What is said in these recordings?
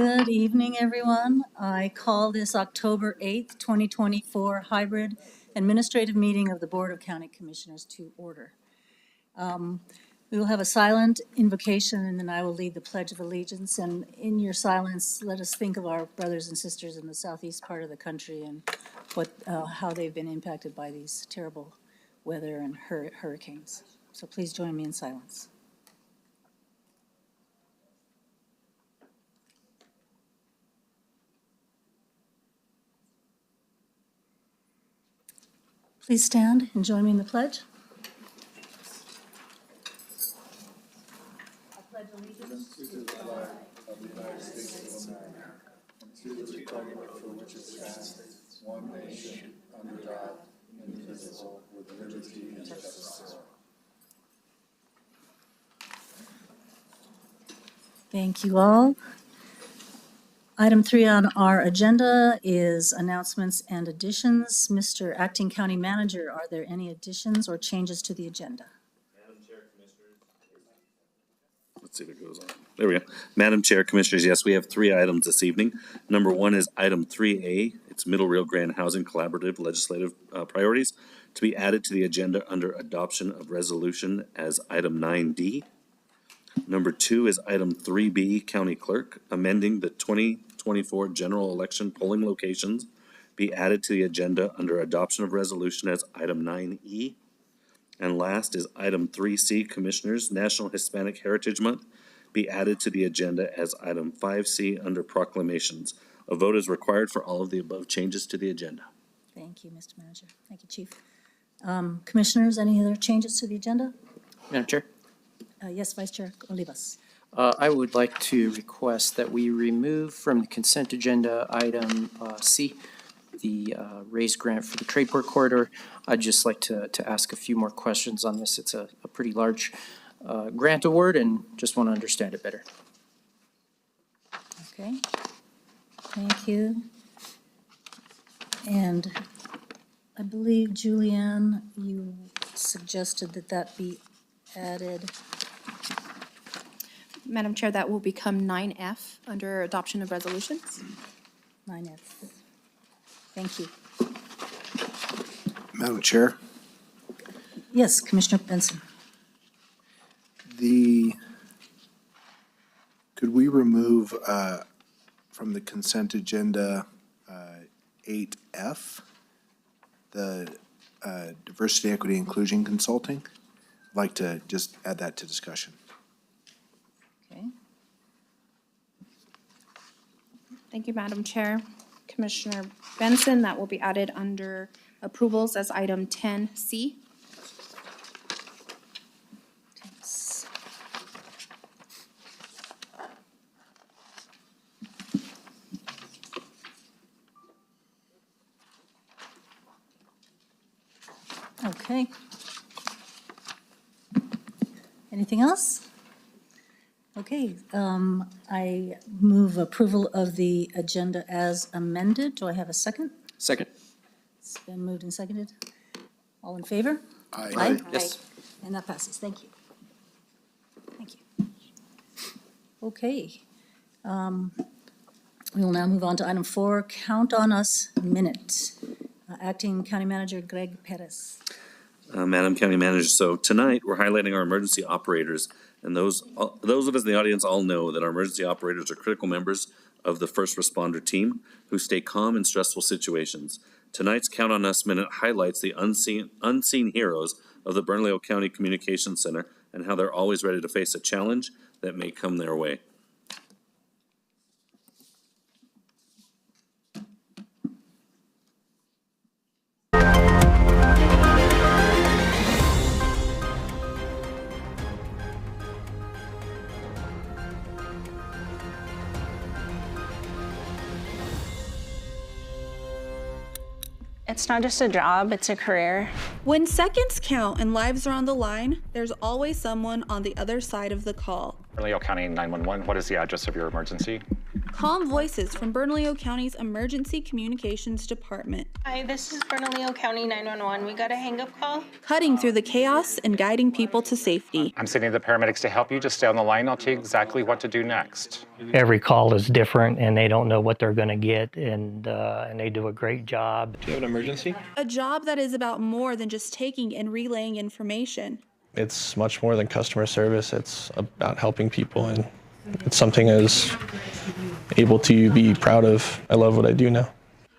Good evening, everyone. I call this October 8th, 2024 hybrid administrative meeting of the Board of County Commissioners to order. We will have a silent invocation and then I will lead the Pledge of Allegiance. And in your silence, let us think of our brothers and sisters in the southeast part of the country and how they've been impacted by these terrible weather and hurricanes. So please join me in silence. Please stand and join me in the pledge. I pledge allegiance to the flag of the United States of America and to the republic for which it stands, one nation, under God, indivisible, with liberty and justice for all. Thank you all. Item 3 on our agenda is announcements and additions. Mr. Acting County Manager, are there any additions or changes to the agenda? Madam Chair, Commissioners. Let's see if it goes on. There we go. Madam Chair, Commissioners, yes, we have 3 items this evening. Number 1 is item 3A. It's Middle Rio Grande Housing Collaborative Legislative Priorities to be added to the agenda under adoption of resolution as item 9D. Number 2 is item 3B, County Clerk, amending the 2024 general election polling locations be added to the agenda under adoption of resolution as item 9E. And last is item 3C, Commissioners, National Hispanic Heritage Month, be added to the agenda as item 5C under proclamations. A vote is required for all of the above changes to the agenda. Thank you, Mr. Manager. Thank you, Chief. Commissioners, any other changes to the agenda? Madam Chair. Yes, Vice Chair Olivas. I would like to request that we remove from the consent agenda item C, the raised grant for the trade port corridor. I'd just like to ask a few more questions on this. It's a pretty large grant award and just want to understand it better. Okay, thank you. And I believe, Julianne, you suggested that be added. Madam Chair, that will become 9F under adoption of resolutions. 9F. Thank you. Madam Chair, Yes, Commissioner Benson. could we remove from the consent agenda 8F, the diversity, equity, inclusion consulting? I'd like to just add that to discussion. Okay. Thank you, Madam Chair. Commissioner Benson, that will be added under approvals as item 10C. Okay. Anything else? Okay, I move approval of the agenda as amended. Do I have a second? Second. It's been moved and seconded. All in favor? Aye. Yes. And that passes. Thank you. Thank you. Okay. We will now move on to item 4, Count on Us minutes. Acting County Manager Greg Perez. Madam County Manager, so tonight we're highlighting our emergency operators. And those of us in the audience all know that our emergency operators are critical members of the first responder team who stay calm in stressful situations. Tonight's Count on Us minute highlights the unseen heroes of the Bernalillo County Communications Center and how they're always ready to face a challenge that may come their way. It's not just a job, it's a career. When seconds count and lives are on the line, there's always someone on the other side of the call. Bernalillo County 911, what is the address of your emergency? Calm voices from Bernalillo County's Emergency Communications Department, Hi, this is Bernalillo County 911. We got a hang-up call. cutting through the chaos and guiding people to safety. I'm sending the paramedics to help you. Just stay on the line. I'll tell you exactly what to do next. Every call is different, and they don't know what they're going to get, and they do a great job. Do you have an emergency? A job that is about more than just taking and relaying information. It's much more than customer service. It's about helping people, and it's something I was able to be proud of. I love what I do now.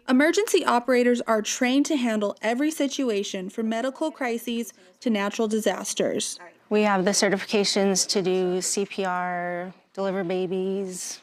Emergency operators are trained to handle every situation from medical crises to natural disasters. We have the certifications to do CPR, deliver babies,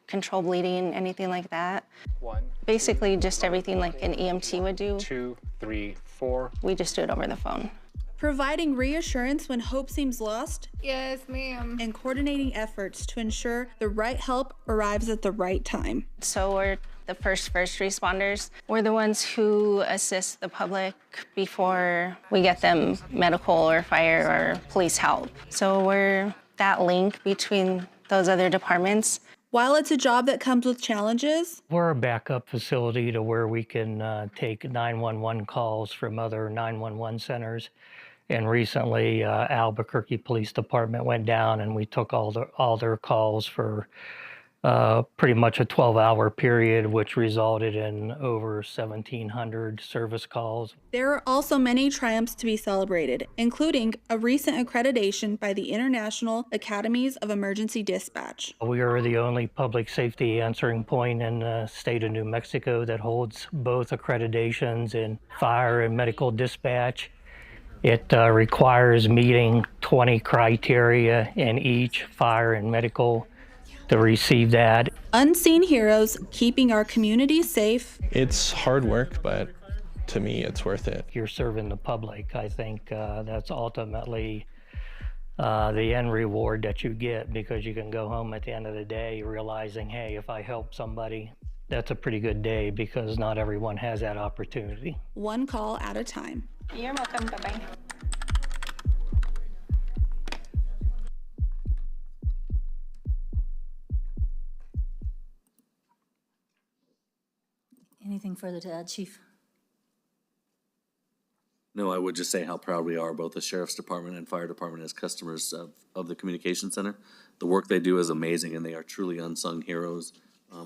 control bleeding, anything like that. 1, Basically just everything like an EMT would do. 2, 3, 4. We just do it over the phone. Providing reassurance when hope seems lost. Yes, ma'am. And coordinating efforts to ensure the right help arrives at the right time. So we're the first responders. We're the ones who assist the public before we get them medical or fire or police help. So we're that link between those other departments. While it's a job that comes with challenges, We're a backup facility to where we can take 911 calls from other 911 centers. And recently, Albuquerque Police Department went down, and we took all their calls for pretty much a 12-hour period, which resulted in over 1,700 service calls. there are also many triumphs to be celebrated, including a recent accreditation by the International Academies of Emergency Dispatch. We are the only public safety answering point in the state of New Mexico that holds both accreditations in fire and medical dispatch. It requires meeting 20 criteria in each fire and medical to receive that. Unseen heroes keeping our communities safe. It's hard work, but to me, it's worth it. You're serving the public. I think that's ultimately the end reward that you get, because you can go home at the end of the day realizing, hey, if I help somebody, that's a pretty good day, because not everyone has that opportunity. One call at a time. You're welcome. Bye-bye. Anything further to add, Chief? No, I would just say how proud we are, both the Sheriff's Department and Fire Department, as customers of the Communication Center. The work they do is amazing, and they are truly unsung heroes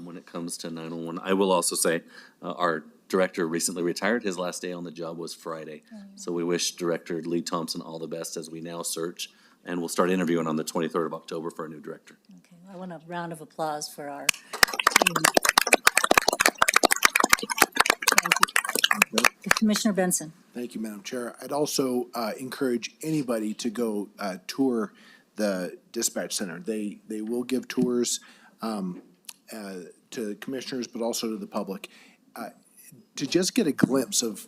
when it comes to 911. I will also say our director recently retired. His last day on the job was Friday. So we wish Director Lee Thompson all the best as we now search, and we'll start interviewing on the 23rd of October for a new director. Okay, I want a round of applause for our team. Thank you. Commissioner Benson. Thank you, Madam Chair. I'd also encourage anybody to go tour the dispatch center. They will give tours to commissioners, but also to the public, to just get a glimpse of,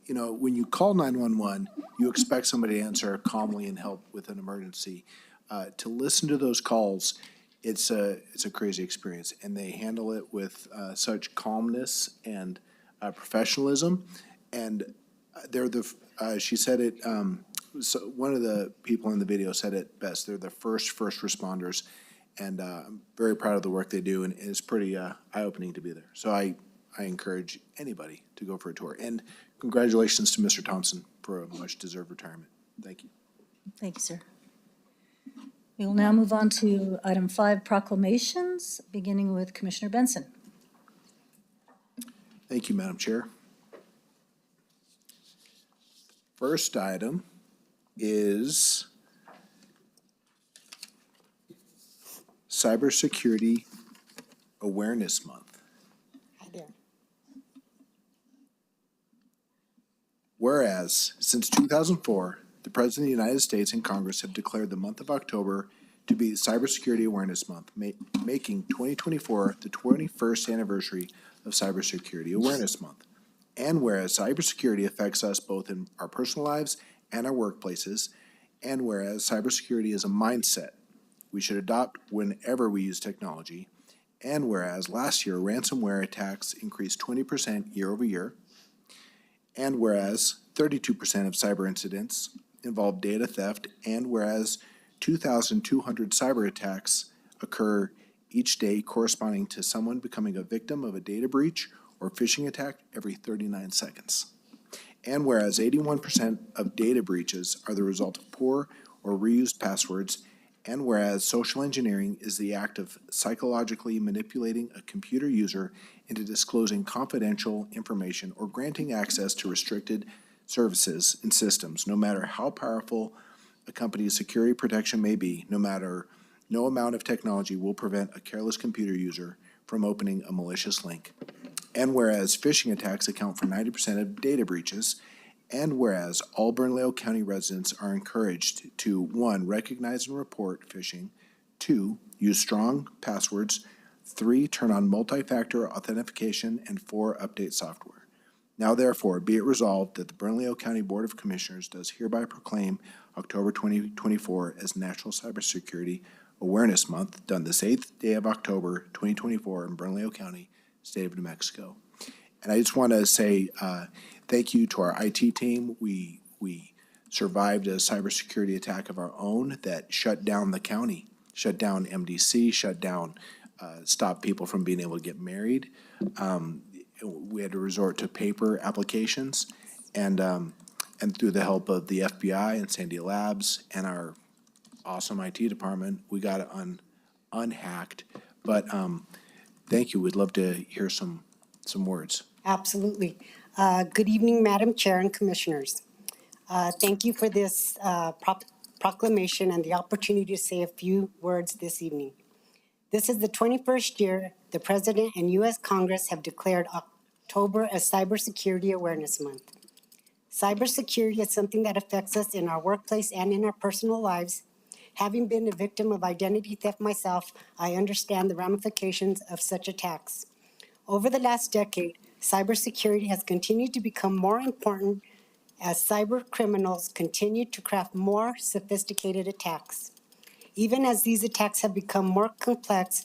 you know, when you call 911, you expect somebody to answer calmly and help with an emergency. To listen to those calls, it's a crazy experience, and they handle it with such calmness and professionalism. And they're she said it, so one of the people in the video said it best. They're the first responders, and I'm very proud of the work they do, and it's pretty eye-opening to be there. So I encourage anybody to go for a tour. And congratulations to Mr. Thompson for a much-deserved retirement. Thank you. Thank you, sir. We will now move on to item 5, proclamations, beginning with Commissioner Benson. Thank you, Madam Chair. First item is Cybersecurity Awareness Month. Whereas, since 2004, the President of the United States and Congress have declared the month of October to be Cybersecurity Awareness Month, making 2024 the 21st anniversary of Cybersecurity Awareness Month. And whereas cybersecurity affects us both in our personal lives and our workplaces, and whereas cybersecurity is a mindset we should adopt whenever we use technology, and whereas last year ransomware attacks increased 20% year over year, and whereas 32% of cyber incidents involve data theft, and whereas 2,200 cyber attacks occur each day corresponding to someone becoming a victim of a data breach or phishing attack every 39 seconds. And whereas 81% of data breaches are the result of poor or reused passwords, and whereas social engineering is the act of psychologically manipulating a computer user into disclosing confidential information or granting access to restricted services and systems, no matter how powerful a company's security protection may be, no amount of technology will prevent a careless computer user from opening a malicious link. And whereas phishing attacks account for 90% of data breaches, and whereas all Bernalillo County residents are encouraged to 1, recognize and report phishing, 2, use strong passwords, 3, turn on multi-factor authentication, and 4, update software. Now therefore, be it resolved that the Bernalillo County Board of Commissioners does hereby proclaim October 2024 as National Cybersecurity Awareness Month, done this 8th day of October 2024 in Bernalillo County, State of New Mexico. And I just want to say thank you to our IT team. We survived a cybersecurity attack of our own that shut down the county, shut down MDC, stopped people from being able to get married. We had to resort to paper applications, and through the help of the FBI and Sandia Labs and our awesome IT department, we got it unhacked. But thank you. We'd love to hear some words. Absolutely. Good evening, Madam Chair and Commissioners. Thank you for this proclamation and the opportunity to say a few words this evening. This is the 21st year the President and U.S. Congress have declared October as Cybersecurity Awareness Month. Cybersecurity is something that affects us in our workplace and in our personal lives. Having been a victim of identity theft myself, I understand the ramifications of such attacks. Over the last decade, cybersecurity has continued to become more important as cyber criminals continue to craft more sophisticated attacks. Even as these attacks have become more complex,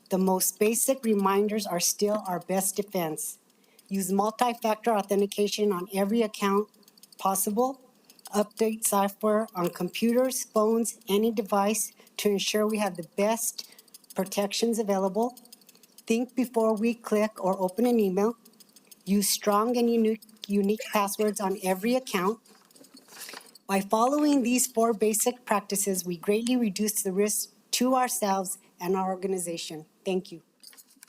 the most basic reminders are still our best defense. Use multi-factor authentication on every account possible. Update software on computers, phones, any device to ensure we have the best protections available. Think before we click or open an email. Use strong and unique passwords on every account. By following these 4 basic practices, we greatly reduce the risk to ourselves and our organization. Thank you.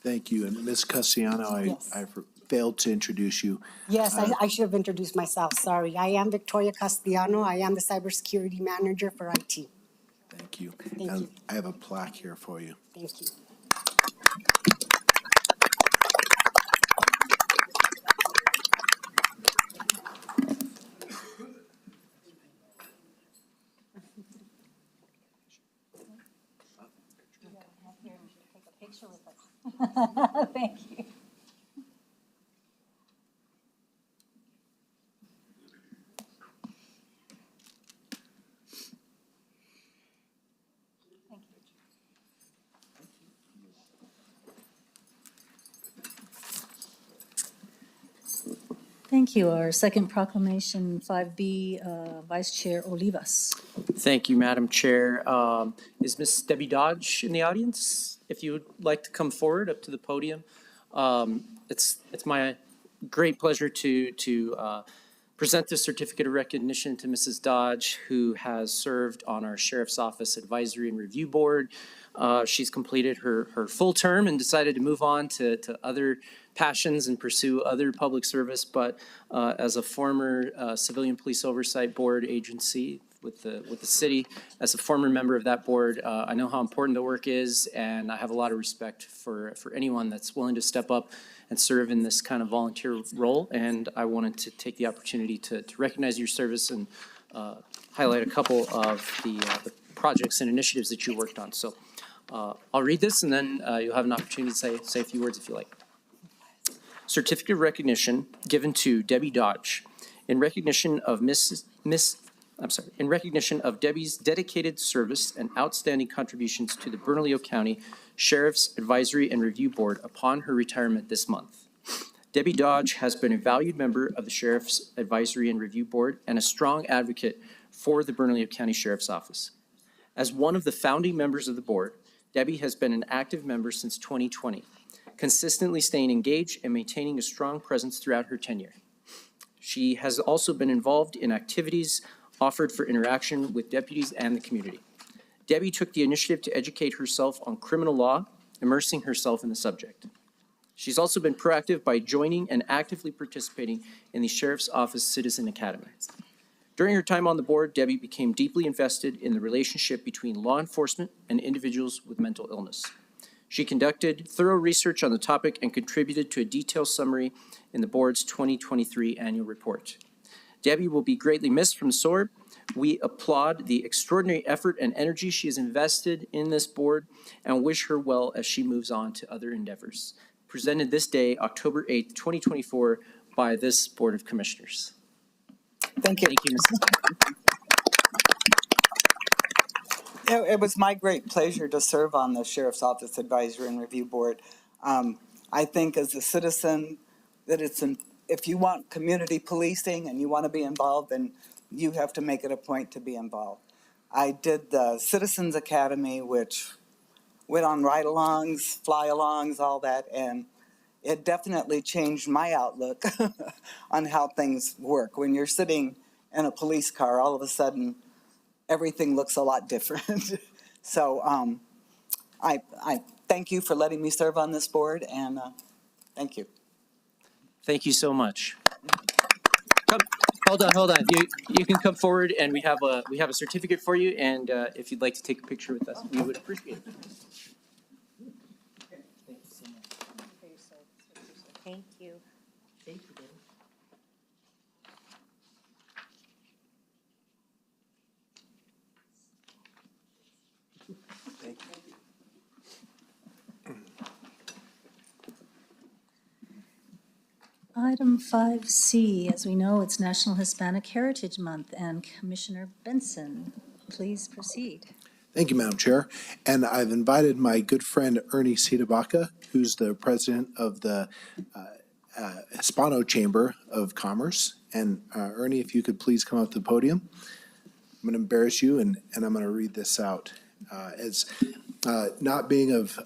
Thank you. And Ms. Castellano, Yes. I failed to introduce you. Yes, I should have introduced myself. Sorry. I am Victoria Castellano. I am the Cybersecurity Manager for IT. Thank you. Thank And you. I have a plaque here for you. Thank you. Thank you. Thank you. Our second proclamation, 5B, Vice Chair Olivas. Thank you, Madam Chair. Is Miss Debbie Dodge in the audience? If you would like to come forward up to the podium. It's my great pleasure to present this certificate of recognition to Mrs. Dodge, who has served on our Sheriff's Office Advisory and Review Board. She's completed her full term and decided to move on to other passions and pursue other public service. But as a former Civilian Police Oversight Board agency with the city, as a former member of that board, I know how important the work is, and I have a lot of respect for anyone that's willing to step up and serve in this kind of volunteer role. And I wanted to take the opportunity to recognize your service and highlight a couple of the projects and initiatives that you worked on. So I'll read this, and then you'll have an opportunity to say a few words if you like. Certificate of recognition given to Debbie Dodge in recognition of in recognition of Debbie's dedicated service and outstanding contributions to the Bernalillo County Sheriff's Advisory and Review Board upon her retirement this month. Debbie Dodge has been a valued member of the Sheriff's Advisory and Review Board and a strong advocate for the Bernalillo County Sheriff's Office. As one of the founding members of the board, Debbie has been an active member since 2020, consistently staying engaged and maintaining a strong presence throughout her tenure. She has also been involved in activities offered for interaction with deputies and the community. Debbie took the initiative to educate herself on criminal law, immersing herself in the subject. She's also been proactive by joining and actively participating in the Sheriff's Office Citizen Academy. During her time on the board, Debbie became deeply invested in the relationship between law enforcement and individuals with mental illness. She conducted thorough research on the topic and contributed to a detailed summary in the board's 2023 annual report. Debbie will be greatly missed from the SORB. We applaud the extraordinary effort and energy she has invested in this board and wish her well as she moves on to other endeavors. Presented this day, October 8th, 2024, by this Board of Commissioners. Thank you. Thank you, Mrs. It was my great pleasure to serve on the Sheriff's Office Advisory and Review Board. I think as a citizen that if you want community policing and you want to be involved, then you have to make it a point to be involved. I did the Citizens Academy, which went on ride-alongs, fly-alongs, all that, and it definitely changed my outlook on how things work. When you're sitting in a police car, all of a sudden, everything looks a lot different. So I thank you for letting me serve on this board, and thank you. Thank you so much. Come, hold on. You can come forward, and we have a certificate for you. And if you'd like to take a picture with us, we would appreciate it. Thank you so much. Thank you. Thank you, Debbie. Thank you. Item 5C, as we know, it's National Hispanic Heritage Month, and Commissioner Benson, please proceed. Thank you, Madam Chair. And I've invited my good friend Ernie Sitabaca, who's the president of the Hispano Chamber of Commerce. And Ernie, if you could please come up to the podium. I'm going to embarrass you, and I'm going to read this out. As not being of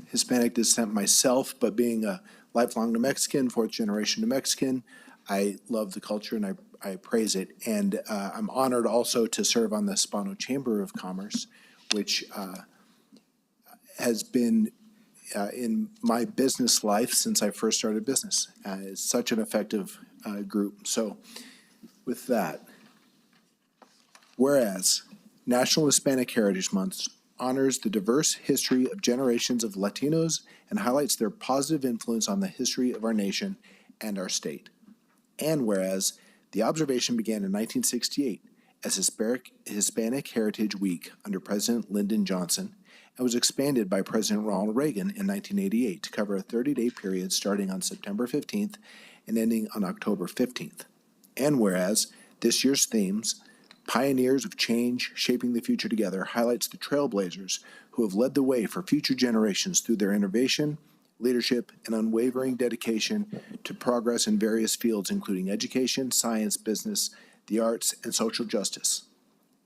Hispanic descent myself, but being a lifelong New Mexican, fourth generation New Mexican, I love the culture and I praise it. And I'm honored also to serve on the Hispano Chamber of Commerce, which has been in my business life since I first started business. It's such an effective group. So with that, whereas National Hispanic Heritage Month honors the diverse history of generations of Latinos and highlights their positive influence on the history of our nation and our state. And whereas the observation began in 1968 as Hispanic Heritage Week under President Lyndon Johnson and was expanded by President Ronald Reagan in 1988 to cover a 30-day period starting on September 15th and ending on October 15th. And whereas this year's themes, Pioneers of Change Shaping the Future Together, highlights the trailblazers who have led the way for future generations through their innovation, leadership, and unwavering dedication to progress in various fields, including education, science, business, the arts, and social justice.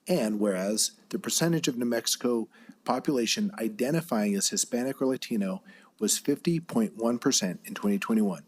And whereas the percentage of New Mexico population identifying as Hispanic or Latino was 50.1% in 2021,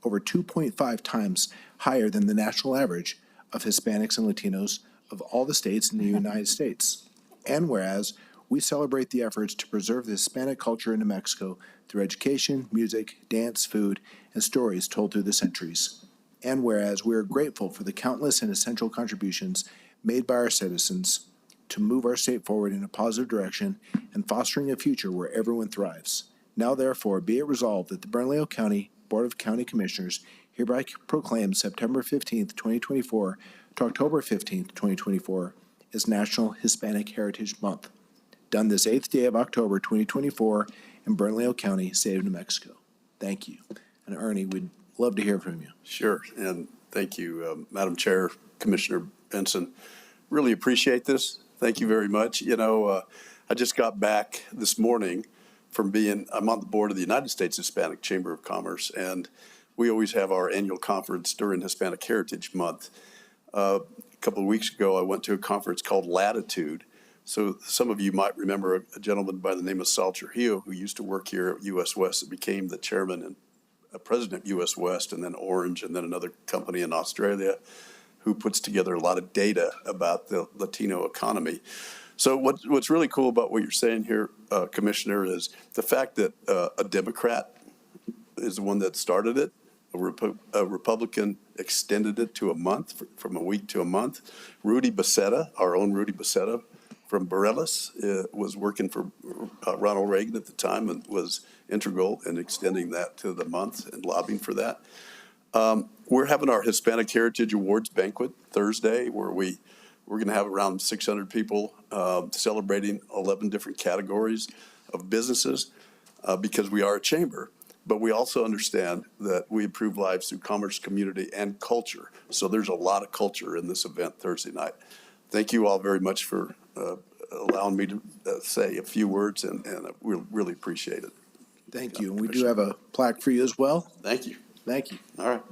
over 2.5 times higher than the national average of Hispanics and Latinos of all the states in the United States. And whereas we celebrate the efforts to preserve the Hispanic culture in New Mexico through education, music, dance, food, and stories told through the centuries. And whereas we are grateful for the countless and essential contributions made by our citizens to move our state forward in a positive direction and fostering a future where everyone thrives. Now therefore be it resolved that the Bernalillo County Board of County Commissioners hereby proclaims September 15th, 2024 to October 15th, 2024 is National Hispanic Heritage Month. Done this 8th day of October 2024 in Bernalillo County, state of New Mexico. Thank you. And Ernie, we'd love to hear from you. Sure, and thank you, Madam Chair, Commissioner Benson. Really appreciate this. Thank you very much. You know, I just got back this morning from I'm on the board of the United States Hispanic Chamber of Commerce, and we always have our annual conference during Hispanic Heritage Month. A couple of weeks ago, I went to a conference called Latitude, So some of you might remember a gentleman by the name of Sal Trujillo, who used to work here at US West and became the chairman and president of US West, and then Orange, and then another company in Australia, who puts together a lot of data about the Latino economy. So what's really cool about what you're saying here, Commissioner, is the fact that a Democrat is the one that started it. A Republican extended it to a month, from a week to a month. Rudy Becerra, our own Rudy Becerra from Morelos, was working for Ronald Reagan at the time and was integral in extending that to the month and lobbying for that. We're having our Hispanic Heritage Awards banquet Thursday, where we're going to have around 600 people celebrating 11 different categories of businesses because we are a chamber. But we also understand that we improve lives through commerce, community, and culture. So there's a lot of culture in this event Thursday night. Thank you all very much for allowing me to say a few words, and we really appreciate it. Thank you. And we do have a plaque for you as well. Thank you. Thank you. All right.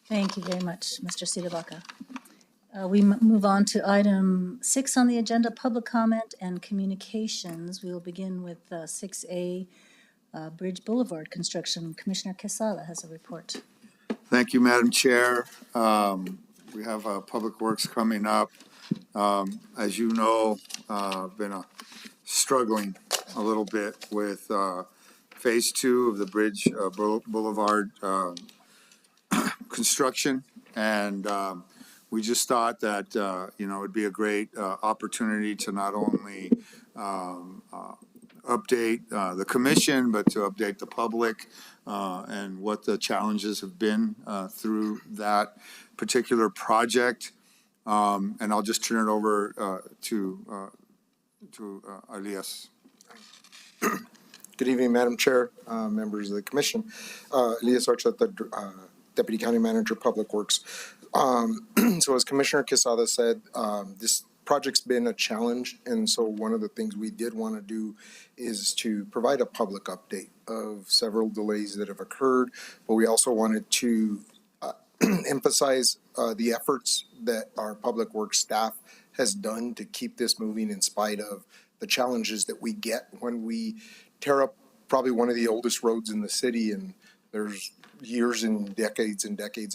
Thank you very much, Mr. Sitabaca. We move on to item 6 on the agenda, public comment and communications. We will begin with 6A, Bridge Boulevard construction. Commissioner Quesada has a report. Thank you, Madam Chair. We have Public Works coming up. As you know, been struggling a little bit with Phase 2 of the Bridge Boulevard construction, and we just thought that it'd be a great opportunity to not only update the commission, but to update the public and what the challenges have been through that particular project. And I'll just turn it over to Elias. Good evening, Madam Chair, members of the commission. Elias Archuleta, Deputy County Manager, Public Works. So as Commissioner Quesada said, this project's been a challenge, and so one of the things we did want to do is to provide a public update of several delays that have occurred, but we also wanted to emphasize the efforts that our Public Works staff has done to keep this moving in spite of the challenges that we get when we tear up probably one of the oldest roads in the city, and there's years and decades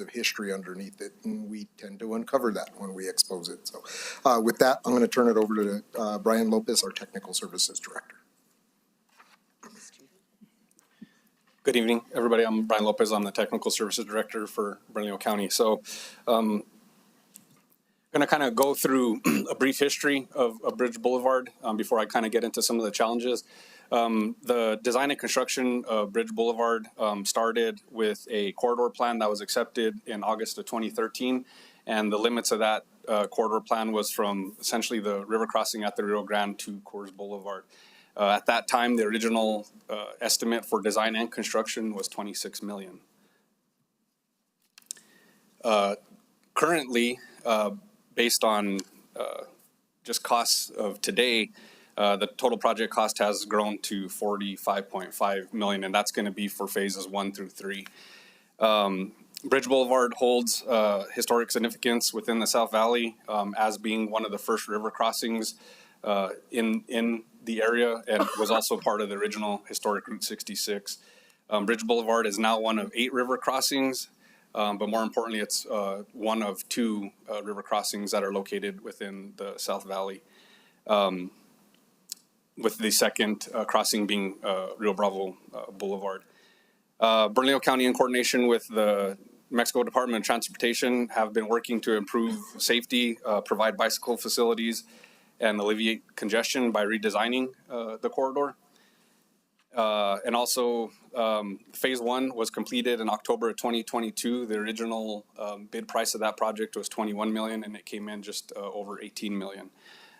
of history underneath it, and we tend to uncover that when we expose it. So with that, I'm going to turn it over to Brian Lopez, our Technical Services Director. Good evening, everybody. I'm Brian Lopez. I'm the Technical Services Director for Bernalillo County. So I'm going to kind of go through a brief history of Bridge Boulevard before I kind of get into some of the challenges. The design and construction of Bridge Boulevard started with a corridor plan that was accepted in August of 2013. And the limits of that corridor plan was from essentially the river crossing at the Rio Grande to Coors Boulevard. At that time, the original estimate for design and construction was $26 million. Currently, based on just costs of today, the total project cost has grown to $45.5 million, and that's going to be for phases 1 through 3. Bridge Boulevard holds historic significance within the South Valley as being one of the first river crossings in the area, and was also part of the original historic Route 66. Bridge Boulevard is now one of 8 river crossings, but more importantly, it's one of 2 river crossings that are located within the South Valley, with the second crossing being Rio Bravo Boulevard. Bernalillo County, in coordination with the Mexico Department of Transportation, have been working to improve safety, provide bicycle facilities, and alleviate congestion by redesigning the corridor. And also, phase one was completed in October of 2022. The original bid price of that project was 21 million, and it came in just over 18 million.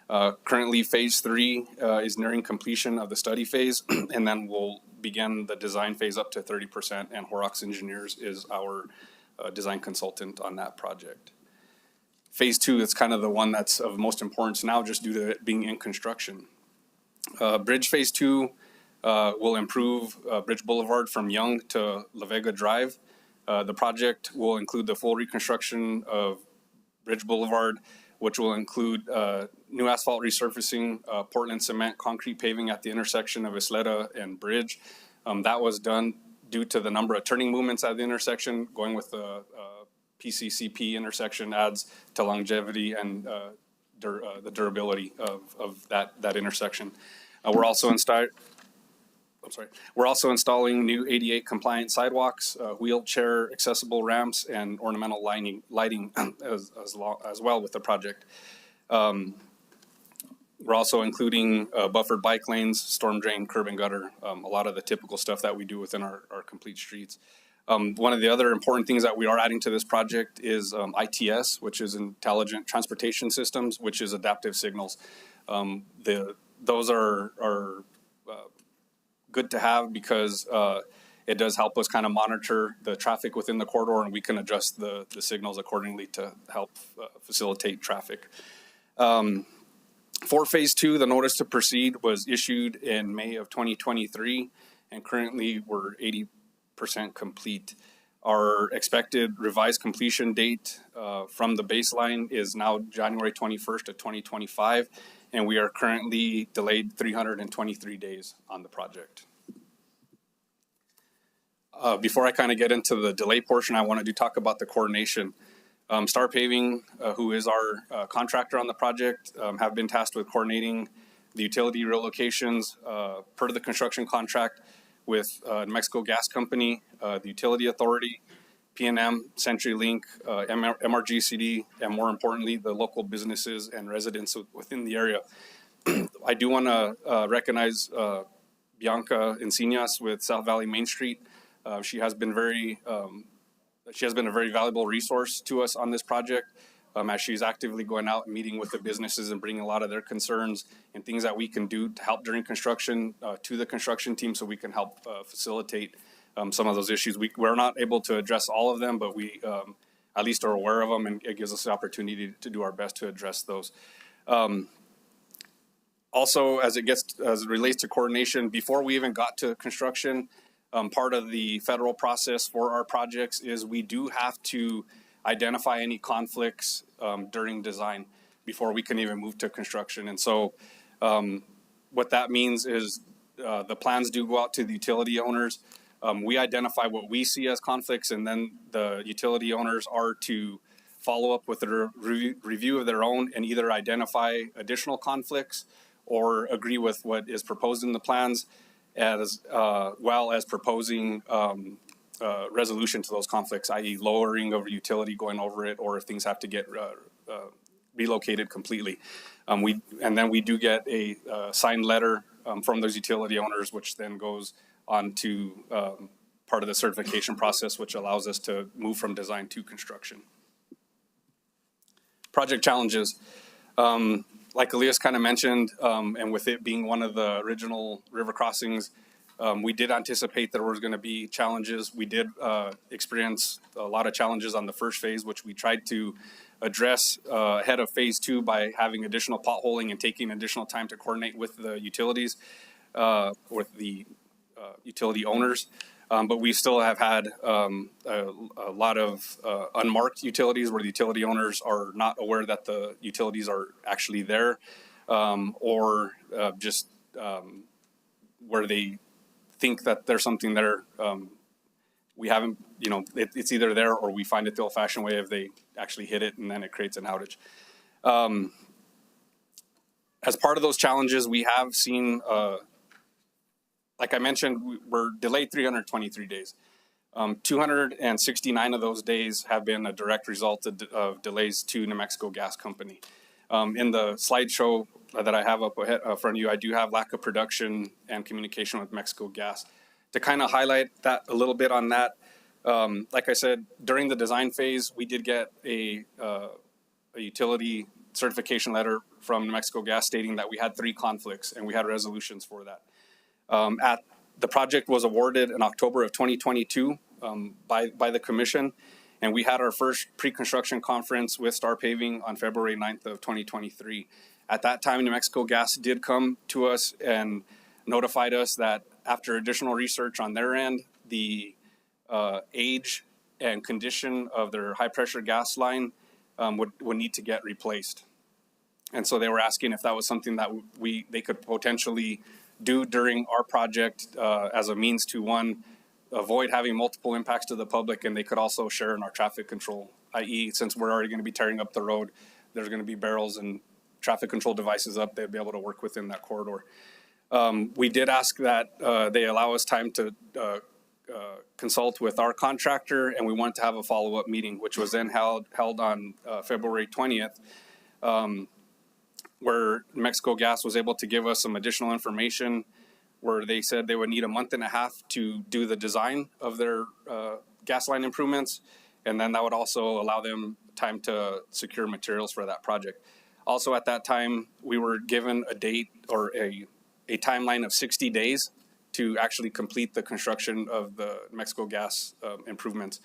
Currently, phase three is nearing completion of the study phase, and then we'll begin the design phase up to 30%, and Horrocks Engineers is our design consultant on that project. Phase two is kind of the one that's of most importance now, just due to it being in construction. Bridge phase two will improve Bridge Boulevard from Young to La Vega Drive. The project will include the full reconstruction of Bridge Boulevard, which will include new asphalt resurfacing, Portland cement, concrete paving at the intersection of Isleta and Bridge. That was done due to the number of turning movements at the intersection. Going with the PCCP intersection adds to longevity and the durability of that intersection. We're also installing new ADA compliant sidewalks, wheelchair accessible ramps, and ornamental lighting as well with the project. We're also including buffered bike lanes, storm drain, curb and gutter, a lot of the typical stuff that we do within our complete streets. One of the other important things that we are adding to this project is ITS, which is Intelligent Transportation Systems, which is adaptive signals. Those are good to have because it does help us kind of monitor the traffic within the corridor, and we can adjust the signals accordingly to help facilitate traffic. For phase two, the notice to proceed was issued in May of 2023, and currently we're 80% complete. Our expected revised completion date from the baseline is now January 21st of 2025, and we are currently delayed 323 days on the project. Before I kind of get into the delay portion, I wanted to talk about the coordination. Star Paving, who is our contractor on the project, have been tasked with coordinating the utility relocations per the construction contract with New Mexico Gas Company, the Utility Authority, PNM, CenturyLink, MRGCD, and more importantly, the local businesses and residents within the area. I do want to recognize Bianca Encinas with South Valley Main Street. She has been a very valuable resource to us on this project, as she's actively going out and meeting with the businesses and bringing a lot of their concerns and things that we can do to help during construction to the construction team, so we can help facilitate some of those issues. We're not able to address all of them, but we at least are aware of them, and it gives us the opportunity to do our best to address those. Also, as it relates to coordination, before we even got to construction, part of the federal process for our projects is we do have to identify any conflicts during design before we can even move to construction. And so what that means is the plans do go out to the utility owners. We identify what we see as conflicts, and then the utility owners are to follow up with a review of their own and either identify additional conflicts or agree with what is proposed in the plans, as well as proposing resolution to those conflicts, i.e. lowering of utility, going over it, or if things have to get relocated completely. And then we do get a signed letter from those utility owners, which then goes on to part of the certification process, which allows us to move from design to construction. Project challenges. Like Elias kind of mentioned, and with it being one of the original river crossings, we did anticipate there was going to be challenges. We did experience a lot of challenges on the first phase, which we tried to address ahead of phase two by having additional potholing and taking additional time to coordinate with the utilities, with the utility owners. But we still have had a lot of unmarked utilities where the utility owners are not aware that the utilities are actually there, or just where they think that there's something there. We haven't, it's either there or we find it the old-fashioned way if they actually hit it, and then it creates an outage. As part of those challenges, we have seen like I mentioned, we're delayed 323 days. 269 of those days have been a direct result of delays to New Mexico Gas Company. In the slideshow, that I have up ahead, front of you, I do have lack of production and communication with Mexico Gas. To kind of highlight that a little bit on that, like I said, during the design phase, we did get a utility certification letter from New Mexico Gas stating that we had 3 conflicts and we had resolutions for that. The project was awarded in October of 2022 by the commission, and we had our first pre-construction conference with Star Paving on February 9th of 2023. At that time, New Mexico Gas did come to us and notified us that after additional research on their end, the age and condition of their high-pressure gas line would need to get replaced. And so they were asking if that was something that they could potentially do during our project as a means to, one, avoid having multiple impacts to the public, and they could also share in our traffic control, i.e. since we're already going to be tearing up the road, there's going to be barrels and traffic control devices up, they'd be able to work within that corridor. We did ask that they allow us time to consult with our contractor, and we wanted to have a follow-up meeting, which was then held on February 20th, where Mexico Gas was able to give us some additional information, where they said they would need a month and a half to do the design of their gas line improvements, and then that would also allow them time to secure materials for that project. Also at that time, we were given a date or a timeline of 60 days to actually complete the construction of the Mexico Gas improvements.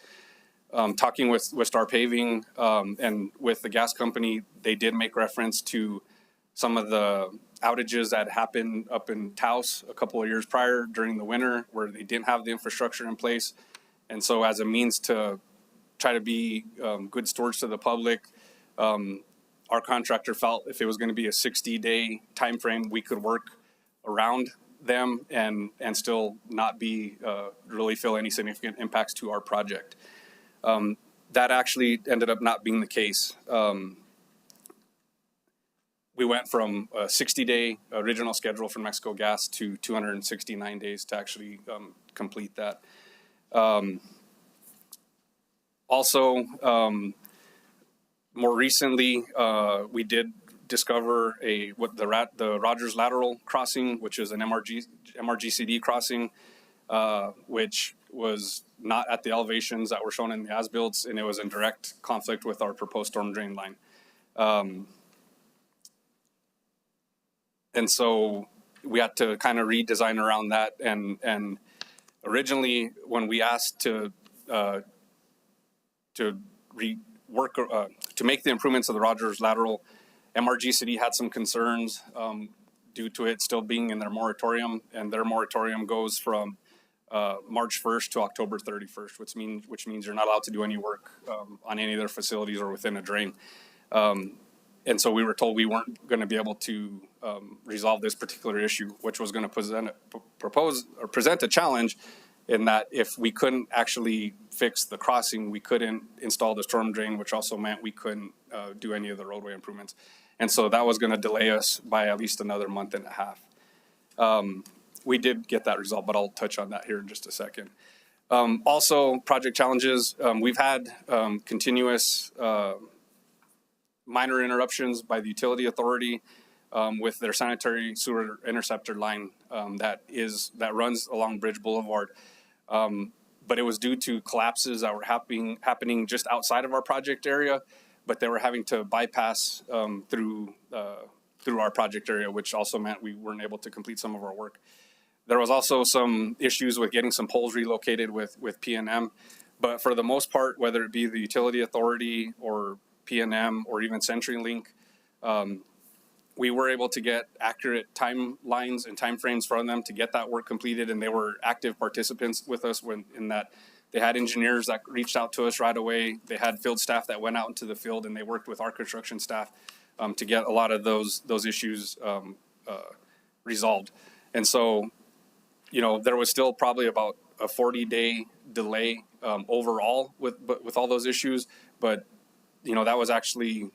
Talking with Star Paving and with the gas company, they did make reference to some of the outages that happened up in Taos a couple of years prior during the winter, where they didn't have the infrastructure in place. And so as a means to try to be good stewards to the public, our contractor felt if it was going to be a 60-day time frame, we could work around them and still not be really feel any significant impacts to our project. That actually ended up not being the case. We went from a 60-day original schedule for Mexico Gas to 269 days to actually complete that. Also, more recently, we did discover the Rogers Lateral crossing, which is an MRGCD crossing, which was not at the elevations that were shown in the as-builts, and it was in direct conflict with our proposed storm drain line. And so we had to kind of redesign around that. And originally, when we asked to make the improvements of the Rogers Lateral, MRGCD had some concerns due to it still being in their moratorium, and their moratorium goes from March 1st to October 31st, which means you're not allowed to do any work on any of their facilities or within a drain. And so we were told we weren't going to be able to resolve this particular issue, which was going to present a challenge in that if we couldn't actually fix the crossing, we couldn't install the storm drain, which also meant we couldn't do any of the roadway improvements. And so that was going to delay us by at least another month and a half. We did get that resolved, but I'll touch on that here in just a second. Also, project challenges. We've had continuous minor interruptions by the utility authority with their sanitary sewer interceptor line that runs along Bridge Boulevard. But it was due to collapses that were happening just outside of our project area, but they were having to bypass through our project area, which also meant we weren't able to complete some of our work. There was also some issues with getting some poles relocated with PNM, but for the most part, whether it be the utility authority or PNM or even CenturyLink, we were able to get accurate timelines and timeframes from them to get that work completed, and they were active participants with us in that they had engineers that reached out to us right away. They had field staff that went out into the field, and they worked with our construction staff to get a lot of those issues resolved. And so, there was still probably about a 40-day delay overall with all those issues, but that was actually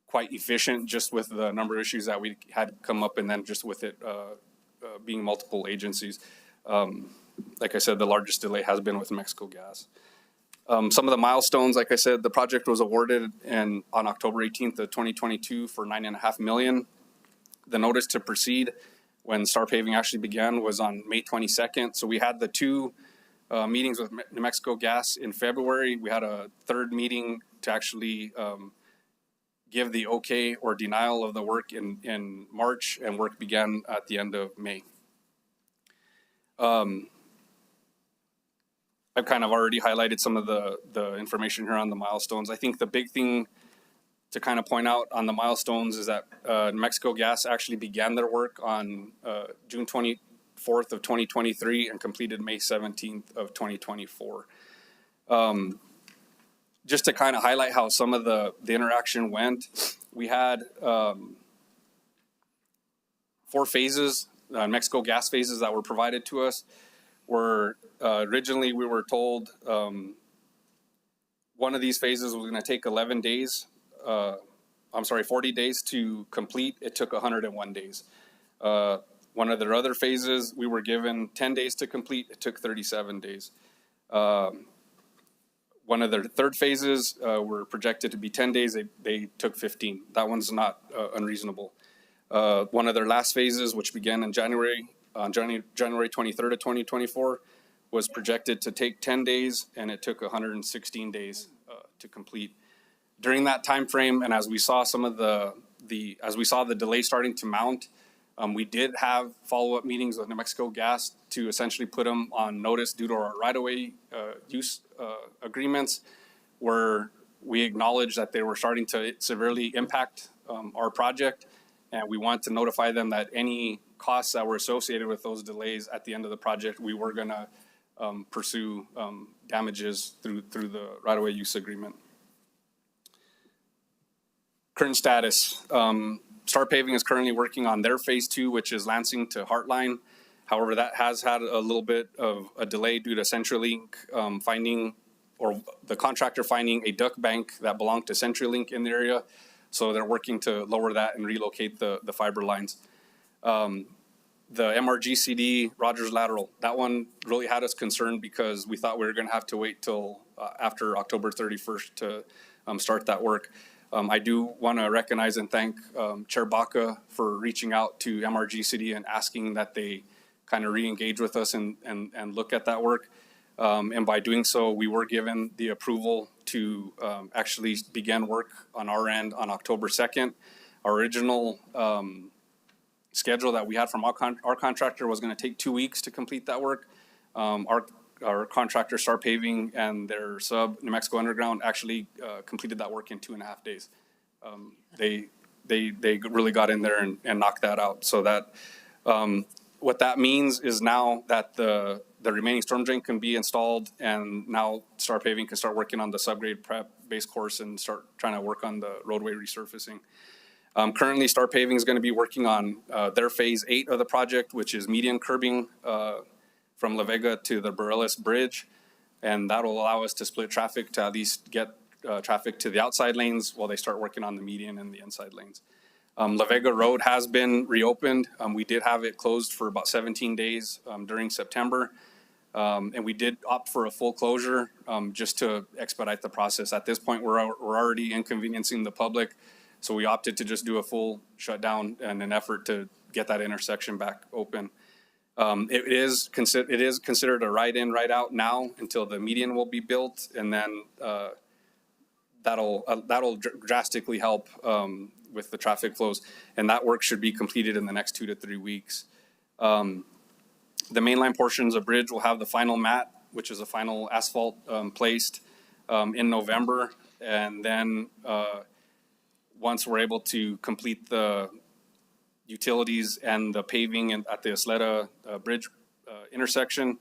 quite efficient just with the number of issues that we had come up, and then just with it being multiple agencies. Like I said, the largest delay has been with Mexico Gas. Some of the milestones, like I said, the project was awarded on October 18th of 2022 for $9.5 million. The notice to proceed when Star Paving actually began was on May 22nd. So we had the two meetings with New Mexico Gas in February. We had a third meeting to actually give the okay or denial of the work in March, and work began at the end of May. I've kind of already highlighted some of the information here on the milestones. I think the big thing to kind of point out on the milestones is that New Mexico Gas actually began their work on June 24th of 2023 and completed May 17th of 2024. Just to kind of highlight how some of the interaction went, we had 4 phases, Mexico Gas phases that were provided to us. Where originally we were told one of these phases was going to take 11 days. 40 days to complete. It took 101 days. One of their other phases, we were given 10 days to complete. It took 37 days. One of their third phases were projected to be 10 days. They took 15. That one's not unreasonable. One of their last phases, which began in January 23rd of 2024, was projected to take 10 days, and it took 116 days to complete. During that time frame, and as we saw some of the delay starting to mount, we did have follow-up meetings with New Mexico Gas to essentially put them on notice due to our right-of-way use agreements, where we acknowledged that they were starting to severely impact our project, and we want to notify them that any costs that were associated with those delays at the end of the project, we were going to pursue damages through the right-of-way use agreement. Current status. Star Paving is currently working on their phase 2, which is Lansing to Heartline. However, that has had a little bit of a delay due to CenturyLink finding, or the contractor finding, a duct bank that belonged to CenturyLink in the area. So they're working to lower that and relocate the fiber lines. The MRGCD Rogers Lateral, that one really had us concerned because we thought we were going to have to wait till after October 31st to start that work. I do want to recognize and thank Chair Baca for reaching out to MRGCD and asking that they kind of re-engage with us and look at that work. And by doing so, we were given the approval to actually begin work on our end on October 2nd. Our original schedule that we had from our contractor was going to take 2 weeks to complete that work. Our contractor, Star Paving, and their sub, New Mexico Underground, actually completed that work in 2.5 days. They really got in there and knocked that out. So that what that means is now that the remaining storm drain can be installed, and now Star Paving can start working on the subgrade prep base course and start trying to work on the roadway resurfacing. Currently, Star Paving is going to be working on their phase 8 of the project, which is median curbing from La Vega to the Bareilles Bridge, and that will allow us to split traffic to at least get traffic to the outside lanes while they start working on the median and the inside lanes. La Vega Road has been reopened. We did have it closed for about 17 days during September, and we did opt for a full closure just to expedite the process. At this point, we're already inconveniencing the public, so we opted to just do a full shutdown in an effort to get that intersection back open. It is considered a right-in, right-out now until the median will be built, and then that'll drastically help with the traffic flows, and that work should be completed in the next 2 to 3 weeks. The mainline portions of bridge will have the final mat, which is a final asphalt placed in November, and then once we're able to complete the utilities and the paving at the Isleta Bridge intersection,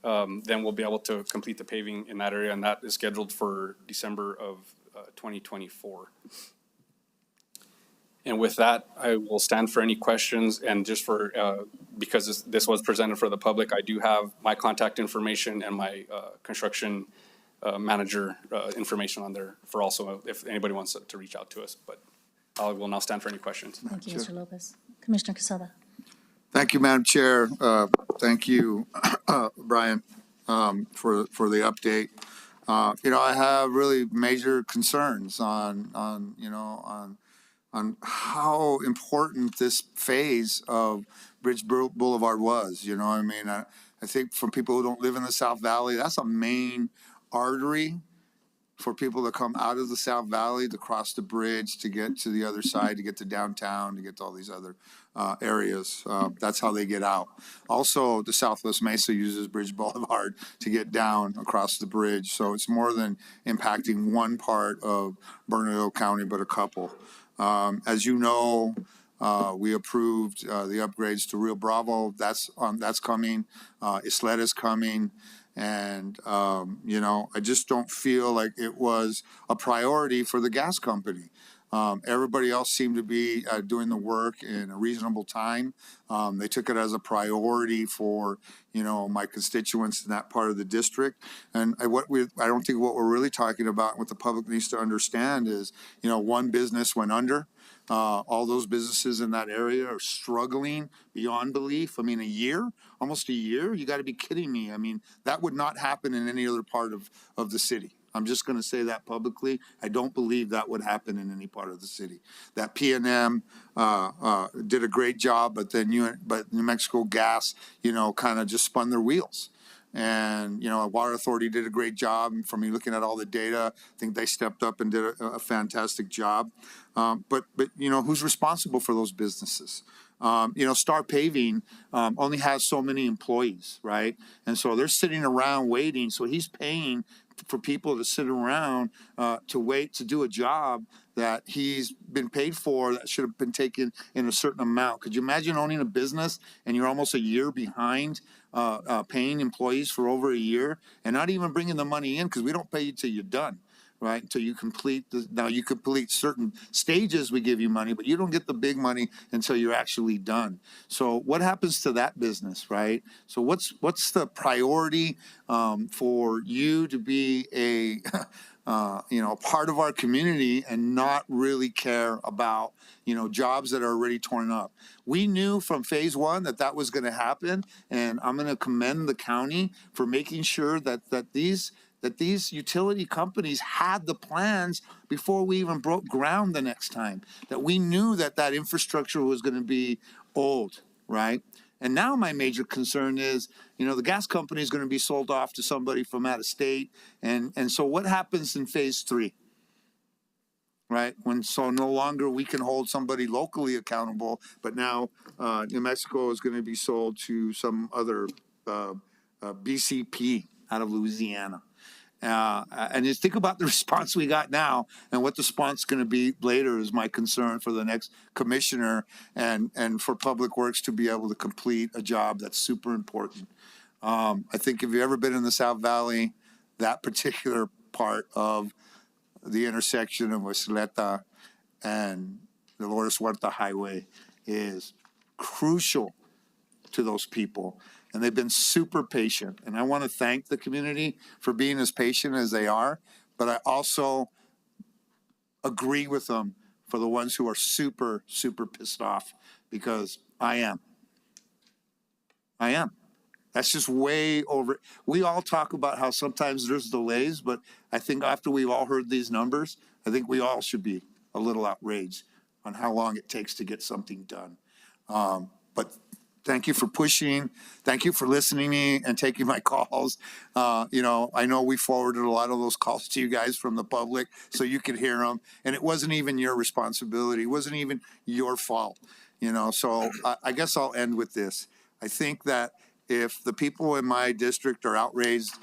then we'll be able to complete the paving in that area, and that is scheduled for December of 2024. And with that, I will stand for any questions, and just for, because this was presented for the public, I do have my contact information and my construction manager information on there for also if anybody wants to reach out to us, but I will now stand for any questions. Thank you, Mr. Lopez. Commissioner Quesada. Thank you, Madam Chair. Thank you, Brian, for the update. I have really major concerns on how important this phase of Bridge Boulevard was. I think for people who don't live in the South Valley, that's a main artery for people to come out of the South Valley to cross the bridge to get to the other side, to get to downtown, to get to all these other areas. That's how they get out. Also, the Southwest Mesa uses Bridge Boulevard to get down across the bridge. So it's more than impacting one part of Bernalillo County, but a couple. As you know, we approved the upgrades to Rio Bravo. That's coming. Isleta's coming. And, I just don't feel like it was a priority for the gas company. Everybody else seemed to be doing the work in a reasonable time. They took it as a priority for, my constituents in that part of the district. And I don't think what we're really talking about, what the public needs to understand is, one business went under. All those businesses in that area are struggling beyond belief. I mean, almost a year? You got to be kidding me. I mean, that would not happen in any other part of the city. I'm just going to say that publicly. I don't believe that would happen in any part of the city. That P&M did a great job, but New Mexico Gas, kind of just spun their wheels. And, Water Authority did a great job. And from me looking at all the data, I think they stepped up and did a fantastic job. But who's responsible for those businesses? Star Paving only has so many employees, right? And so they're sitting around waiting. So he's paying for people to sit around to wait to do a job that he's been paid for that should have been taken in a certain amount. Could you imagine owning a business and you're almost a year behind paying employees for over a year and not even bringing the money in because we don't pay you till you're done, right? Until you complete now you complete certain stages, we give you money, but you don't get the big money until you're actually done. So what happens to that business, right? So what's the priority for you to be a part of our community and not really care about, jobs that are already torn up. We knew from phase one that was going to happen, and I'm going to commend the county for making sure that these utility companies had the plans before we even broke ground the next time, that we knew that infrastructure was going to be old, right? And now my major concern is, the gas company is going to be sold off to somebody from out of state. And so what happens in phase 3, right? So no longer we can hold somebody locally accountable, but now New Mexico is going to be sold to some other BCP out of Louisiana. And just think about the response we got now and what the response is going to be later is my concern for the next commissioner and for Public Works to be able to complete a job that's super important. I think if you've ever been in the South Valley, that particular part of the intersection of Isleta and the Lourdes Huerta Highway is crucial to those people. And they've been super patient. And I want to thank the community for being as patient as they are. But I also agree with them for the ones who are super, super pissed off, because I am. That's just way over. We all talk about how sometimes there's delays, but I think after we've all heard these numbers, I think we all should be a little outraged on how long it takes to get something done. But thank you for pushing. Thank you for listening to me and taking my calls. I know we forwarded a lot of those calls to you guys from the public so you could hear them. And it wasn't even your responsibility. It wasn't even your fault. So I guess I'll end with this. I think that if the people in my district are outraged,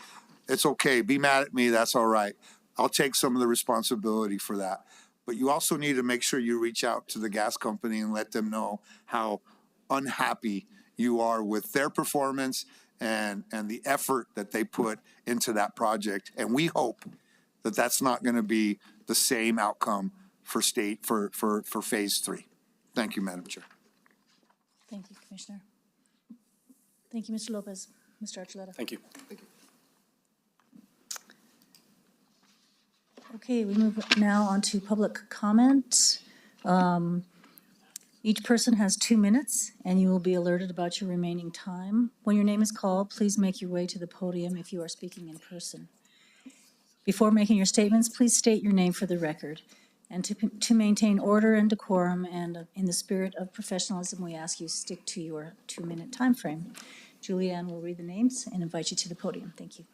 it's okay. Be mad at me. That's all right. I'll take some of the responsibility for that. But you also need to make sure you reach out to the gas company and let them know how unhappy you are with their performance and the effort that they put into that project. And we hope that that's not going to be the same outcome for phase 3. Thank you, Madam Chair. Thank you, Commissioner. Thank you, Mr. Lopez. Mr. Archuleta. Thank you. Okay, we move now on to public comment. Each person has 2 minutes, and you will be alerted about your remaining time. When your name is called, please make your way to the podium if you are speaking in person. Before making your statements, please state your name for the record. And to maintain order and decorum and in the spirit of professionalism, we ask you stick to your 2-minute time frame. Julianne will read the names and invite you to the podium. Thank you.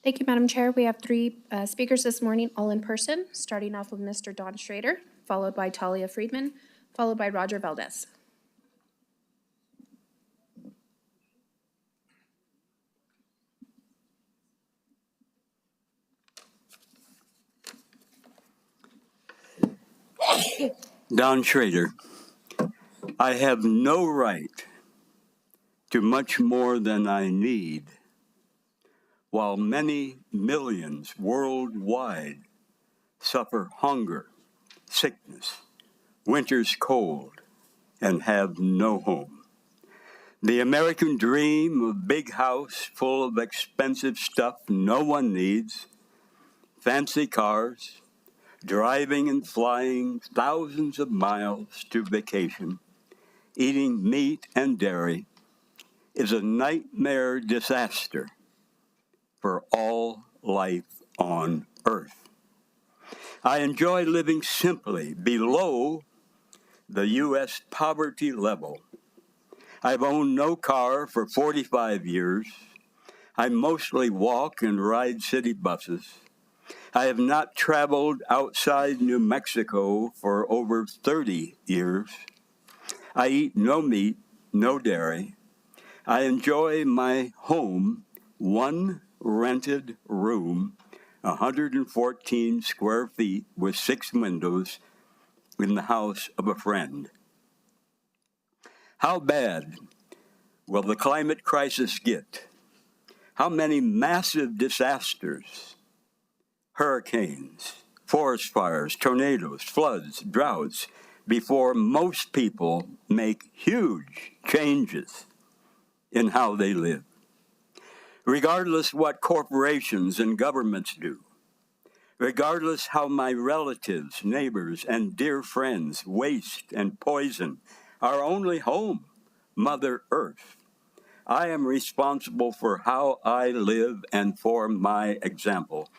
Thank you, Madam Chair. We have three speakers this morning, all in person, starting off with Mr. Don Schrader, followed by Talia Friedman, followed by Roger Valdez. Don Schrader, I have no right to much more than I need, while many millions worldwide suffer hunger, sickness, winter's cold, and have no home. The American dream of big house full of expensive stuff no one needs, fancy cars, driving and flying thousands of miles to vacation, eating meat and dairy, is a nightmare disaster for all life on Earth. I enjoy living simply below the U.S. poverty level. I've owned no car for 45 years. I mostly walk and ride city buses. I have not traveled outside New Mexico for over 30 years. I eat no meat, no dairy. I enjoy my home, one rented room, 114 square feet with 6 windows in the house of a friend. How bad will the climate crisis get? How many massive disasters, hurricanes, forest fires, tornadoes, floods, droughts, before most people make huge changes in how they live? Regardless what corporations and governments do, regardless how my relatives, neighbors, and dear friends waste and poison our only home, Mother Earth, I am responsible for how I live and for my example.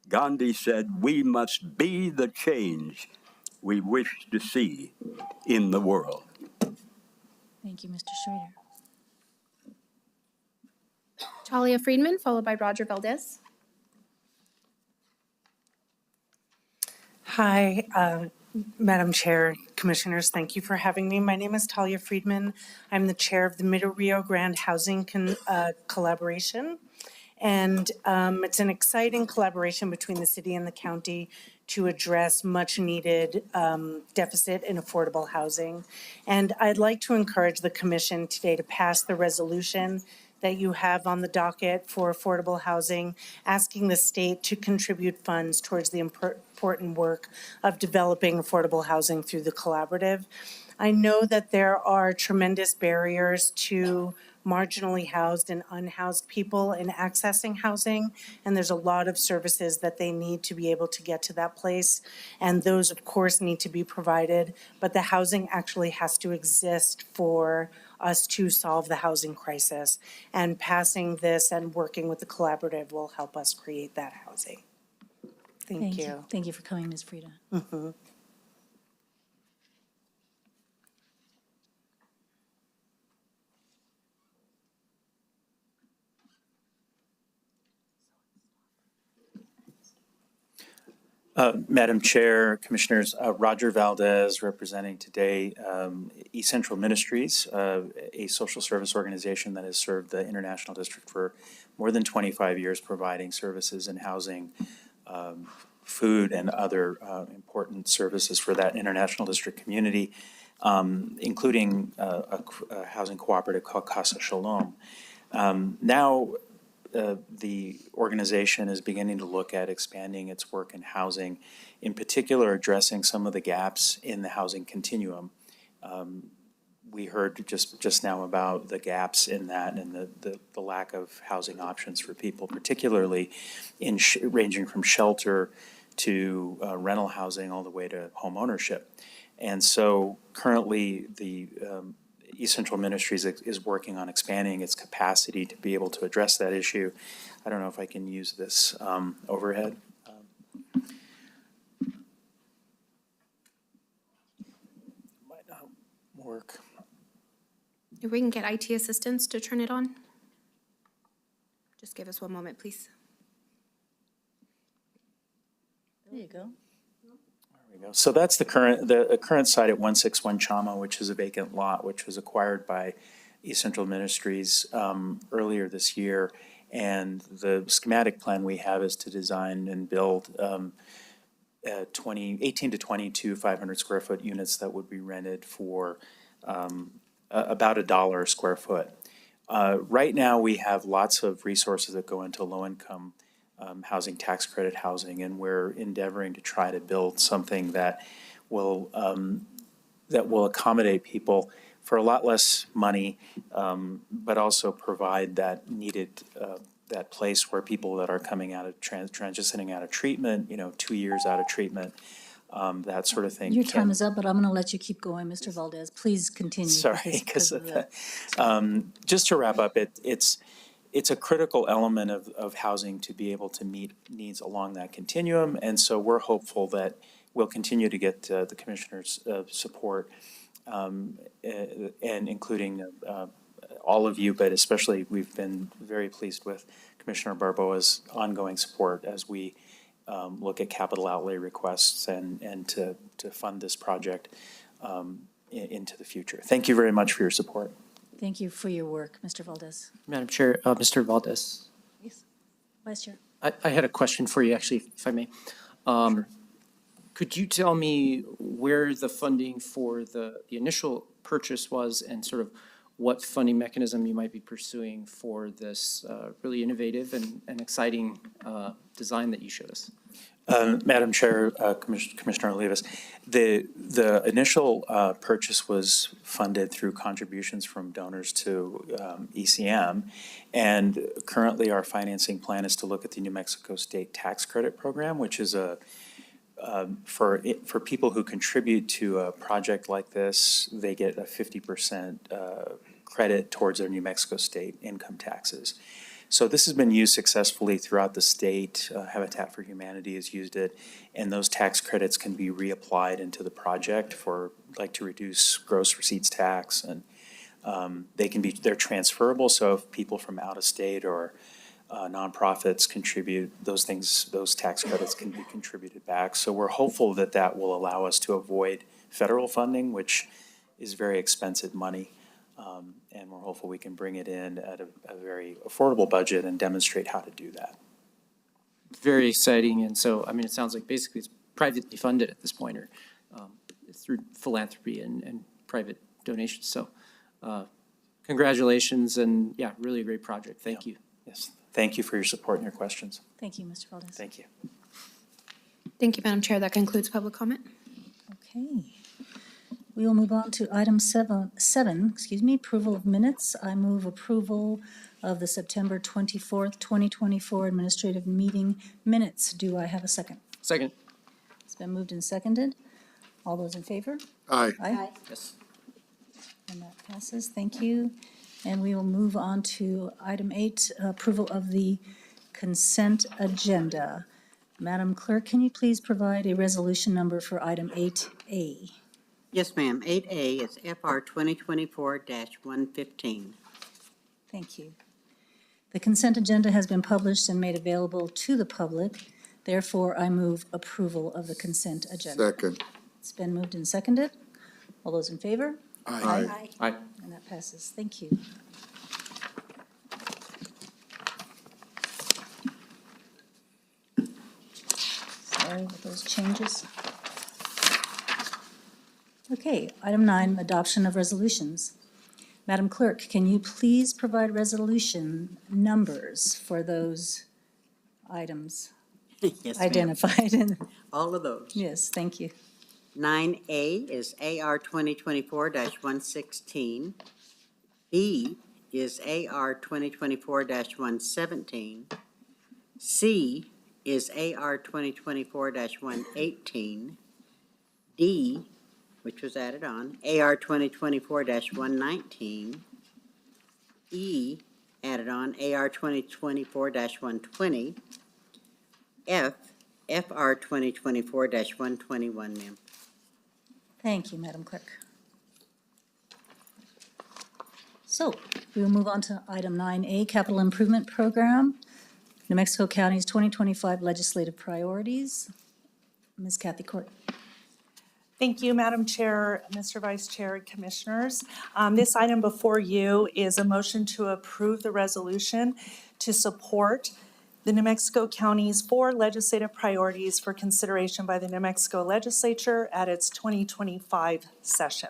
Gandhi said, we must be the change we wish to see in the world. Thank you, Mr. Schrader. Talia Friedman, followed by Roger Valdez. Hi, Madam Chair, Commissioners, thank you for having me. My name is Talia Friedman. I'm the chair of the Middle Rio Grande Housing Collaboration. And it's an exciting collaboration between the city and the county to address much needed deficit in affordable housing. And I'd like to encourage the commission today to pass the resolution that you have on the docket for affordable housing, asking the state to contribute funds towards the important work of developing affordable housing through the collaborative. I know that there are tremendous barriers to marginally housed and unhoused people in accessing housing, and there's a lot of services that they need to be able to get to that place, and those of course need to be provided, but the housing actually has to exist for us to solve the housing crisis, and passing this and working with the collaborative will help us create that housing. Thank you. Thank you for coming, Ms. Frida. Mm-hmm. Madam Chair, Commissioners, Roger Valdez representing today East Central Ministries, a social service organization that has served the International District for more than 25 years, providing services in housing, food, and other important services for that International District community, including a housing cooperative called Casa Shalom. Now, the organization is beginning to look at expanding its work in housing, in particular addressing some of the gaps in the housing continuum. We heard just now about the gaps in that and the lack of housing options for people, particularly in ranging from shelter to rental housing all the way to home ownership. And so currently the East Central Ministries is working on expanding its capacity to be able to address that issue. I don't know if I can use this overhead. work. If we can get IT assistants to turn it on. Just give us one moment, please. There you go. There we go. So that's the current site at 161 Chama, which is a vacant lot, which was acquired by East Central Ministries earlier this year. And the schematic plan we have is to design and build 18 to 22 500 square foot units that would be rented for about $1 a square foot. Right now, we have lots of resources that go into low-income housing, tax credit housing, and we're endeavoring to try to build something that will accommodate people for a lot less money, but also provide that needed that place where people that are coming out of transitioning out of treatment, 2 years out of treatment, that sort of thing. Your time is up, but I'm going to let you keep going, Mr. Valdez. Please continue. Sorry, because of that. Just to wrap up, it's a critical element of housing to be able to meet needs along that continuum. And so we're hopeful that we'll continue to get the commissioner's support, and including all of you, but especially we've been very pleased with Commissioner Barboa's ongoing support as we look at capital outlay requests and to fund this project into the future. Thank you very much for your support. Thank you for your work, Mr. Valdez. Madam Chair, Mr. Valdez. Yes. Vice Chair. I had a question for you, actually, if I may. Sure. Could you tell me where the funding for the initial purchase was and sort of what funding mechanism you might be pursuing for this really innovative and exciting design that you showed us? Madam Chair, Commissioner Olivas, the initial purchase was funded through contributions from donors to ECM, and currently our financing plan is to look at the New Mexico State Tax Credit Program, which is for people who contribute to a project like this, they get a 50% credit towards their New Mexico State income taxes. So this has been used successfully throughout the state. Habitat for Humanity has used it, and those tax credits can be reapplied into the project for, like, to reduce gross receipts tax, and they're transferable. So if people from out of state or nonprofits contribute, those tax credits can be contributed back. So we're hopeful that that will allow us to avoid federal funding, which is very expensive money. And we're hopeful we can bring it in at a very affordable budget and demonstrate how to do that. Very exciting, and so, I mean, it sounds like basically it's privately funded at this point, or through philanthropy and private donations. So congratulations, and yeah, really a great project. Thank you. Yes, thank you for your support and your questions. Thank you, Mr. Valdez. Thank you. Thank you, Madam Chair. That concludes public comment. Okay. We will move on to item seven, approval of minutes. I move approval of the September 24th, 2024 administrative meeting minutes. Do I have a second? Second. It's been moved and seconded. All those in favor? Aye. Aye. Yes. And that passes. Thank you. And we will move on to item 8, approval of the consent agenda. Madam Clerk, can you please provide a resolution number for item 8A? Yes, ma'am. 8A is FR 2024-115. Thank you. The consent agenda has been published and made available to the public. Therefore, I move approval of the consent agenda. Second. It's been moved and seconded. All those in favor? Aye. Aye. And that passes. Thank you. Sorry with those changes. Okay, item 9, adoption of resolutions. Madam Clerk, can you please provide resolution numbers for those items Yes, ma'am. identified? All of those. Yes, thank you. 9A is AR 2024-116. B is AR 2024-117. C is AR 2024-118. D, which was added on, AR 2024-119. E, added on, AR 2024-120. F, FR 2024-121, ma'am. Thank you, Madam Clerk. So we will move on to item 9A, Capital Improvement Program, New Mexico County's 2025 legislative priorities. Ms. Kathy Court. Thank you, Madam Chair, Mr. Vice Chair, and Commissioners. This item before you is a motion to approve the resolution to support the New Mexico County's 4 legislative priorities for consideration by the New Mexico Legislature at its 2025 session.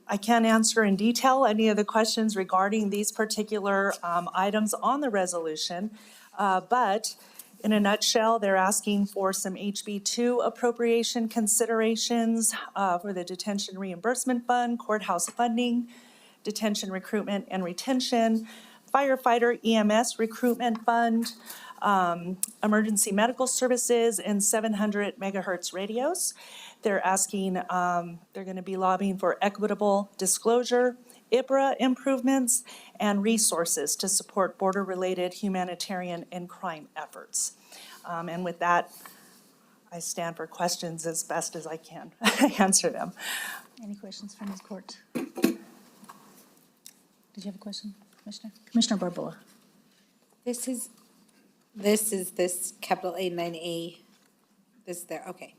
I can't answer in detail any of the questions regarding these particular items on the resolution, but in a nutshell, they're asking for some HB2 appropriation considerations for the Detention Reimbursement Fund, courthouse funding, detention recruitment and retention, firefighter EMS recruitment fund, emergency medical services, and 700 megahertz radios. They're asking, they're going to be lobbying for equitable disclosure, IBRA improvements, and resources to support border-related humanitarian and crime efforts. And with that, I stand for questions as best as I can answer them. Any questions from Ms. Court? Did you have a question, Commissioner? Commissioner Barboa. This is capital A 9A. This there, okay.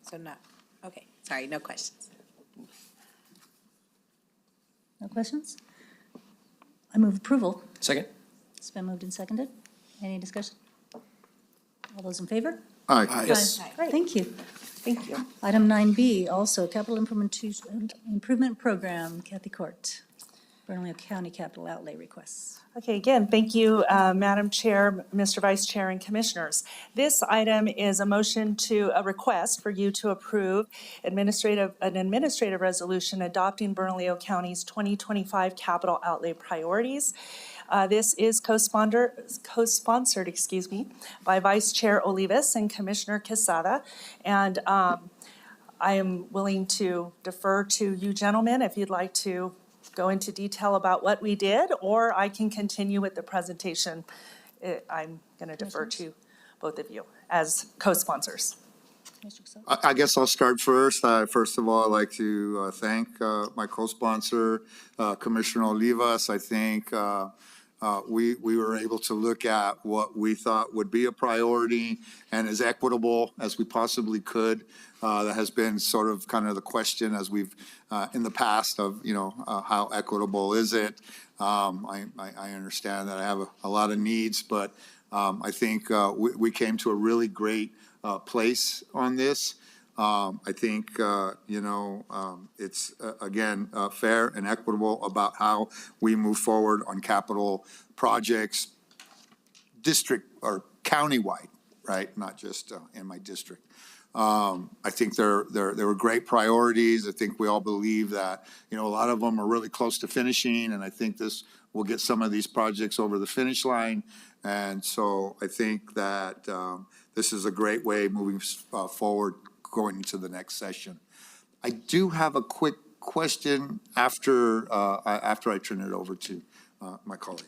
So not, okay, sorry, no questions. No questions? I move approval. Second? It's been moved and seconded. Any discussion? All those in favor? Aye. Yes. Great, thank you. Thank you. Item 9B, also Capital Improvement Program, Kathy Court. Bernalillo County Capital Outlay requests. Okay, again, thank you, Madam Chair, Mr. Vice Chair, and Commissioners. This item is a motion to, a request for you to approve an administrative resolution adopting Bernalillo County's 2025 capital outlay priorities. This is co-sponsored, by Vice Chair Olivas and Commissioner Quesada. And I am willing to defer to you gentlemen if you'd like to go into detail about what we did, or I can continue with the presentation. I'm going to defer to both of you as co-sponsors. I guess I'll start first. First of all, I'd like to thank my co-sponsor, Commissioner Olivas. I think we were able to look at what we thought would be a priority and as equitable as we possibly could. That has been sort of kind of the question as we've in the past of, how equitable is it? I understand that I have a lot of needs, but I think we came to a really great place on this. I think, it's, again, fair and equitable about how we move forward on capital projects, district or countywide, right? Not just in my district. I think there were great priorities. I think we all believe that, a lot of them are really close to finishing, and I think this will get some of these projects over the finish line. And so I think that this is a great way moving forward going into the next session. I do have a quick question after I turn it over to my colleague.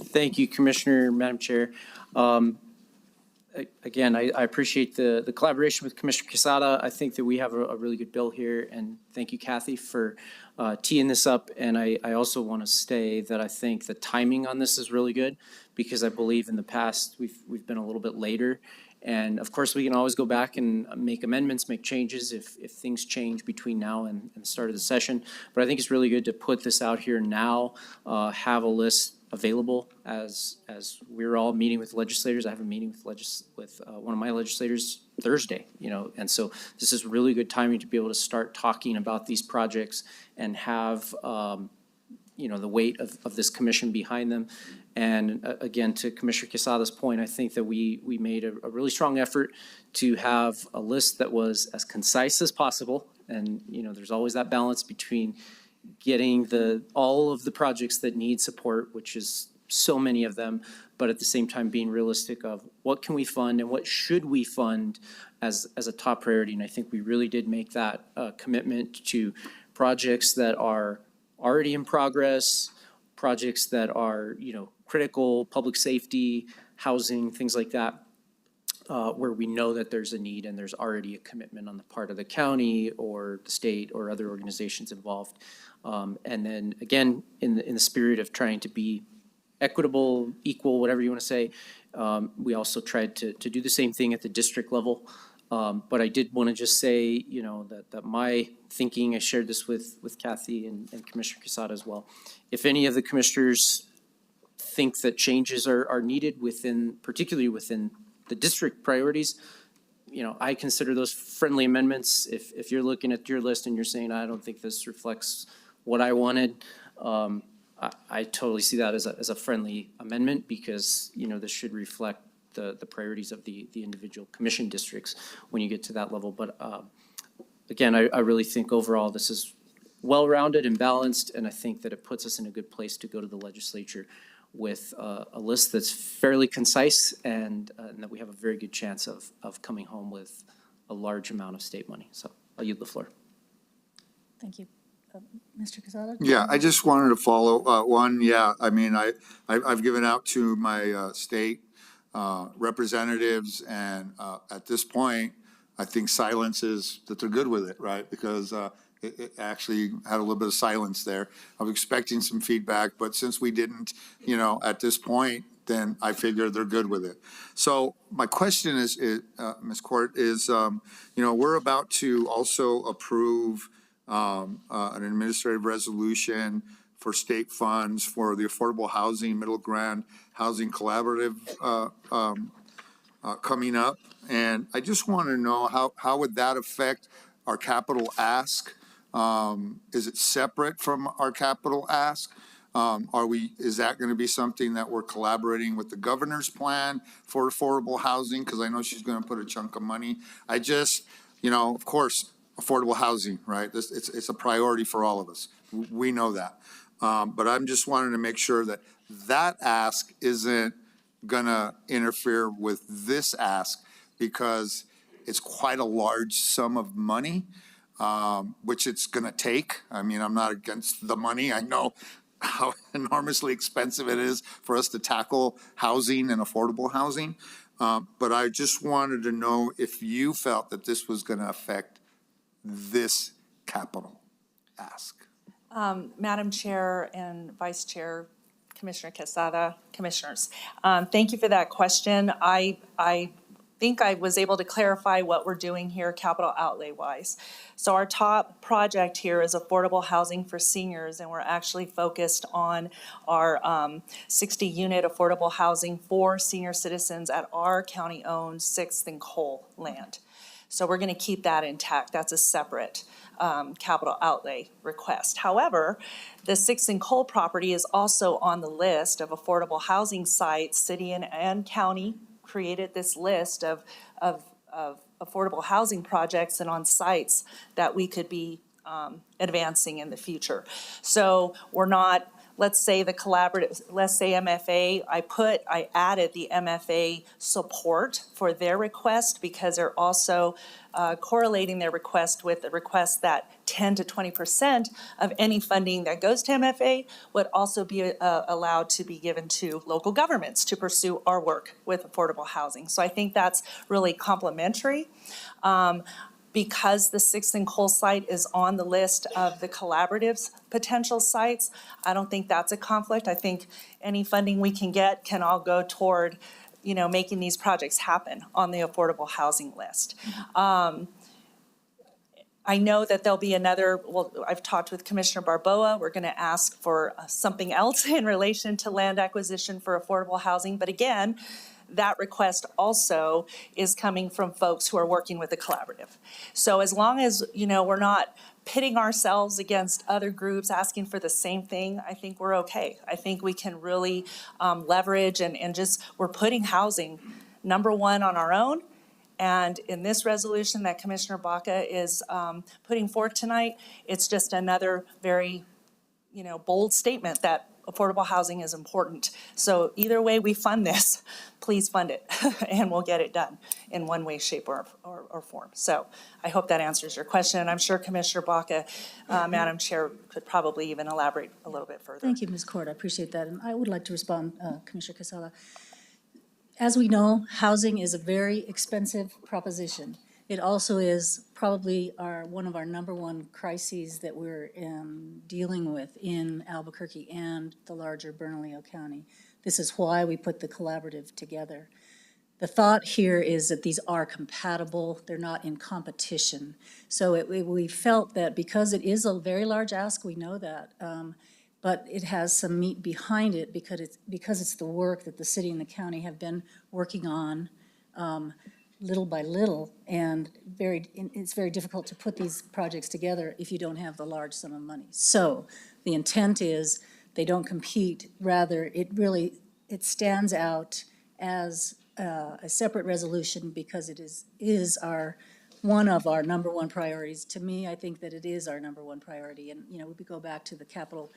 Thank you, Commissioner, Madam Chair. Again, I appreciate the collaboration with Commissioner Quesada. I think that we have a really good bill here, and thank you, Kathy, for teeing this up. And I also want to say that I think the timing on this is really good, because I believe in the past we've been a little bit later. And of course, we can always go back and make amendments, make changes if things change between now and the start of the session. But I think it's really good to put this out here now, have a list available as we're all meeting with legislators. I have a meeting with one of my legislators Thursday, and so this is really good timing to be able to start talking about these projects and have the weight of this commission behind them. And again, to Commissioner Quesada's point, I think that we made a really strong effort to have a list that was as concise as possible. And, there's always that balance between getting all of the projects that need support, which is so many of them, but at the same time being realistic of what can we fund and what should we fund as a top priority. And I think we really did make that commitment to projects that are already in progress, projects that are, critical, public safety, housing, things like that. where we know that there's a need and there's already a commitment on the part of the county or the state or other organizations involved. And then again, in the spirit of trying to be equitable, equal, whatever you want to say, we also tried to do the same thing at the district level. But I did want to just say, that my thinking, I shared this with Kathy and Commissioner Quesada as well. If any of the commissioners think that changes are needed particularly within the district priorities, I consider those friendly amendments. If you're looking at your list and you're saying, I don't think this reflects what I wanted, I totally see that as a friendly amendment, because, this should reflect the priorities of the individual commission districts when you get to that level. But again, I really think overall this is well-rounded and balanced, and I think that it puts us in a good place to go to the legislature with a list that's fairly concise and that we have a very good chance of coming home with a large amount of state money. So I'll yield the floor. Thank you. Mr. Quesada? Yeah, I just wanted to follow one. Yeah, I mean, I've given out to my state representatives, and at this point, I think silence is that they're good with it, right? Because it actually had a little bit of silence there. I was expecting some feedback, but since we didn't, at this point, then I figure they're good with it. So my question is Ms. Court, is, we're about to also approve an administrative resolution for state funds for the Affordable Housing Middle Ground Housing Collaborative coming up. And I just want to know how would that affect our capital ask? Is it separate from our capital ask? Is that going to be something that we're collaborating with the governor's plan for affordable housing? Because I know she's going to put a chunk of money. I just, of course, affordable housing, right? It's a priority for all of us. We know that. But I'm just wanting to make sure that that ask isn't going to interfere with this ask, because it's quite a large sum of money, which it's going to take. I mean, I'm not against the money. I know how enormously expensive it is for us to tackle housing and affordable housing. But I just wanted to know if you felt that this was going to affect this capital ask. Madam Chair and Vice Chair, Commissioner Quesada, Commissioners, thank you for that question. I think I was able to clarify what we're doing here capital outlay wise. So our top project here is affordable housing for seniors, and we're actually focused on our 60-unit affordable housing for senior citizens at our county-owned 6th and Cole land. So we're going to keep that intact. That's a separate capital outlay request. However, the 6th and Cole property is also on the list of affordable housing sites. City and county created this list of affordable housing projects and on sites that we could be advancing in the future. So we're not, let's say the collaborative, let's say MFA, I added the MFA support for their request because they're also correlating their request with the request that 10 to 20% of any funding that goes to MFA would also be allowed to be given to local governments to pursue our work with affordable housing. So I think that's really complementary. Because the 6th and Cole site is on the list of the collaborative's potential sites, I don't think that's a conflict. I think any funding we can get can all go toward, making these projects happen on the affordable housing list. I know that there'll be I've talked with Commissioner Barboa. We're going to ask for something else in relation to land acquisition for affordable housing. But again, that request also is coming from folks who are working with the collaborative. So as long as, we're not pitting ourselves against other groups asking for the same thing, I think we're okay. I think we can really leverage and just, we're putting housing number one on our own. And in this resolution that Commissioner Baca is putting forth tonight, it's just another very, bold statement that affordable housing is important. So either way we fund this, please fund it, and we'll get it done in one way, shape, or form. So I hope that answers your question. And I'm sure Commissioner Baca, Madam Chair, could probably even elaborate a little bit further. Thank you, Ms. Court. I appreciate that. And I would like to respond, Commissioner Casala. as we know, housing is a very expensive proposition. It also is probably one of our number one crises that we're dealing with in Albuquerque and the larger Bernalillo County. This is why we put the collaborative together. The thought here is that these are compatible, they're not in competition. So we felt that because it is a very large ask, we know that, but it has some meat behind it because it's the work that the city and the county have been working on little by little, and it's very difficult to put these projects together if you don't have the large sum of money. So the intent is they don't compete, rather it stands out as a separate resolution because it is one of our number one priorities. To me, I think that it is our number one priority. And, we go back to the capital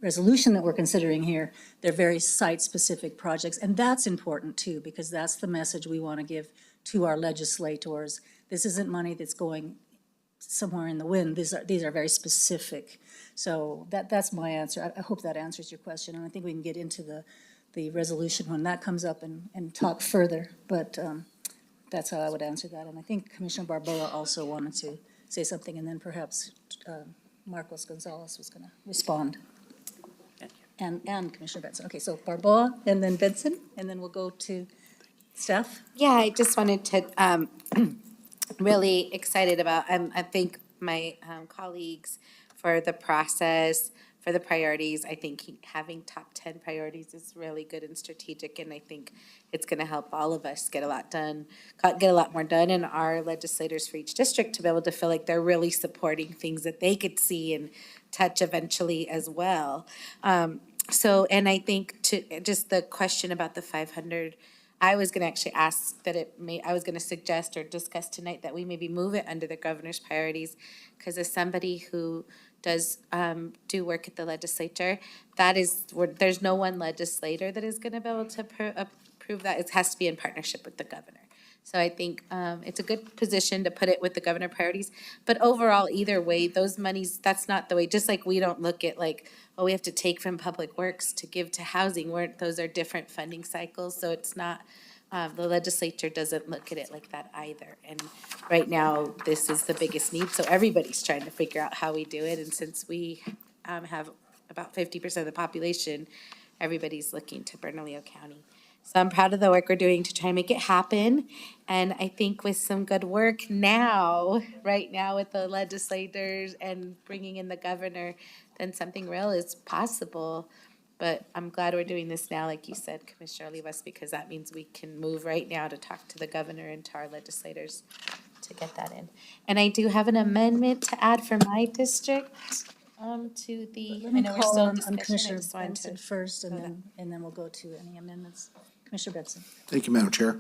resolution that we're considering here. They're very site-specific projects, and that's important too, because that's the message we want to give to our legislators. This isn't money that's going somewhere in the wind. These are very specific. So that's my answer. I hope that answers your question, and I think we can get into the resolution when that comes up and talk further, but that's how I would answer that. And I think Commissioner Barboa also wanted to say something, and then perhaps Marcos Gonzalez was going to respond. And Commissioner Benson. Okay, so Barboa, and then Benson, and then we'll go to staff. Yeah, I just wanted to, really excited about, I thank my colleagues for the process, for the priorities. I think having top 10 priorities is really good and strategic, and I think it's going to help all of us get a lot more done, and our legislators for each district to be able to feel like they're really supporting things that they could see and touch eventually as well. And I think just the question about the 500, I was going to actually ask that I was going to suggest or discuss tonight that we maybe move it under the governor's priorities, because as somebody who does do work at the legislature, there's no one legislator that is going to be able to approve that. It has to be in partnership with the governor. So I think it's a good position to put it with the governor priorities. But overall, either way, those monies, that's not the way, just like we don't look at we have to take from public works to give to housing. Those are different funding cycles. So it's not, the legislature doesn't look at it like that either. And right now, this is the biggest need. So everybody's trying to figure out how we do it. And since we have about 50% of the population, everybody's looking to Bernalillo County. So I'm proud of the work we're doing to try and make it happen. And I think with some good work right now with the legislators and bringing in the governor, then something real is possible. But I'm glad we're doing this now, like you said, Commissioner Olivas, because that means we can move right now to talk to the governor and to our legislators to get that in. And I do have an amendment to add for my district to the, Let me I know we're call still in on discussion. Commissioner Benson first, and then we'll go to any amendments. Commissioner Benson. Thank you, Madam Chair.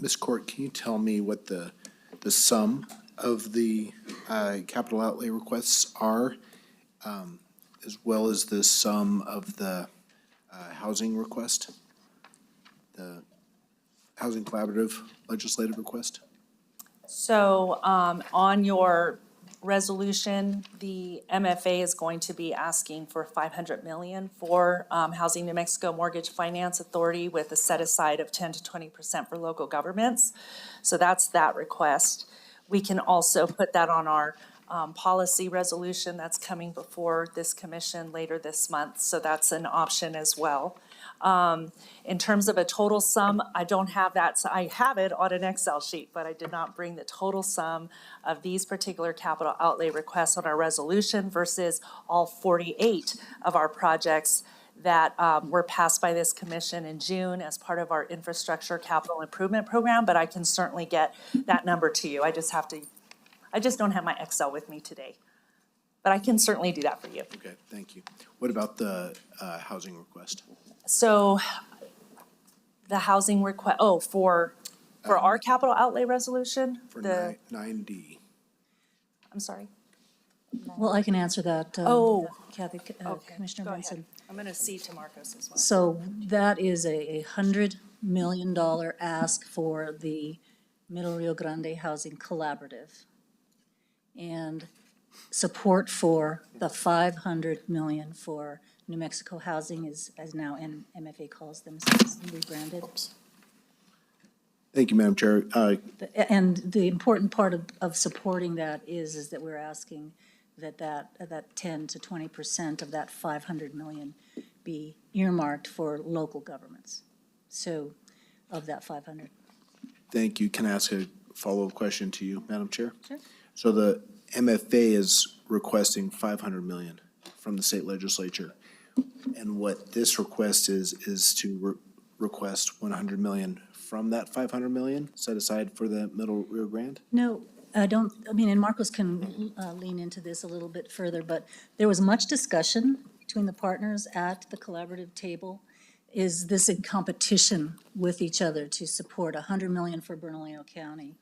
Ms. Court, can you tell me what the sum of the capital outlay requests are, as well as the sum of the housing request, the Housing Collaborative legislative request? So on your resolution, the MFA is going to be asking for $500 million for Housing New Mexico Mortgage Finance Authority with a set aside of 10 to 20% for local governments. So that's that request. We can also put that on our policy resolution that's coming before this commission later this month. So that's an option as well. In terms of a total sum, I don't have that. So I have it on an Excel sheet, but I did not bring the total sum of these particular capital outlay requests on our resolution versus all 48 of our projects that were passed by this commission in June as part of our infrastructure capital improvement program. But I can certainly get that number to you. I just don't have my Excel with me today. But I can certainly do that for you. Okay, thank you. What about the housing request? So the housing request, for our capital outlay resolution? For 9D. I'm sorry. Well, I can answer that. Kathy, Okay, Commissioner go Benson. ahead. I'm going to see to Marcos as well. So that is a $100 million ask for the Middle Rio Grande Housing Collaborative. And support for the 500 million for New Mexico Housing is, as now MFA calls themselves, rebranded. Thank you, Madam Chair. And the important part of supporting that is that we're asking that 10 to 20% of that 500 million be earmarked for local governments. So of that 500. Thank you. Can I ask a follow-up question to you, Madam Chair? Sure. So the MFA is requesting 500 million from the state legislature. And what this request is to request 100 million from that 500 million set aside for the Middle Rio Grande? No, I don't, I mean, and Marcos can lean into this a little bit further, but there was much discussion between the partners at the collaborative table. Is this in competition with each other to support 100 million for Bernalillo County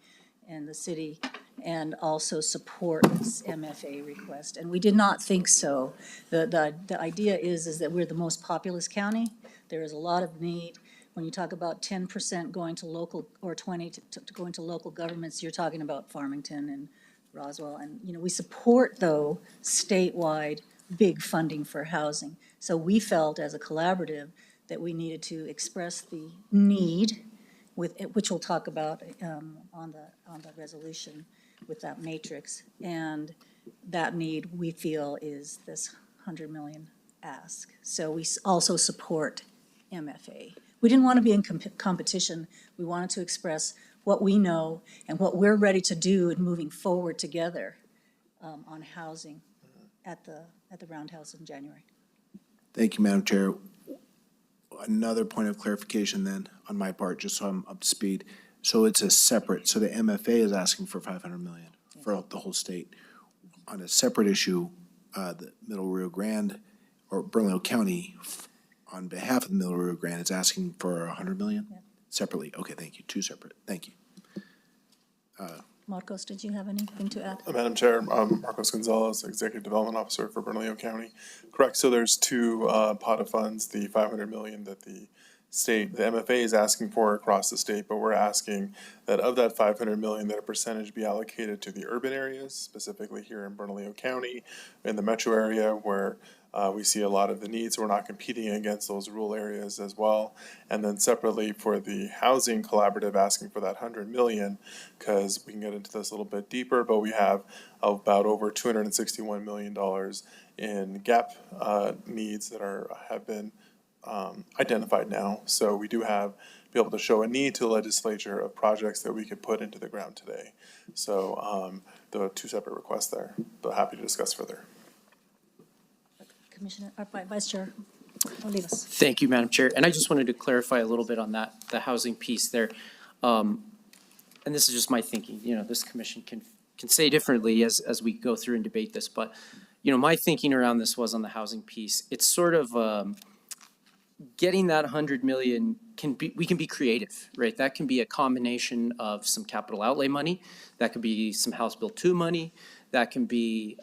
and the city, and also support this MFA request? And we did not think so. The idea is that we're the most populous county. There is a lot of need. When you talk about 10% going to local, or 20 to going to local governments, you're talking about Farmington and Roswell. And, you know, we support, though, statewide big funding for housing. So we felt as a collaborative that we needed to express the need, with which we'll talk about on the resolution with that matrix. And that need, we feel, is this 100 million ask. So we also support MFA. We didn't want to be in competition. We wanted to express what we know and what we're ready to do in moving forward together on housing at the Roundhouse in January. Thank you, Madam Chair. Another point of clarification then on my part, just so I'm up to speed. So it's a separate, so the MFA is asking for 500 million for the whole state. On a separate issue, the Middle Rio Grande or Bernalillo County, on behalf of the Middle Rio Grande, is asking for 100 million separately. Okay, thank you. Two separate. Thank you. Marcos, did you have anything to add? Madam Chair, Marcos Gonzalez, Executive Development Officer for Bernalillo County. Correct, so there's two pot of funds, the 500 million that the MFA is asking for across the state, but we're asking that of that 500 million, that a percentage be allocated to the urban areas, specifically here in Bernalillo County, in the metro area where we see a lot of the needs. We're not competing against those rural areas as well. And then separately for the housing collaborative, asking for that 100 million, because we can get into this a little bit deeper, but we have about over $261 million in gap needs that have been identified now. So we do be able to show a need to the legislature of projects that we could put into the ground today. So there are two separate requests there, but happy to discuss further. Commissioner, Vice Chair Olivas. Thank you, Madam Chair. And I just wanted to clarify a little bit on that, the housing piece there. And this is just my thinking, you know, this commission can say differently as we go through and debate this, but, you know, my thinking around this was on the housing piece. It's sort of getting that 100 million we can be creative, right? That can be a combination of some capital outlay money. That could be some House Bill 2 money. That can be,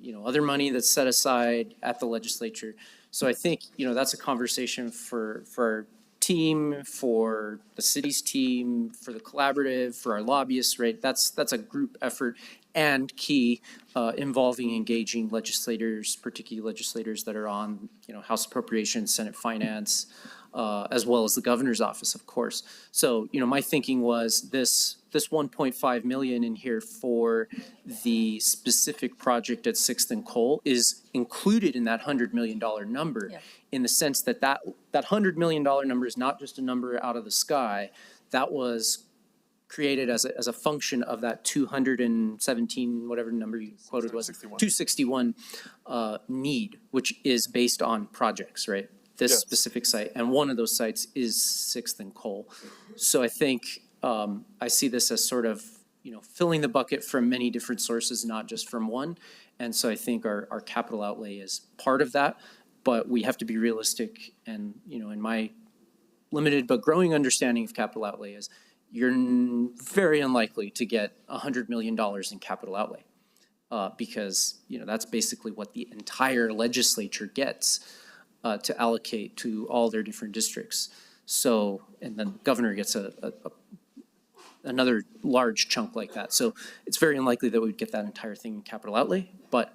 you know, other money that's set aside at the legislature. So I think, you know, that's a conversation for our team, for the city's team, for the collaborative, for our lobbyists, right? That's a group effort and key involving engaging legislators, particularly legislators that are on, you know, House Appropriations, Senate Finance, as well as the governor's office, of course. So, you know, my thinking was this 1.5 million in here for the specific project at 6th and Cole is included in that $100 million number, in the sense that that $100 million number is not just a number out of the sky. That was created as a function of that 217, whatever number you quoted was, 261 need, which is based on projects, right? This specific site, and one of those sites is 6th and Cole. So I think I see this as sort of, you know, filling the bucket from many different sources, not just from one. And so I think our capital outlay is part of that, but we have to be realistic. And, you know, in my limited but growing understanding of capital outlay is you're very unlikely to get $100 million in capital outlay because, you know, that's basically what the entire legislature gets to allocate to all their different districts. So, and then the governor gets a another large chunk like that. So it's very unlikely that we'd get that entire thing in capital outlay, but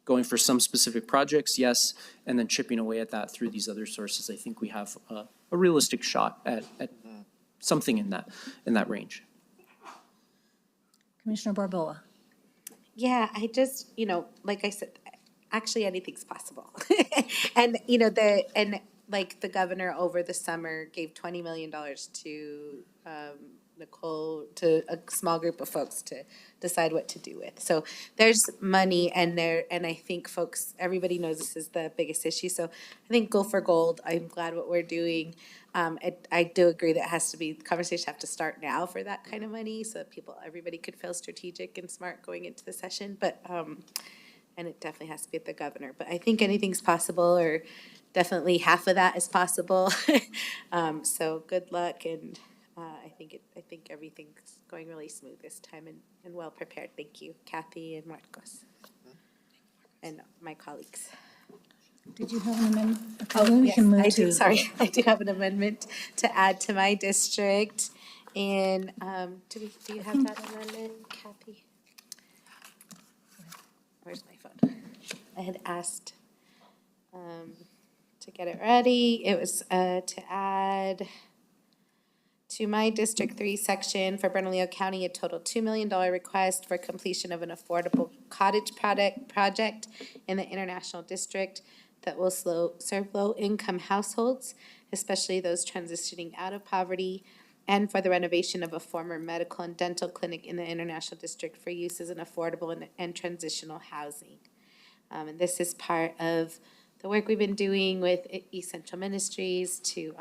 going for some specific projects, yes, and then chipping away at that through these other sources, I think we have a realistic shot at something in that range. Commissioner Barboa. Yeah, I just, like I said, actually anything's possible. And, like the governor over the summer gave $20 million to Nicole, to a small group of folks to decide what to do with. So there's money and I think everybody knows this is the biggest issue. So I think go for gold. I'm glad what we're doing. I do agree that conversations have to start now for that kind of money so that everybody could feel strategic and smart going into the session. But, and it definitely has to be at the governor. But I think anything's possible, or definitely half of that is possible. So good luck, and I think everything's going really smooth this time and well prepared. Thank you, Kathy and Marcos, and my colleagues. Did you have an amendment? Oh, We yes, can move I to. do. Sorry, I do have an amendment to add to my district. And do you have that amendment, Kathy? Where's my phone? I had asked to get it ready. It was to add to my District 3 section for Bernalillo County a total $2 million request for completion of an affordable cottage project in the International District that will serve low-income households, especially those transitioning out of poverty, and for the renovation of a former medical and dental clinic in the International District for use as an affordable and transitional housing. And this is part of the work we've been doing with East Central Ministries to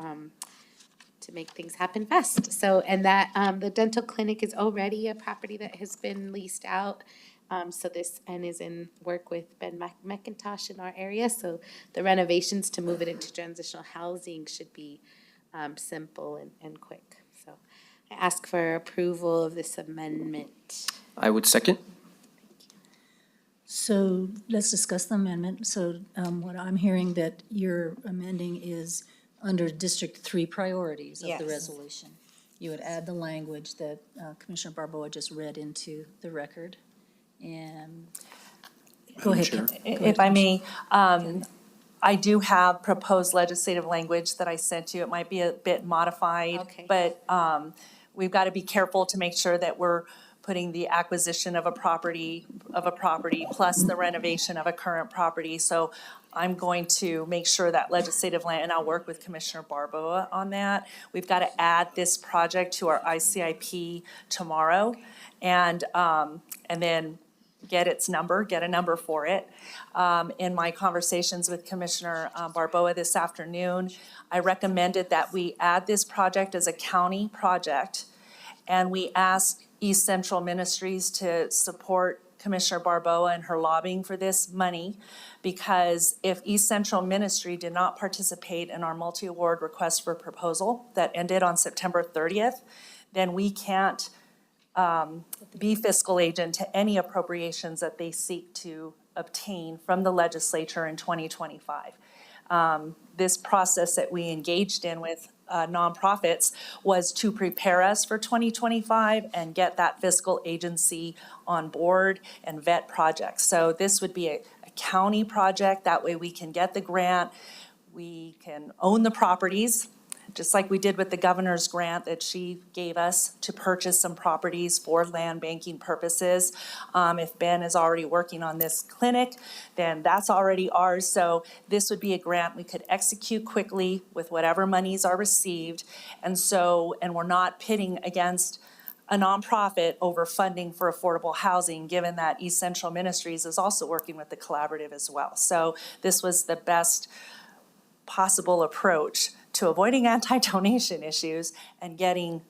make things happen fast. So, and that the dental clinic is already a property that has been leased out. So this is in work with Ben McIntosh in our area. So the renovations to move it into transitional housing should be simple and quick. So I ask for approval of this amendment. I would second. So let's discuss the amendment. So what I'm hearing that you're amending is under District 3 priorities of the resolution. You would add the language that Commissioner Barboa just read into the record. And go ahead. Chair. If I may, I do have proposed legislative language that I sent you. It might be a bit modified, but we've got to be careful to make sure that we're putting the acquisition of a property plus the renovation of a current property. So I'm going to make sure that legislative and I'll work with Commissioner Barboa on that. We've got to add this project to our ICIP tomorrow, and then get a number for it. In my conversations with Commissioner Barboa this afternoon, I recommended that we add this project as a county project, and we ask East Central Ministries to support Commissioner Barboa and her lobbying for this money, because if East Central Ministry did not participate in our multi-award request for proposal that ended on September 30th, then we can't be fiscal agent to any appropriations that they seek to obtain from the legislature in 2025. This process that we engaged in with nonprofits was to prepare us for 2025 and get that fiscal agency on board and vet projects. So this would be a county project. That way we can get the grant. We can own the properties, just like we did with the governor's grant that she gave us to purchase some properties for land banking purposes. If Ben is already working on this clinic, then that's already ours. So this would be a grant we could execute quickly with whatever monies are received. And we're not pitting against a nonprofit over funding for affordable housing, given that East Central Ministries is also working with the collaborative as well. So this was the best possible approach to avoiding anti-donation issues and getting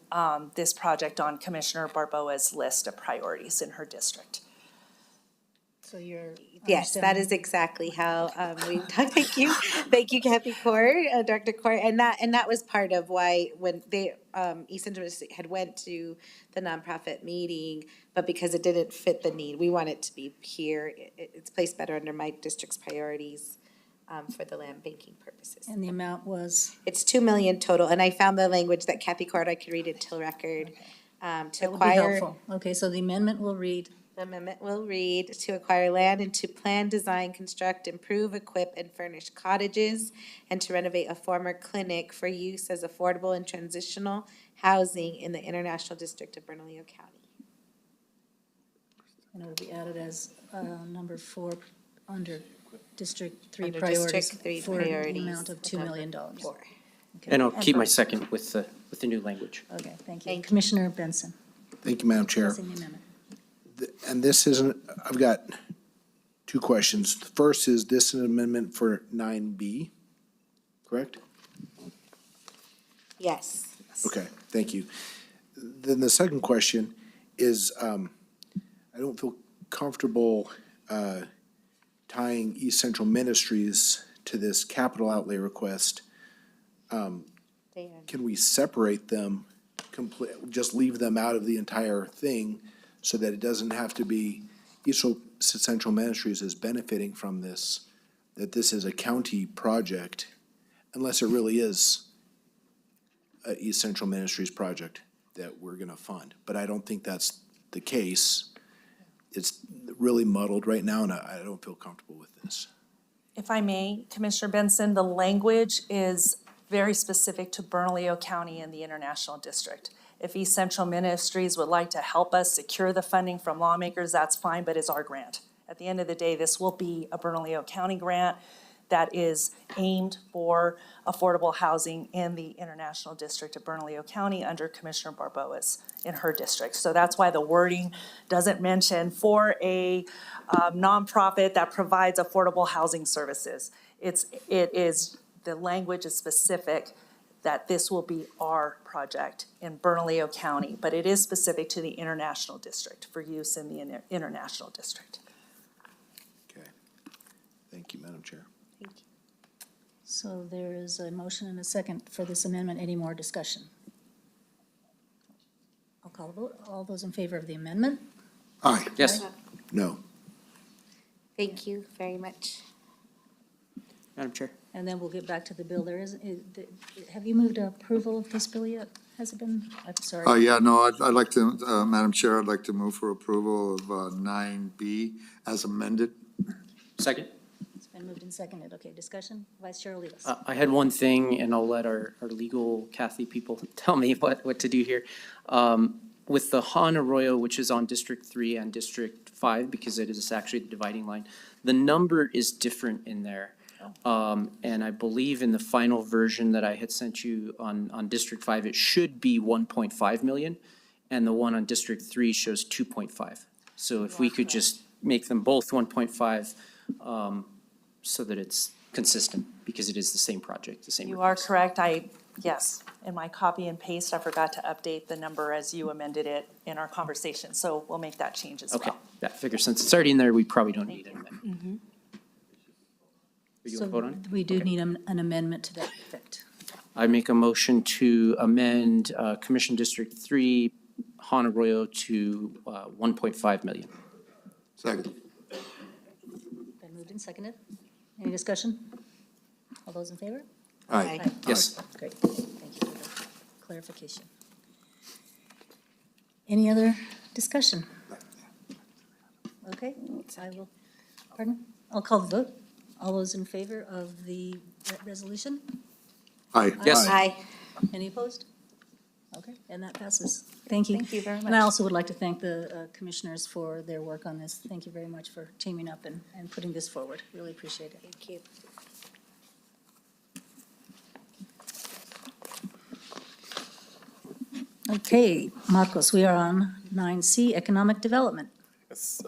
this project on Commissioner Barboa's list of priorities in her district. So you're Yes, that is exactly how we talked. Thank you, Kathy Court, Director Court, and that was part of why when they East Central had went to the nonprofit meeting, but because it didn't fit the need, we want it to be here. It's placed better under my district's priorities. For the land banking purposes. And the amount was? It's $2 million total, and I found the language that Kathy Court, I could read it till record. To That would be acquire, helpful. Okay, so the amendment will read, the amendment will read, to acquire land and to plan, design, construct, improve, equip, and furnish cottages, and to renovate a former clinic for use as affordable and transitional housing in the International District of Bernalillo County. and it will be added as number 4 under District 3 Under priorities District 3 for the priorities, amount of $2 number million. 4. Okay. And I'll keep my for- second with the new language. Okay, thank you. Commissioner Benson. Thank you, Madam Chair. Passing the amendment. And this isn't, I've got two questions. The first is this an amendment for 9B, correct? Yes. Okay, thank you. Then the second question is, I don't feel comfortable tying East Central Ministries to this capital outlay request. Can we separate them, just leave them out of the entire thing so that it doesn't have to be East Central Ministries is benefiting from this, that this is a county project, unless it really is a East Central Ministries project that we're gonna fund. But I don't think that's the case. It's really muddled right now, and I don't feel comfortable with this. If I may, Commissioner Benson, the language is very specific to Bernalillo County and the International District. If East Central Ministries would like to help us secure the funding from lawmakers, that's fine, but it's our grant. At the end of the day, this will be a Bernalillo County grant that is aimed for affordable housing in the International District of Bernalillo County under Commissioner Barboas in her district. So that's why the wording doesn't mention for a nonprofit that provides affordable housing services. The language is specific that this will be our project in Bernalillo County, but it is specific to the International District for use in the International District. Okay. Thank you, Madam Chair. So there is a motion and a second for this amendment. Any more discussion? I'll call a vote. All those in favor of the amendment? Aye. Yes. No. Thank you very much. Madam Chair. And then we'll get back to the bill. Have you moved approval of this bill yet? Has it been? I'm sorry. Yeah, no, I'd like to, Madam Chair, I'd like to move for approval of 9B as amended. Second. It's been moved and seconded. Okay, discussion? Vice Chair Olivas. I had one thing, and I'll let our legal Kathy people tell me what to do here. With the Han Arroyo, which is on District 3 and District 5, because it is actually the dividing line, the number is different in there. And I believe in the final version that I had sent you on District 5, it should be 1.5 million, and the one on District 3 shows 2.5. So if we could just make them both 1.5, so that it's consistent, because it is the same project, the same. You are correct. Yes, in my copy and paste, I forgot to update the number as you amended it in our conversation, so we'll make that change as well. Okay, that figure, since it's already in there, we probably don't need an amendment. You So want to vote on it? we do Okay. need an amendment to that effect. I make a motion to amend Commission District 3 Han Arroyo to 1.5 million. Second. Been moved and seconded. Any discussion? All those in favor? Aye. Yes. Great. Thank you for the clarification. Any other discussion? Okay, I will, pardon? I'll call the vote. All those in favor of the resolution? Aye. Yes. Aye. Any opposed? Okay, and that passes. Thank you. Thank you very And I much. also would like to thank the commissioners for their work on this. Thank you very much for teaming up and putting this forward. Really appreciate it. Thank you. Okay, Marcos, we are on 9C, Economic Development. Yes,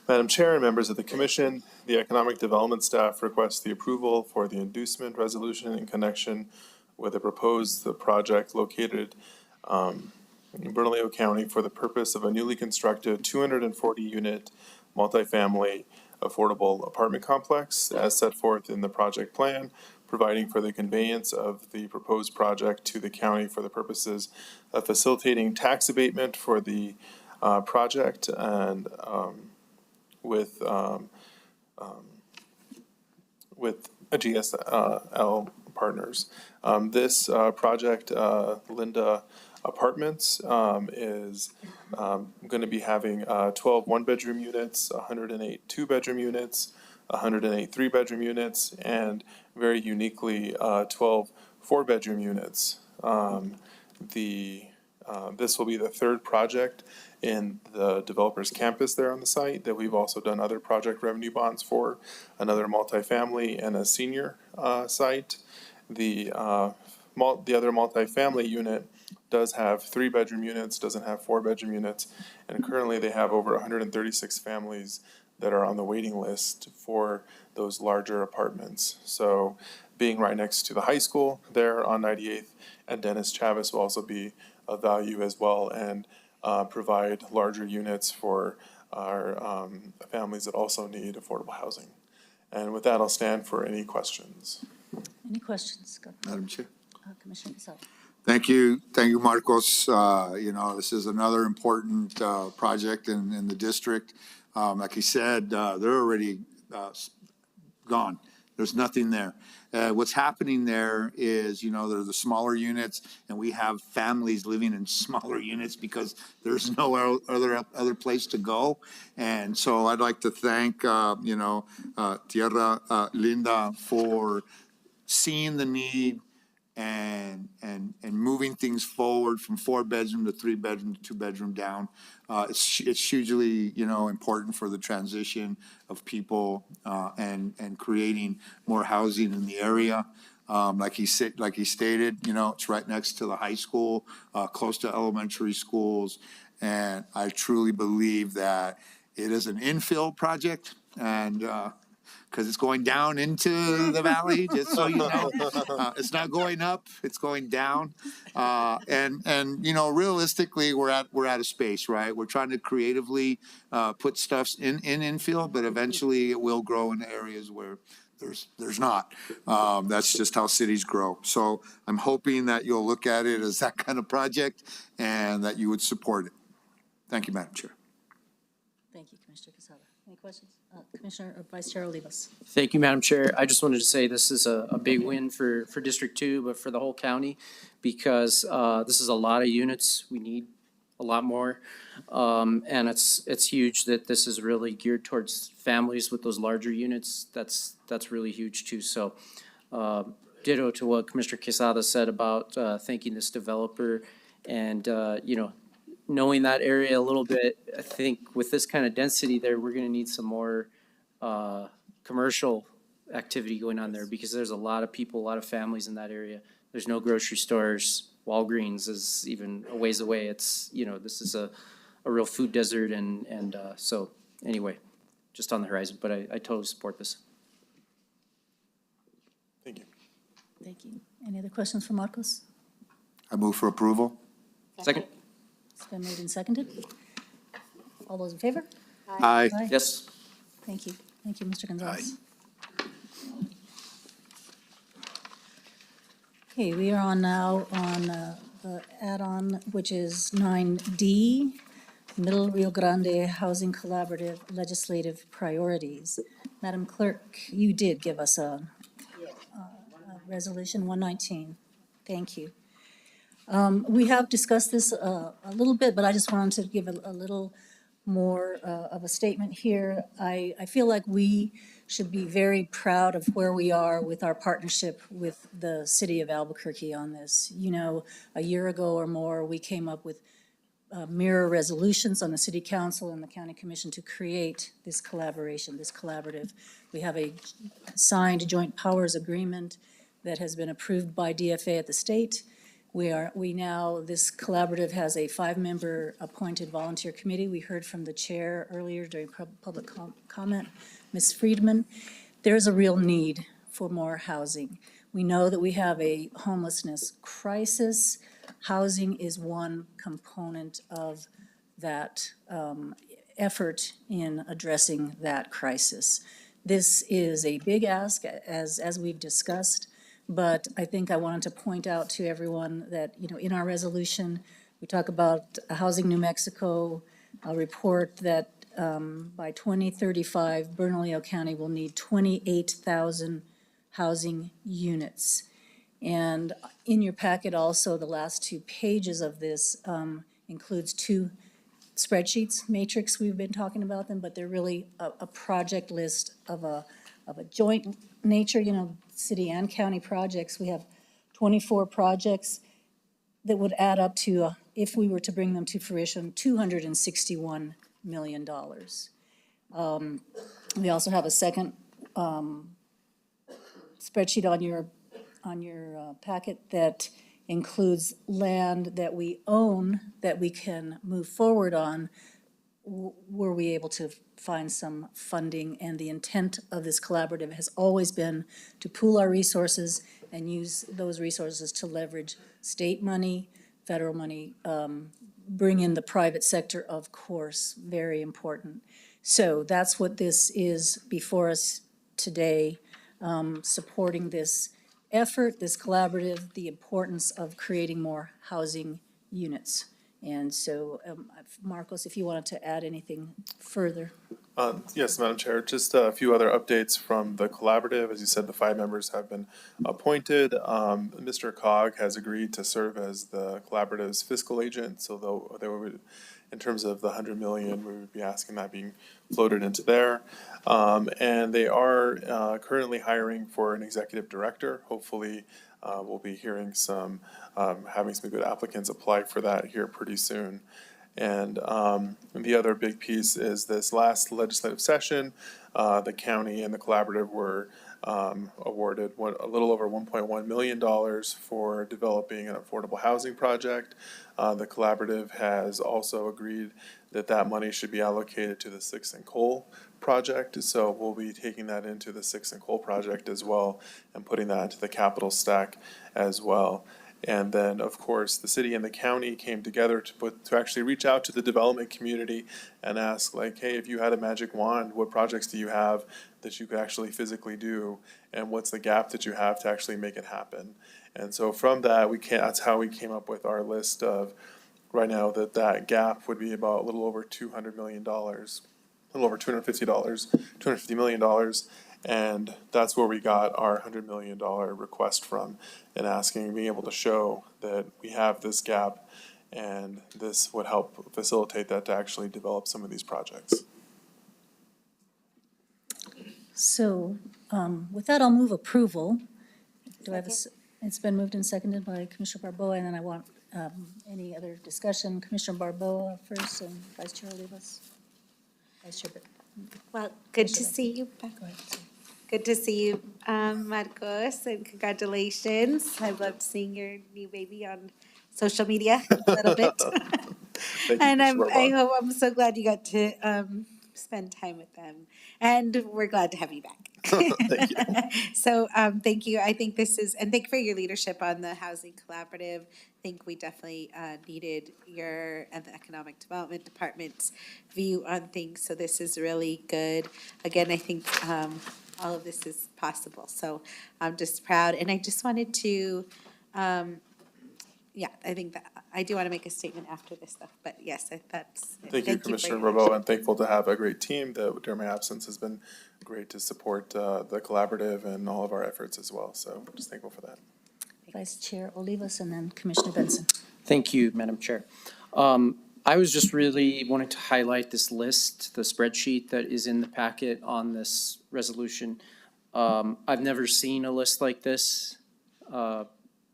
Madam Chair and members of the Commission, the Economic Development staff requests the approval for the inducement resolution in connection with a proposed project located in Bernalillo County for the purpose of a newly constructed 240-unit multifamily affordable apartment complex as set forth in the project plan, providing for the conveyance of the proposed project to the county for the purposes of facilitating tax abatement for the project and with a GSL partners. This project, Linda apartments is going to be having 12 one-bedroom units, 108 two-bedroom units, 108 three-bedroom units, and very uniquely 12 four-bedroom units. This will be the third project in the developer's campus there on the site that we've also done other project revenue bonds for, another multifamily and a senior site. The other multifamily unit does have three-bedroom units, doesn't have four-bedroom units, and currently they have over 136 families that are on the waiting list for those larger apartments. So being right next to the high school there on 98th and Dennis Chavis will also be of value as well, and provide larger units for our families that also need affordable housing. And with that, I'll stand for any questions. Any questions? Madam Chair. Commissioner Casado. Thank you, Marcos. This is another important project in the district. Like he said, they're already gone. There's nothing there. What's happening there is, they're the smaller units, and we have families living in smaller units because there's no other place to go. And so I'd like to thank, Tierra Linda for seeing the need and moving things forward from four-bedroom to three-bedroom to two-bedroom down. It's hugely, important for the transition of people and creating more housing in the area. Like he stated, it's right next to the high school, close to elementary schools, and I truly believe that it is an infill project, and because it's going down into the valley, just so you know. It's not going up, it's going down. Realistically, we're out of space, right? We're trying to creatively put stuff in infill, but eventually it will grow in areas where there's not. That's just how cities grow. So I'm hoping that you'll look at it as that kind of project and that you would support it. Thank you, Madam Chair. Thank you, Commissioner Casado. Any questions? Commissioner or Vice Chair Olivas. Thank you, Madam Chair. I just wanted to say this is a big win for District 2, but for the whole county, because this is a lot of units. We need a lot more. And it's huge that this is really geared towards families with those larger units. That's really huge too. So ditto to what Commissioner Quesada said about thanking this developer and, knowing that area a little bit. I think with this kind of density there, we're going to need some more commercial activity going on there, because there's a lot of people, a lot of families in that area. There's no grocery stores. Walgreens is even a ways away. It's, this is a real food desert. And so anyway, just on the horizon, but I totally support this. Thank you. Thank you. Any other questions for Marcos? I move for approval. Second. It's been moved and seconded. All those in favor? Aye. Yes. Thank you. Thank you, Mr. Gonzalez. Okay, we are on now on the add-on, which is 9D, Middle Rio Grande Housing Collaborative Legislative Priorities. Madam Clerk, you did give us a resolution 119. Thank you. We have discussed this a little bit, but I just wanted to give a little more of a statement here. I feel like we should be very proud of where we are with our partnership with the city of Albuquerque on this. A year ago or more, we came up with mirror resolutions on the city council and the county commission to create this collaboration, this collaborative. We have a signed joint powers agreement that has been approved by DFA at the state. This collaborative has a 5-member appointed volunteer committee. We heard from the chair earlier during public comment, Ms. Friedman. There's a real need for more housing. We know that we have a homelessness crisis. Housing is one component of that effort in addressing that crisis. This is a big ask, as we've discussed. But I think I wanted to point out to everyone that, in our resolution, we talk about Housing New Mexico, a report that by 2035, Bernalillo County will need 28,000 housing units. And in your packet also, the last 2 pages of this includes 2 spreadsheets, matrix, we've been talking about them, but they're really a project list of a joint nature, city and county projects. We have 24 projects that would add up to, if we were to bring them to fruition, $261 million. We also have a second spreadsheet on your packet that includes land that we own that we can move forward on. Were we able to find some funding? And the intent of this collaborative has always been to pool our resources and use those resources to leverage state money, federal money, bring in the private sector, of course, very important. So that's what this is before us today, supporting this effort, this collaborative, the importance of creating more housing units. And so, Marcos, if you wanted to add anything further. Yes, Madam Chair, just a few other updates from the collaborative. As you said, the 5 members have been appointed. Mr. Cog has agreed to serve as the collaborative's fiscal agent, so they would, in terms of the 100 million, we would be asking that being floated into there. And they are currently hiring for an executive director. Hopefully, we'll be hearing having some good applicants apply for that here pretty soon. And the other big piece is this last legislative session, the county and the collaborative were awarded a little over $1.1 million for developing an affordable housing project. The collaborative has also agreed that that money should be allocated to the Six and Coal project. So we'll be taking that into the Six and Coal project as well and putting that into the capital stack as well. And then, of course, the city and the county came together to actually reach out to the development community and ask, like, hey, if you had a magic wand, what projects do you have that you could actually physically do? And what's the gap that you have to actually make it happen? And so from that, that's how we came up with our list of, right now, that gap would be about a little over $200 million, a little over $250 million. And that's where we got our $100 million request from, and being able to show that we have this gap, and this would help facilitate that to actually develop some of these projects. So with that, I'll move approval. Do I have it's been moved and seconded by Commissioner Barboa, and then I want any other discussion. Commissioner Barboa first, and Vice Chair Olivas. Vice Chair. Well, good to see you back. Go ahead. Good to see you, Marcos, and congratulations. I loved seeing your new baby on social media a little bit. And I'm so glad you got to spend time with them. And we're glad to have you back. Thank you. So thank you. I think and thank you for your leadership on the Housing Collaborative. I think we definitely needed your and the Economic Development Department's view on things. So this is really good. Again, I think all of this is possible. So I'm just proud. And I just wanted to, I think that I do want to make a statement after this stuff. But yes, that's. Thank you, Commissioner Barboa. I'm thankful to have a great team that during my absence has been great to support the collaborative and all of our efforts as well. So I'm just thankful for that. Vice Chair Olivas, and then Commissioner Benson. Thank you, Madam Chair. I was just really wanting to highlight this list, the spreadsheet that is in the packet on this resolution. I've never seen a list like this.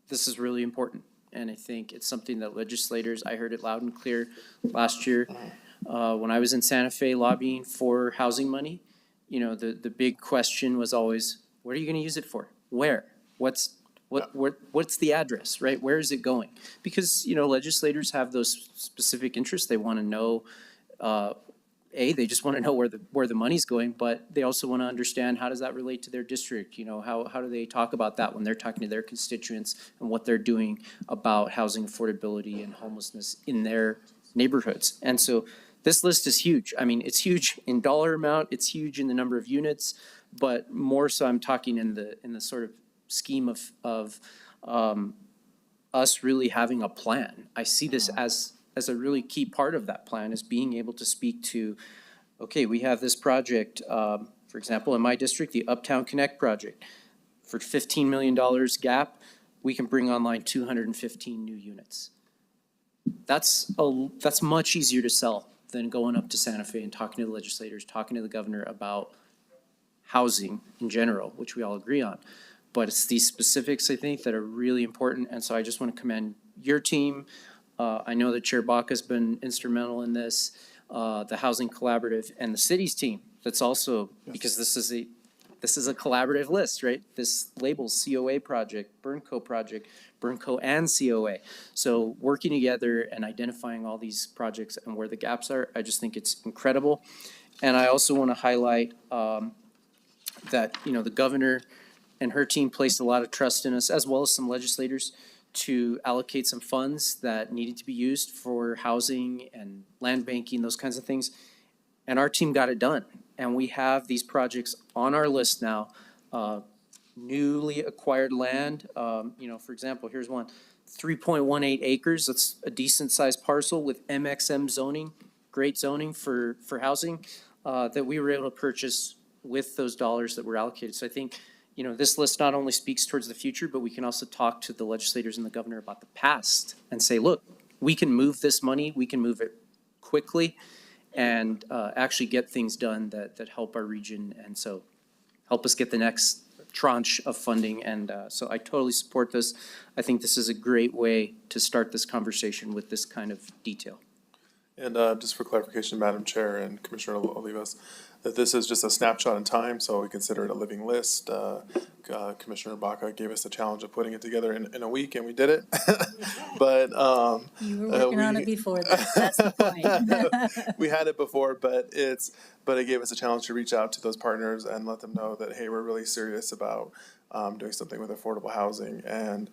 This is really important, and I think it's something that legislators, I heard it loud and clear last year when I was in Santa Fe lobbying for housing money. You know, the big question was always, what are you going to use it for? Where? What's the address, right? Where is it going? Because, you know, legislators have those specific interests. They want to know, they just want to know where the money's going, but they also want to understand, how does that relate to their district? You know, how do they talk about that when they're talking to their constituents and what they're doing about housing affordability and homelessness in their neighborhoods? And so this list is huge. I mean, it's huge in dollar amount, it's huge in the number of units, but more so I'm talking in the sort of scheme of us really having a plan. I see this as a really key part of that plan, is being able to speak to, okay, we have this project, for example, in my district, the Uptown Connect project, for $15 million gap. we can bring online 215 new units. That's much easier to sell than going up to Santa Fe and talking to the legislators, talking to the governor about housing in general, which we all agree on. But it's these specifics, I think, that are really important. And so I just want to commend your team. I know that Chair Baca's been instrumental in this, the Housing Collaborative, and the city's team. That's also, because this is a collaborative list, right? This labels COA project, Burnco and COA. So working together and identifying all these projects and where the gaps are, I just think it's incredible. And I also want to highlight that, the governor and her team placed a lot of trust in us, as well as some legislators, to allocate some funds that needed to be used for housing and land banking, those kinds of things. And our team got it done. And we have these projects on our list now. Newly acquired land, for example, here's one, 3.18 acres. That's a decent sized parcel with MXM zoning, great zoning for housing, that we were able to purchase with those dollars that were allocated. So I think, this list not only speaks towards the future, but we can also talk to the legislators and the governor about the past and say, look, we can move this money, we can move it quickly and actually get things done that help our region. And so help us get the next tranche of funding. And so I totally support this. I think this is a great way to start this conversation with this kind of detail. And just for clarification, Madam Chair and Commissioner Olivas, that this is just a snapshot in time, so we consider it a living list. Commissioner Baca gave us the challenge of putting it together in a week, and we did it. But you were working on it before that. That's the point. We had it before, but it gave us a challenge to reach out to those partners and let them know that, hey, we're really serious about doing something with affordable housing, and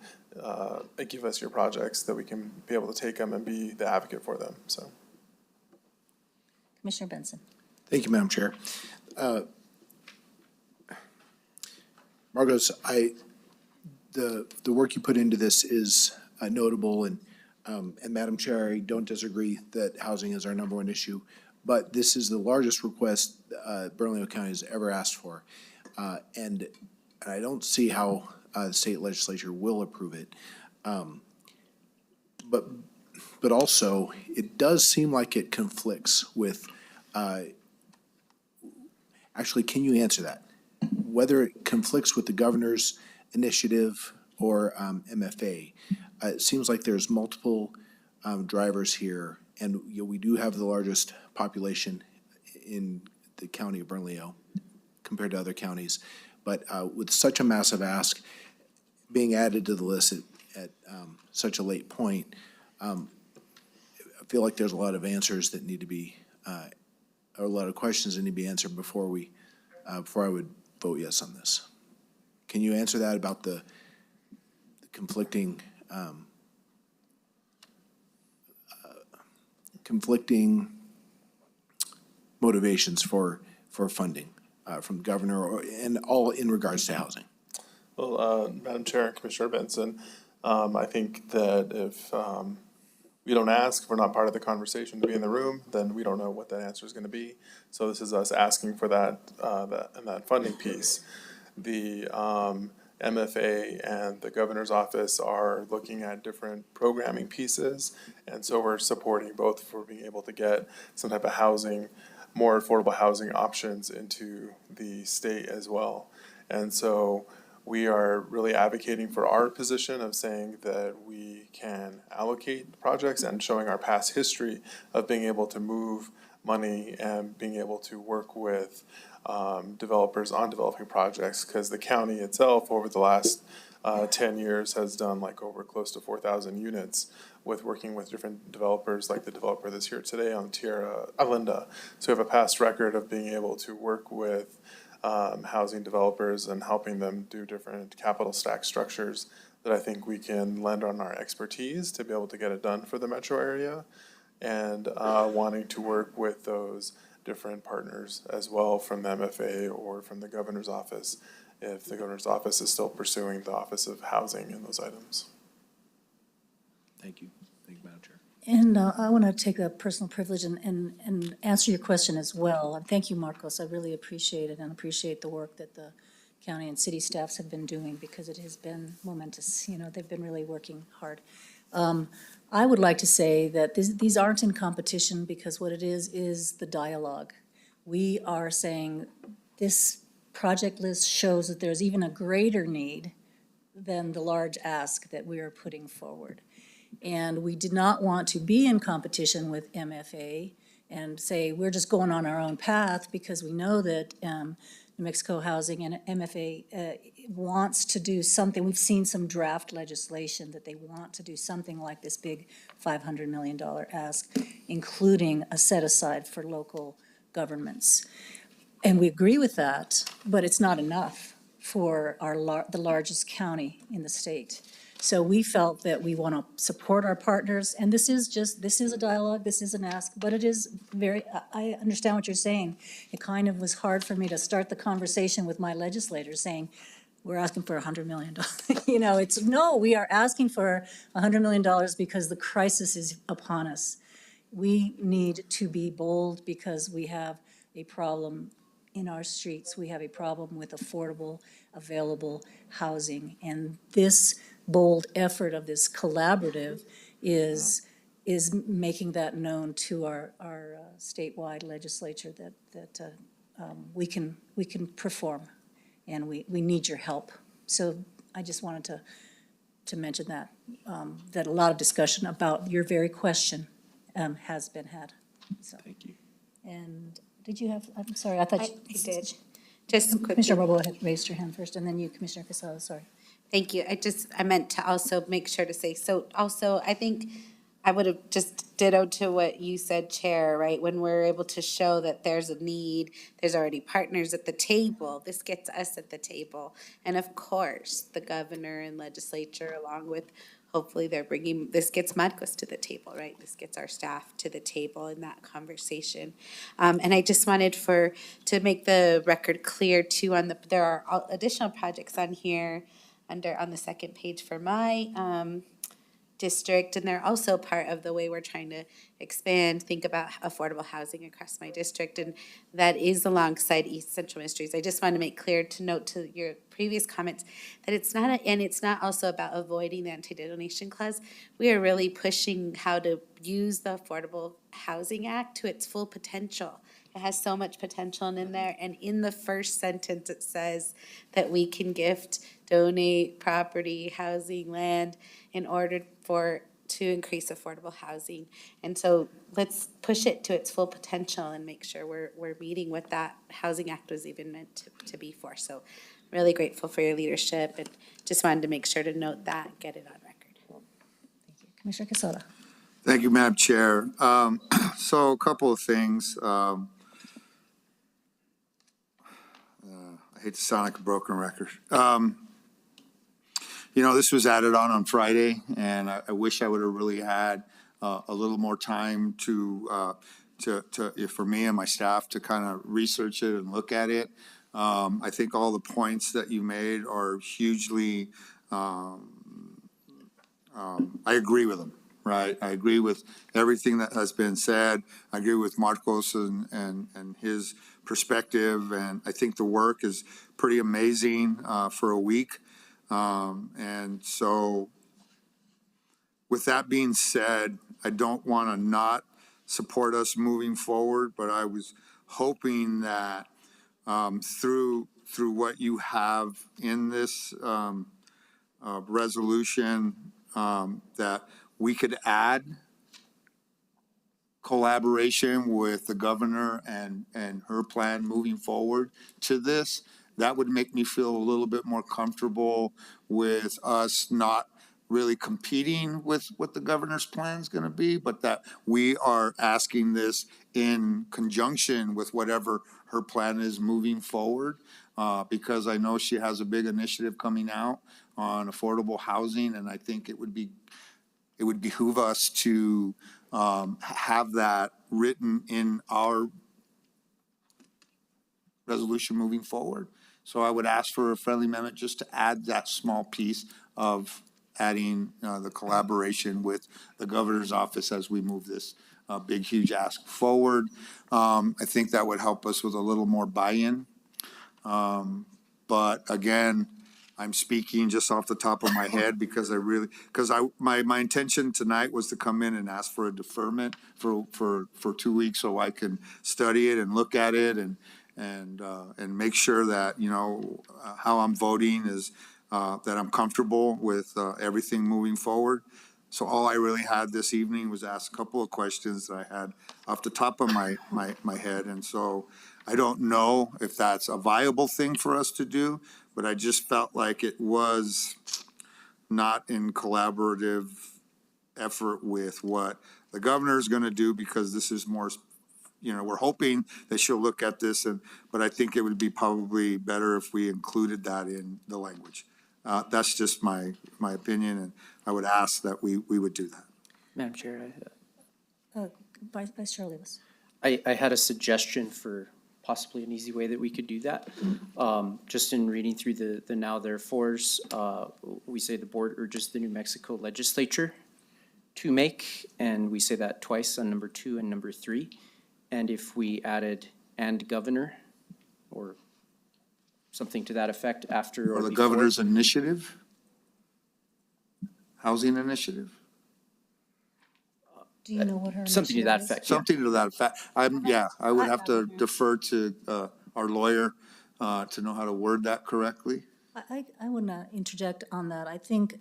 give us your projects that we can be able to take them and be the advocate for them. So, Commissioner Benson. Thank you, Madam Chair. Margos, the work you put into this is notable, and Madam Chair, I don't disagree that housing is our #1 issue, but this is the largest request Bernalillo County has ever asked for, and I don't see how the state legislature will approve it. But also, it does seem like it conflicts with. Actually, can you answer that? Whether it conflicts with the governor's initiative or MFA, it seems like there's multiple drivers here, and we do have the largest population in the county of Bernalillo compared to other counties. But with such a massive ask being added to the list at such a late point, I feel like there's a lot of answers that need to be or a lot of questions that need to be answered before I would vote yes on this. Can you answer that about the conflicting motivations for funding from the governor and all in regards to housing? Well, Madam Chair and Commissioner Benson, I think that if we don't ask, if we're not part of the conversation to be in the room, then we don't know what that answer is going to be. So this is us asking for that funding piece. The MFA and the governor's office are looking at different programming pieces, and so we're supporting both for being able to get some type of housing, more affordable housing options into the state as well. And so we are really advocating for our position of saying that we can allocate projects and showing our past history of being able to move money and being able to work with developers on developing projects, because the county itself over the last 10 years has done over close to 4,000 units with working with different developers, like the developer that's here today on Tierra Linda. So we have a past record of being able to work with housing developers and helping them do different capital stack structures that I think we can lend on our expertise to be able to get it done for the metro area, and wanting to work with those different partners as well from the MFA or from the governor's office, if the governor's office is still pursuing the Office of Housing in those items. Thank you. Thank you, Madam Chair. And I want to take a personal privilege and answer your question as well. And thank you, Marcos. I really appreciate it and appreciate the work that the county and city staffs have been doing, because it has been momentous. You know, they've been really working hard. I would like to say that these aren't in competition, because what it is the dialogue. We are saying this project list shows that there's even a greater need than the large ask that we are putting forward. And we did not want to be in competition with MFA and say, we're just going on our own path, because we know that New Mexico Housing and MFA wants to do something. We've seen some draft legislation that they want to do something like this big $500 million ask, including a set aside for local governments. And we agree with that, but it's not enough for the largest county in the state. So we felt that we want to support our partners, and this is a dialogue, this is an ask, but it is I understand what you're saying. It kind of was hard for me to start the conversation with my legislators saying, we're asking for $100 million. You know, we are asking for $100 million because the crisis is upon us. We need to be bold because we have a problem in our streets. We have a problem with affordable, available housing. And this bold effort of this collaborative is making that known to our statewide legislature that we can perform, and we need your help. So I just wanted to mention that, that a lot of discussion about your very question has been had. So. Thank you. And did you have, I'm sorry, I thought I did. Just quickly. Commissioner Bobo had raised your hand first, and then you, Commissioner Casado, sorry. Thank you. I meant to also make sure to say, so also, I think I would have just ditto to what you said, Chair, right? When we're able to show that there's a need, there's already partners at the table, this gets us at the table. And of course, the governor and legislature, along with, hopefully this gets Madquist to the table, right? This gets our staff to the table in that conversation. And I just wanted to make the record clear too, there are additional projects on here on the second page for my district, and they're also part of the way we're trying to think about affordable housing across my district, and that is alongside East Central Ministries. I just want to make clear to note to your previous comments that it's not also about avoiding the anti-donation clause. We are really pushing how to use the Affordable Housing Act to its full potential. It has so much potential in there, and in the first sentence it says that we can donate property, housing, land in order to increase affordable housing. And so let's push it to its full potential and make sure we're meeting what that Housing Act was even meant to be for. So really grateful for your leadership, and just wanted to make sure to note that, get it on record. Thank you. Commissioner Casado. Thank you, Madam Chair. So a couple of things. I hate to sound like a broken record. You know, this was added on Friday, and I wish I would have really had a little more time for me and my staff to kind of research it and look at it. I think all the points that you made are hugely, I agree with them, right? I agree with everything that has been said. I agree with Marcos and his perspective, and I think the work is pretty amazing for a week. And so with that being said, I don't want to not support us moving forward, but I was hoping that through what you have in this resolution, that we could add collaboration with the governor and her plan moving forward to this. That would make me feel a little bit more comfortable with us not really competing with what the governor's plan is going to be, but that we are asking this in conjunction with whatever her plan is moving forward, because I know she has a big initiative coming out on affordable housing, and I think it would behoove us to have that written in our resolution moving forward. So I would ask for a friendly amendment just to add that small piece of adding the collaboration with the governor's office as we move this big, huge ask forward. I think that would help us with a little more buy-in. But again, I'm speaking just off the top of my head because my intention tonight was to come in and ask for a deferment for 2 weeks so I can study it and look at it and make sure that, you know, how I'm voting is, that I'm comfortable with, everything moving forward. So all I really had this evening was ask a couple of questions that I had off the top of my head. And so I don't know if that's a viable thing for us to do, but I just felt like it was not in collaborative effort with what the governor is going to do, because this is more, you know, we're hoping that she'll look at this, but I think it would be probably better if we included that in the language. That's just my opinion, and I would ask that we would do that. Madam Chair, Vice Chair Lewis. I had a suggestion for possibly an easy way that we could do that. Just in reading through the now therefores, we say the board urges the New Mexico legislature to make, and we say that twice on number 2 and number 3. And if we added and governor or something to that effect after Or the before. governor's initiative? Housing initiative? Do you know what her Something to that initiative is? effect. Yeah. Something to that effect. I would have to defer to our lawyer to know how to word that correctly. I want to interject on that. I think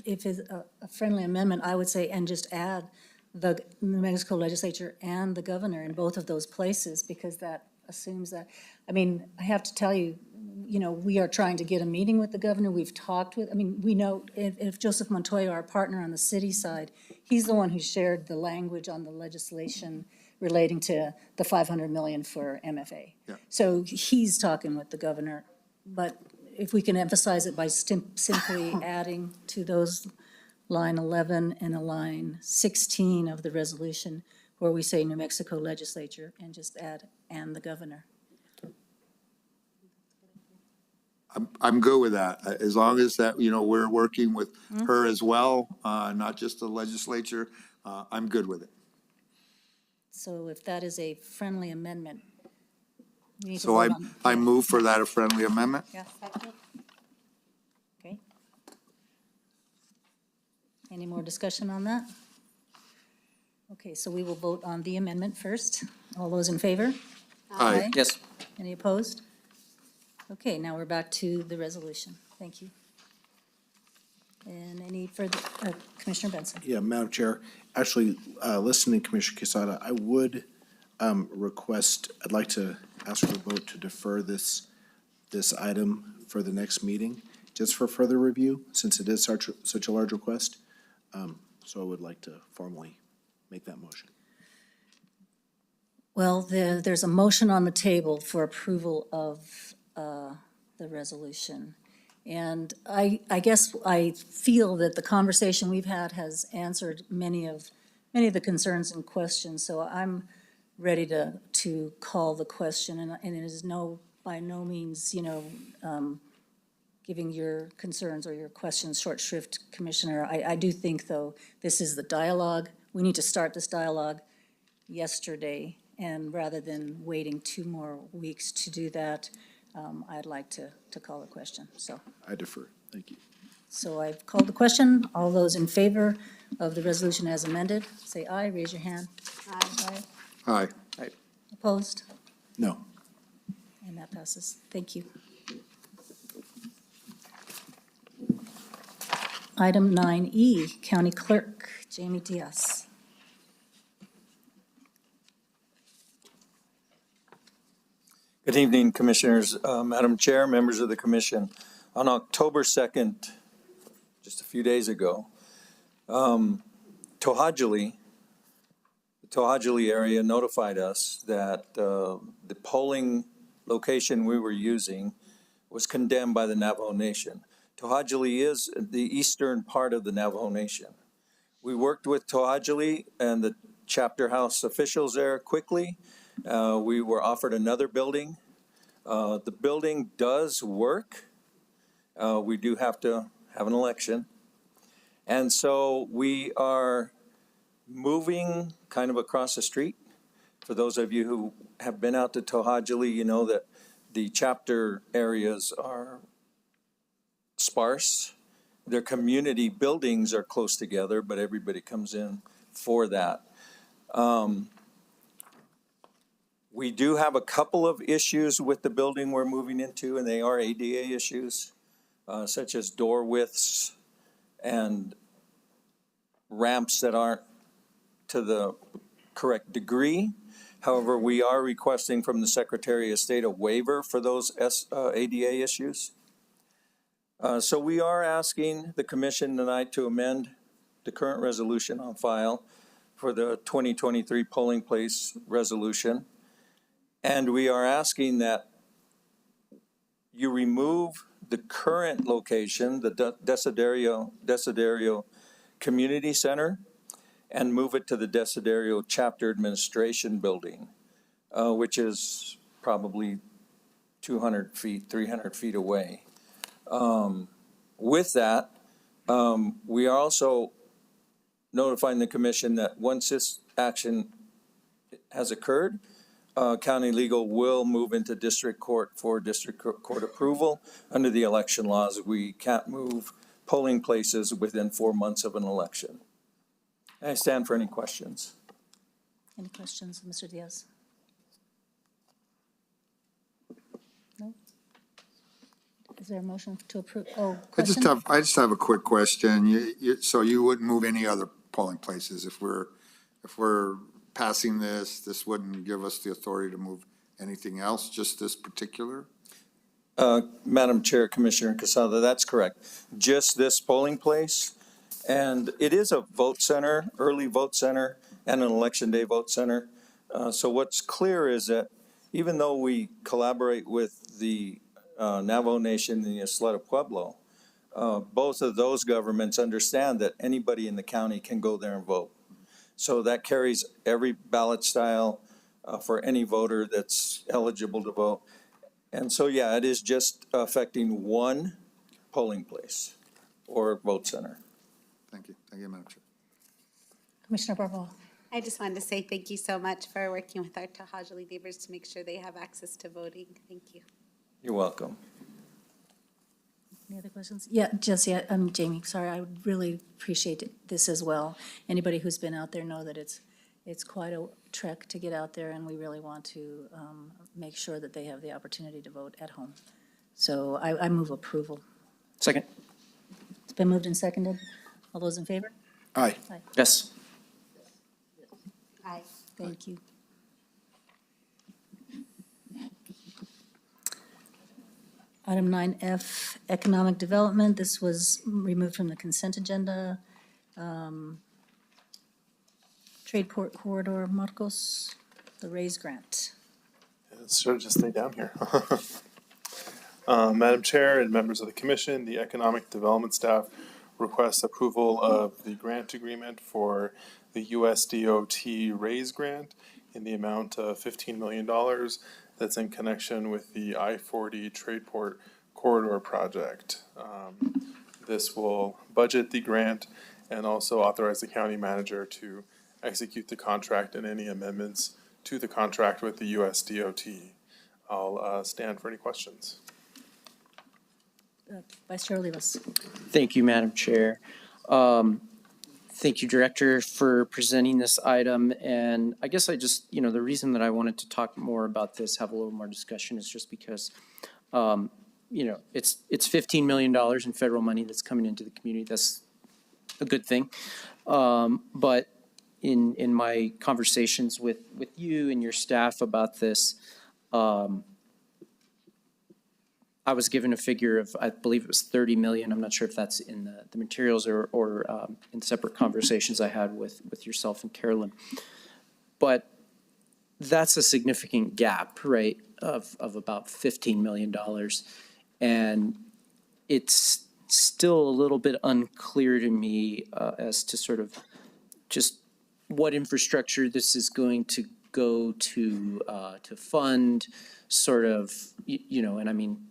if it's a friendly amendment, I would say, and just add the New Mexico legislature and the governor in both of those places, because that assumes that, I mean, I have to tell you, you know, we are trying to get a meeting with the governor. We've talked with, I mean, we know if Joseph Montoya, our partner on the city side, he's the one who shared the language on the legislation relating to the 500 million for MFA. Yeah. So he's talking with the governor, but if we can emphasize it by simply adding to those line 11 and a line 16 of the resolution where we say New Mexico legislature and just add and the governor. I'm good with that, as long as that, you know, we're working with her as well, not just the legislature. I'm good with it. So if that is a friendly amendment, we need to So vote on. I move for that a friendly amendment. Yeah, second. Okay. Any more discussion on that? Okay, so we will vote on the amendment first. All those in favor? Aye. Yes. Any opposed? Okay, now we're back to the resolution. Thank you. And any further, Commissioner Benson? Yeah, Madam Chair, actually, listening to Commissioner Quesada, I would request, I'd like to ask for a vote to defer this item for the next meeting, just for further review, since it is such a large request. So I would like to formally make that motion. Well, there's a motion on the table for approval of the resolution. And I guess I feel that the conversation we've had has answered many of the concerns and questions. So I'm ready to call the question, and it is by no means, you know, giving your concerns or your questions short shrift, Commissioner. I do think, though, this is the dialogue. We need to start this dialogue yesterday, and rather than waiting 2 more weeks to do that, I'd like to call the question, so. I defer. Thank you. So I've called the question. All those in favor of the resolution as amended, say aye, raise your hand. Aye. Aye. Opposed? No. And that passes. Thank you. Item 9E, County Clerk Jamie Diaz. Good evening, Commissioners, Madam Chair, members of the Commission. On October 2nd, just a few days ago, the To'Hajiilee area notified us that the polling location we were using was condemned by the Navajo Nation. To'Hajiilee is the eastern part of the Navajo Nation. We worked with To'Hajiilee and the chapter house officials there quickly. We were offered another building. The building does work. We do have to have an election. And so we are moving kind of across the street. For those of you who have been out to To'Hajiilee, you know that the chapter areas are sparse. Their community buildings are close together, but everybody comes in for that. We do have a couple of issues with the building we're moving into, and they are ADA issues, such as door widths and ramps that aren't to the correct degree. However, we are requesting from the Secretary of State a waiver for those ADA issues. So we are asking the commission tonight to amend the current resolution on file for the 2023 polling place resolution. And we are asking that you remove the current location, the Desiderio Community Center, and move it to the Desiderio Chapter Administration Building, which is probably 200 feet, 300 feet away. With that, we are also notifying the commission that once this action has occurred, county legal will move into district court for district court approval. Under the election laws, we can't move polling places within 4 months of an election. I stand for any questions. Any questions, Mr. Diaz? No? Is there a motion to approve? Oh, question? I just have a quick question. So you wouldn't move any other polling places if we're passing this wouldn't give us the authority to move anything else, just this particular? Madam Chair, Commissioner Casada, that's correct. Just this polling place. And it is a vote center, early vote center, and an election day vote center. So what's clear is that even though we collaborate with the Navajo Nation and the Isleta Pueblo, both of those governments understand that anybody in the county can go there and vote. So that carries every ballot style for any voter that's eligible to vote. And so, yeah, it is just affecting one polling place or vote center. Thank you. Thank you, Madam Chair. Commissioner Barboa. I just wanted to say thank you so much for working with our To'Hajiilee neighbors to make sure they have access to voting. Thank you. You're welcome. Any other questions? Yeah, Jesse, Jamie, sorry, I would really appreciate this as well. Anybody who's been out there know that it's quite a trek to get out there, and we really want to make sure that they have the opportunity to vote at home. So I move approval. Second. It's been moved and seconded. All those in favor? Aye. Aye. Yes. Aye. Thank you. Item 9F, Economic Development. This was removed from the consent agenda. Trade Port Corridor, Marcos, the raise grant. It should just stay down here. Madam Chair and members of the Commission, the Economic Development staff requests approval of the grant agreement for the USDOT raise grant in the amount of $15 million. That's in connection with the I-40 Trade Port Corridor project. This will budget the grant and also authorize the county manager to execute the contract and any amendments to the contract with the USDOT. I'll stand for any questions. Vice Chair Olivas. Thank you, Madam Chair. Thank you, Director, for presenting this item. And I guess the reason that I wanted to talk more about this, have a little more discussion, is just because, it's $15 million in federal money that's coming into the community. That's a good thing. But in my conversations with you and your staff about this, I was given a figure of, I believe it was 30 million. I'm not sure if that's in the materials or in separate conversations I had with yourself and Carolyn. But that's a significant gap, right, of about $15 million. And it's still a little bit unclear to me as to sort of just what infrastructure this is going to go to fund, sort of, and I mean,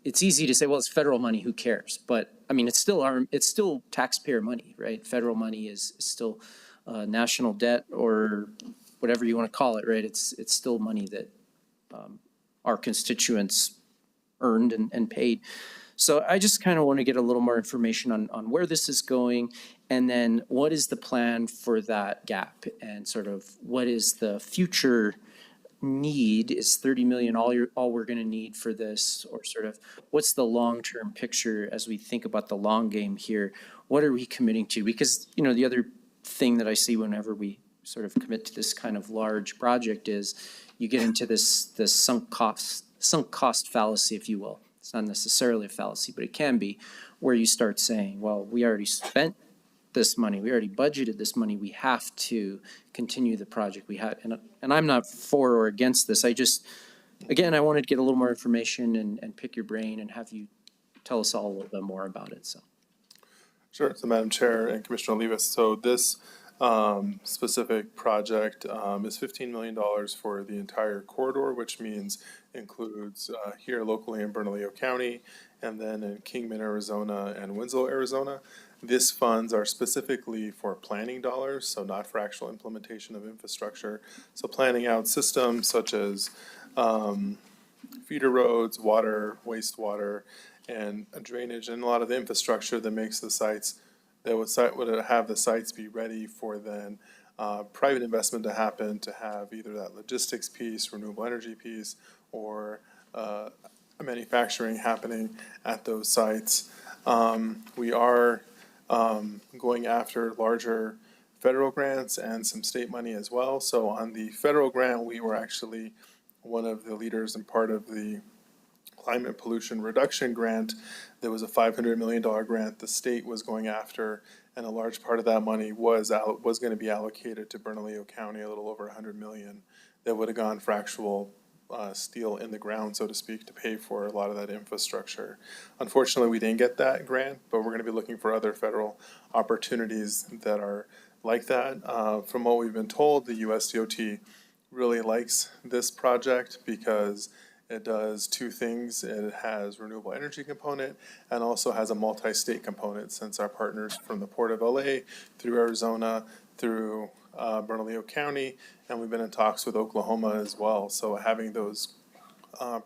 it's easy to say, well, it's federal money, who cares? But I mean, it's still taxpayer money, right? Federal money is still national debt or whatever you want to call it, right? It's still money that our constituents earned and paid. So I just kind of want to get a little more information on where this is going, and then what is the plan for that gap, and sort of what is the future need? Is 30 million all we're going to need for this, or sort of what's the long-term picture as we think about the long game here? What are we committing to? Because, you know, the other thing that I see whenever we sort of commit to this kind of large project is you get into this sunk cost fallacy, if you will. It's not necessarily a fallacy, but it can be, where you start saying, well, we already spent this money, we already budgeted this money, we have to continue the project. We have, and I'm not for or against this. I just, again, I wanted to get a little more information and pick your brain and have you tell us all a little bit more about it, so. Sure. So Madam Chair and Commissioner Olivas, so this specific project is $15 million for the entire corridor, which means includes here locally in Bernalillo County, and then in Kingman, Arizona, and Winslow, Arizona. These funds are specifically for planning dollars, so not for actual implementation of infrastructure. So planning out systems such as feeder roads, water, wastewater, and drainage, and a lot of the infrastructure that makes the sites, that would have the sites be ready for then private investment to happen, to have either that logistics piece, renewable energy piece, or manufacturing happening at those sites. We are going after larger federal grants and some state money as well. So on the federal grant, we were actually one of the leaders and part of the climate pollution reduction grant. There was a $500 million grant the state was going after, and a large part of that money was going to be allocated to Bernalillo County, a little over $100 million that would have gone for actual steel in the ground, so to speak, to pay for a lot of that infrastructure. Unfortunately, we didn't get that grant, but we're going to be looking for other federal opportunities that are like that. From what we've been told, the USDOT really likes this project because it does two things. It has renewable energy component and also has a multi-state component, since our partners from the Port of LA through Arizona, through Bernalillo County, and we've been in talks with Oklahoma as well. So having those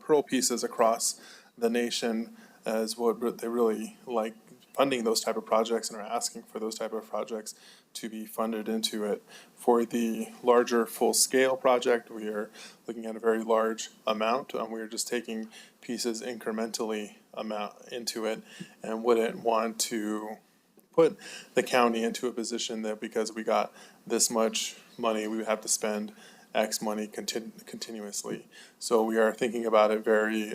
pearl pieces across the nation is what they really like, funding those type of projects, and are asking for those type of projects to be funded into it. For the larger full-scale project, we are looking at a very large amount, and we are just taking pieces incrementally into it, and wouldn't want to put the county into a position that because we got this much money, we would have to spend X money continuously. So we are thinking about it very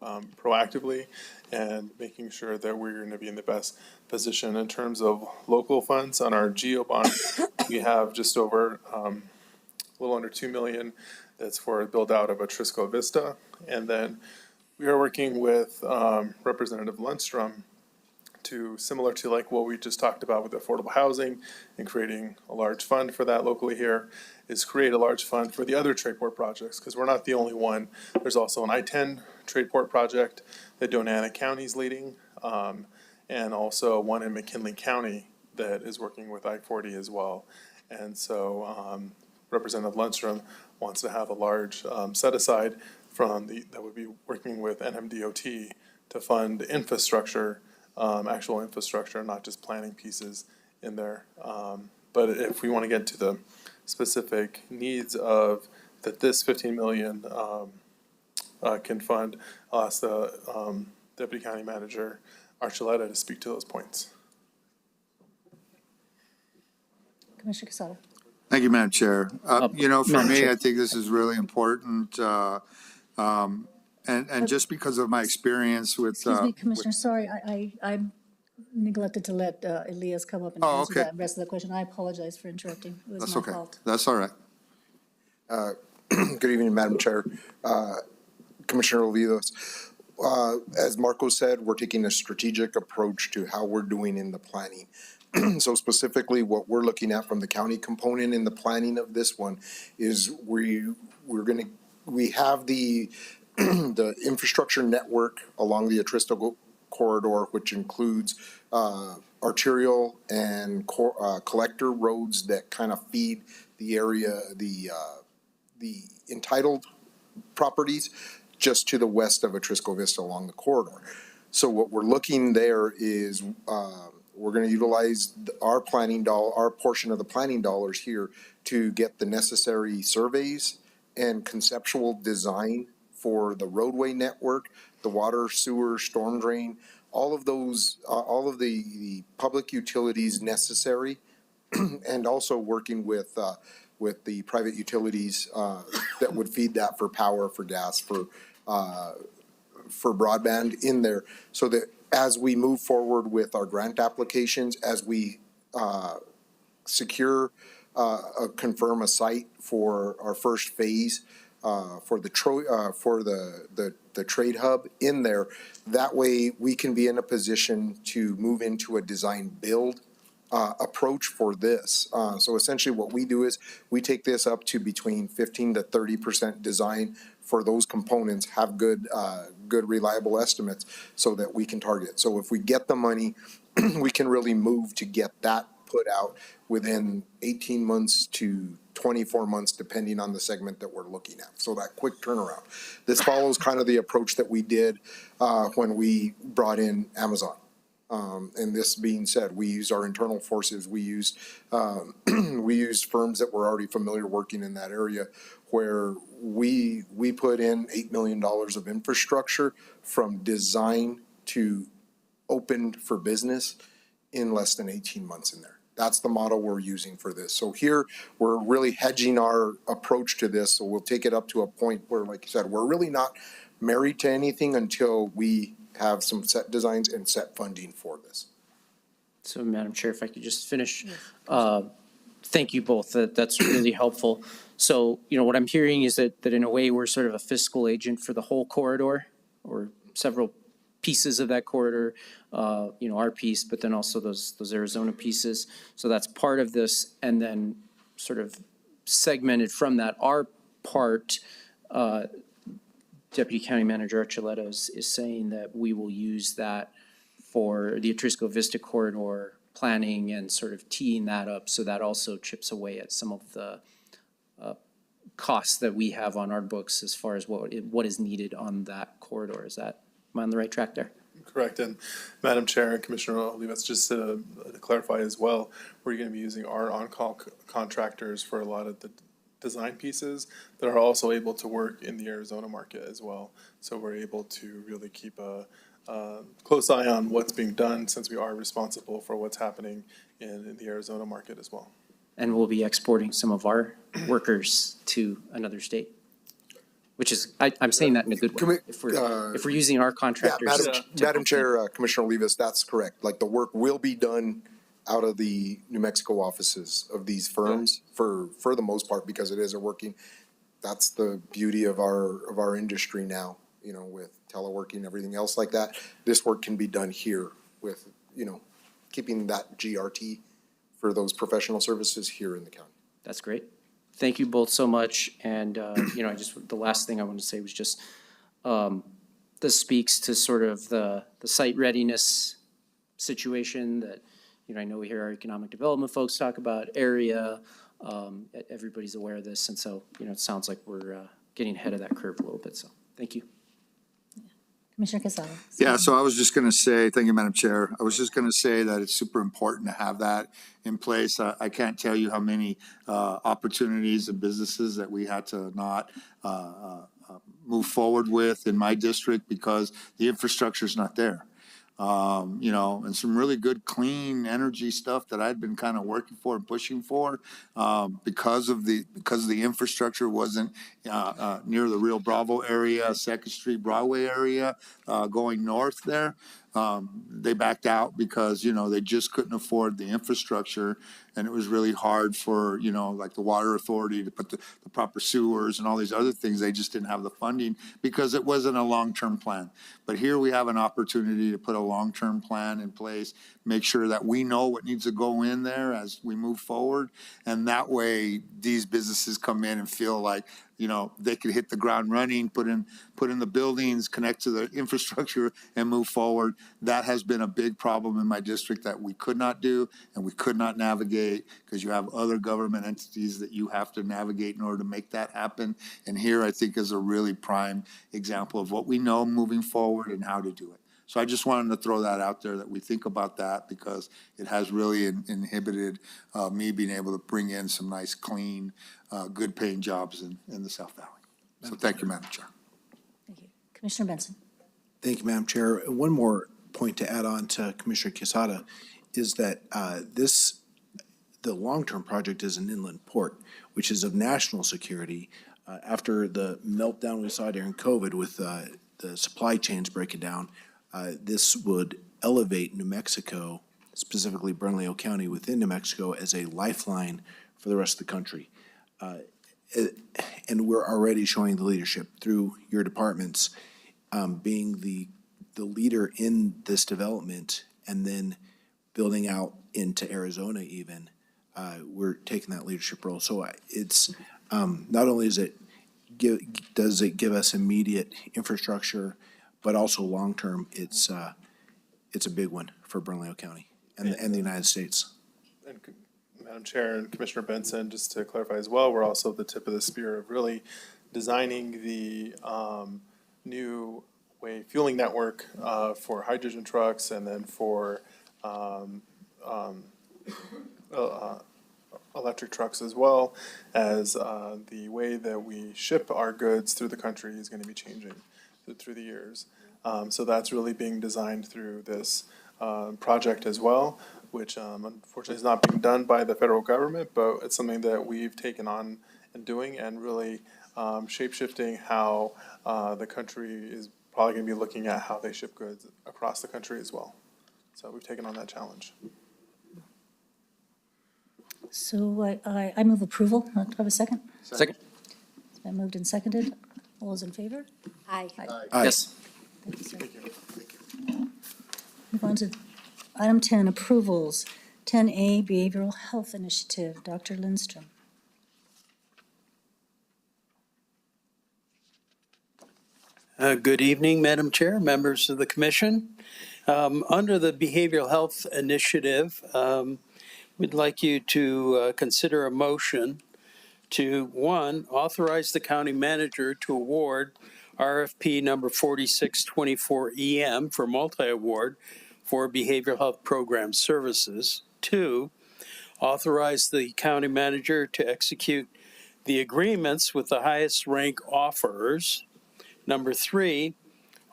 proactively and making sure that we're going to be in the best position. In terms of local funds, on our GEO bond, we have just over a little under $2 million that's for a build out of a Trisco Vista. And then we are working with Representative Lundstrom to, similar to like what we just talked about with affordable housing and creating a large fund for that locally here, is create a large fund for the other trade port projects, because we're not the only one. There's also an I-10 trade port project that Donana County is leading, and also one in McKinley County that is working with I-40 as well. And so Representative Lundstrom wants to have a large set aside from that would be working with NMDOT to fund infrastructure, actual infrastructure, not just planning pieces in there. But if we want to get to the specific needs of that this 15 million can fund, I'll ask the Deputy County Manager Archuleta to speak to those points. Commissioner Casado. Thank you, Madam Chair. You know, for Madam me, Chair. I think this is really important. And just because of my experience with. Excuse me, Commissioner, sorry, I neglected to let Elias come up and Oh, answer okay. that rest of the question. I apologize for interrupting. It was That's my okay. fault. That's all right. Good evening, Madam Chair. Commissioner Oliva's. As Marco said, we're taking a strategic approach to how we're doing in the planning. So specifically, what we're looking at from the county component in the planning of this one is we have the the infrastructure network along the Atrisco corridor, which includes arterial and collector roads that kind of feed the area, the entitled properties just to the west of Atrisco Vista along the corridor. So what we're looking there is we're going to utilize our portion of the planning dollars here to get the necessary surveys and conceptual design for the roadway network, the water, sewer, storm drain, all of those, all of the public utilities necessary, and also working with the private utilities that would feed that for power, for gas, for broadband in there, so that as we move forward with our grant applications, as we secure, confirm a site for our first phase for the trade hub in there, that way we can be in a position to move into a design build approach for this. So essentially what we do is we take this up to between 15 to 30% design for those components, have good reliable estimates so that we can target. So if we get the money, we can really move to get that put out within 18 months to 24 months, depending on the segment that we're looking at. So that quick turnaround. This follows kind of the approach that we did when we brought in Amazon. And this being said, we use our internal forces. We used firms that were already familiar working in that area, where we put in $8 million of infrastructure from design to opened for business in less than 18 months in there. That's the model we're using for this. So here, we're really hedging our approach to this. So we'll take it up to a point where, like you said, we're really not married to anything until we have some set designs and set funding for this. So, Madam Chair, if I could just finish. Thank you both. That's really helpful. So, what I'm hearing is that in a way, we're sort of a fiscal agent for the whole corridor, or several pieces of that corridor, our piece, but then also those Arizona pieces. So that's part of this. And then sort of segmented from that, our part, Deputy County Manager Archuleta is saying that we will use that for the Atrisco Vista corridor planning and sort of teeing that up. So that also chips away at some of the costs that we have on our books as far as what is needed on that corridor. Am I on the right track there? Correct. And Madam Chair and Commissioner Olivas, just to clarify as well, we're going to be using our on-call contractors for a lot of the design pieces that are also able to work in the Arizona market as well. So we're able to really keep a close eye on what's being done, since we are responsible for what's happening in the Arizona market as well. And we'll be exporting some of our workers to another state, which is, I'm saying that in a good way. If we're using our contractors. Madam Chair, Commissioner Olivas, that's correct. Like, the work will be done out of the New Mexico offices of these firms for the most part, because it is a working. That's the beauty of our industry now, with teleworking, everything else like that. This work can be done here with, keeping that GRT for those professional services here in the county. That's great. Thank you both so much. And, the last thing I wanted to say was just, this speaks to sort of the site readiness situation that, I know we hear our economic development folks talk about area. Everybody's aware of this. And so, it sounds like we're getting ahead of that curve a little bit. So thank you. Commissioner Quesada. Yeah, so I was just going to say, thank you, Madam Chair. I was just going to say that it's super important to have that in place. I can't tell you how many opportunities and businesses that we had to not move forward with in my district because the infrastructure is not there. And some really good clean energy stuff that I'd been kind of working for and pushing for, because of the infrastructure wasn't near the Rio Bravo area, 2nd Street, Broadway area, going north there. They backed out because, they just couldn't afford the infrastructure, and it was really hard for, like the water authority to put the proper sewers and all these other things. They just didn't have the funding because it wasn't a long-term plan. But here we have an opportunity to put a long-term plan in place, make sure that we know what needs to go in there as we move forward. And that way these businesses come in and feel like, they could hit the ground running, put in the buildings, connect to the infrastructure and move forward. That has been a big problem in my district that we could not do and we could not navigate because you have other government entities that you have to navigate in order to make that happen. And here I think is a really prime example of what we know moving forward and how to do it. So I just wanted to throw that out there that we think about that because it has really inhibited me being able to bring in some nice, clean, good paying jobs in the South Valley. So thank you, Madam Chair. Thank you. Commissioner Benson. Thank you, Madam Chair. One more point to add on to Commissioner Quesada is that the long-term project is an inland port, which is of national security. After the meltdown we saw during COVID with the supply chains breaking down, this would elevate New Mexico, specifically Bernalillo County within New Mexico, as a lifeline for the rest of the country. And we're already showing the leadership through your departments, being the leader in this development and then building out into Arizona even. We're taking that leadership role. So it's not only does it give us immediate infrastructure, but also long-term, it's a big one for Bernalillo County and the United States. And Madam Chair and Commissioner Benson, just to clarify as well, we're also the tip of the spear of really designing the new way fueling network for hydrogen trucks and then for electric trucks as well as the way that we ship our goods through the country is going to be changing through the years. So that's really being designed through this project as well, which unfortunately is not being done by the federal government, but it's something that we've taken on and doing and really shape-shifting how the country is probably going to be looking at how they ship goods across the country as well. So we've taken on that challenge. So I move approval. Do I have a second? Second. It's been moved and seconded. All those in favor? Aye. Yes. Thank you, sir. Move on to item 10, approvals. 10A, Behavioral Health Initiative. Dr. Lindstrom. Good evening, Madam Chair, members of the Commission. Under the Behavioral Health Initiative, we'd like you to consider a motion to, one, authorize the county manager to award RFP number 4624EM for multi-award for behavioral health program services. Two, authorize the county manager to execute the agreements with the highest rank offerers. Number three,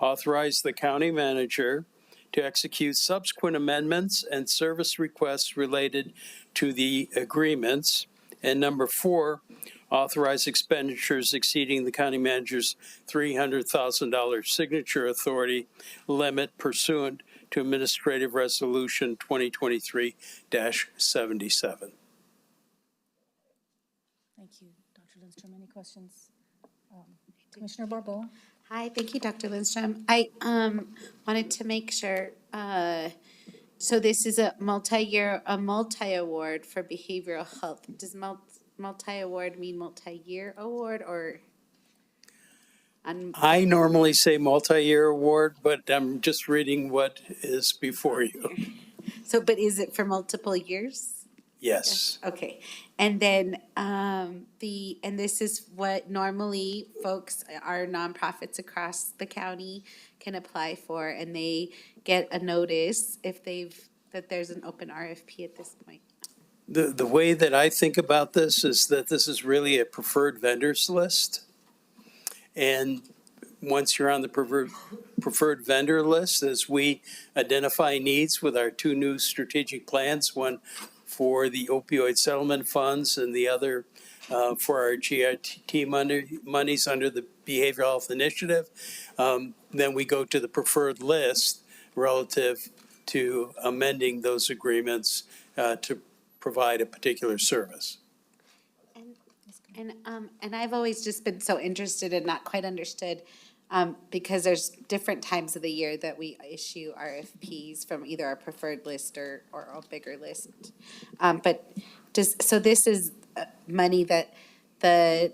authorize the county manager to execute subsequent amendments and service requests related to the agreements. And number four, authorize expenditures exceeding the county manager's $300,000 signature authority limit pursuant to Administrative Resolution 2023-77. Thank you, Dr. Lindstrom. Any questions? Commissioner Barbeau. Hi, thank you, Dr. Lindstrom. I wanted to make sure, so this is a multi-award for behavioral health. Does multi-award mean multi-year award or? I normally say multi-year award, but I'm just reading what is before you. So, but is it for multiple years? Yes. Okay, and then and this is what normally folks, our nonprofits across the county can apply for, and they get a notice if that there's an open RFP at this point. The way that I think about this is that this is really a preferred vendors list. And once you're on the preferred vendor list, as we identify needs with our two new strategic plans, one for the opioid settlement funds and the other for our GIT monies under the Behavioral Health Initiative, then we go to the preferred list relative to amending those agreements to provide a particular service. And I've always just been so interested and not quite understood because there's different times of the year that we issue RFPs from either our preferred list or a bigger list. But so this is money that the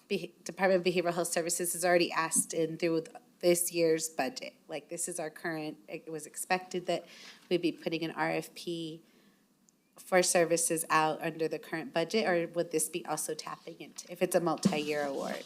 Department of Behavioral Health Services has already asked in through this year's budget. Like, this is our current, it was expected that we'd be putting an RFP for services out under the current budget, or would this be also tapping into, if it's a multi-year award?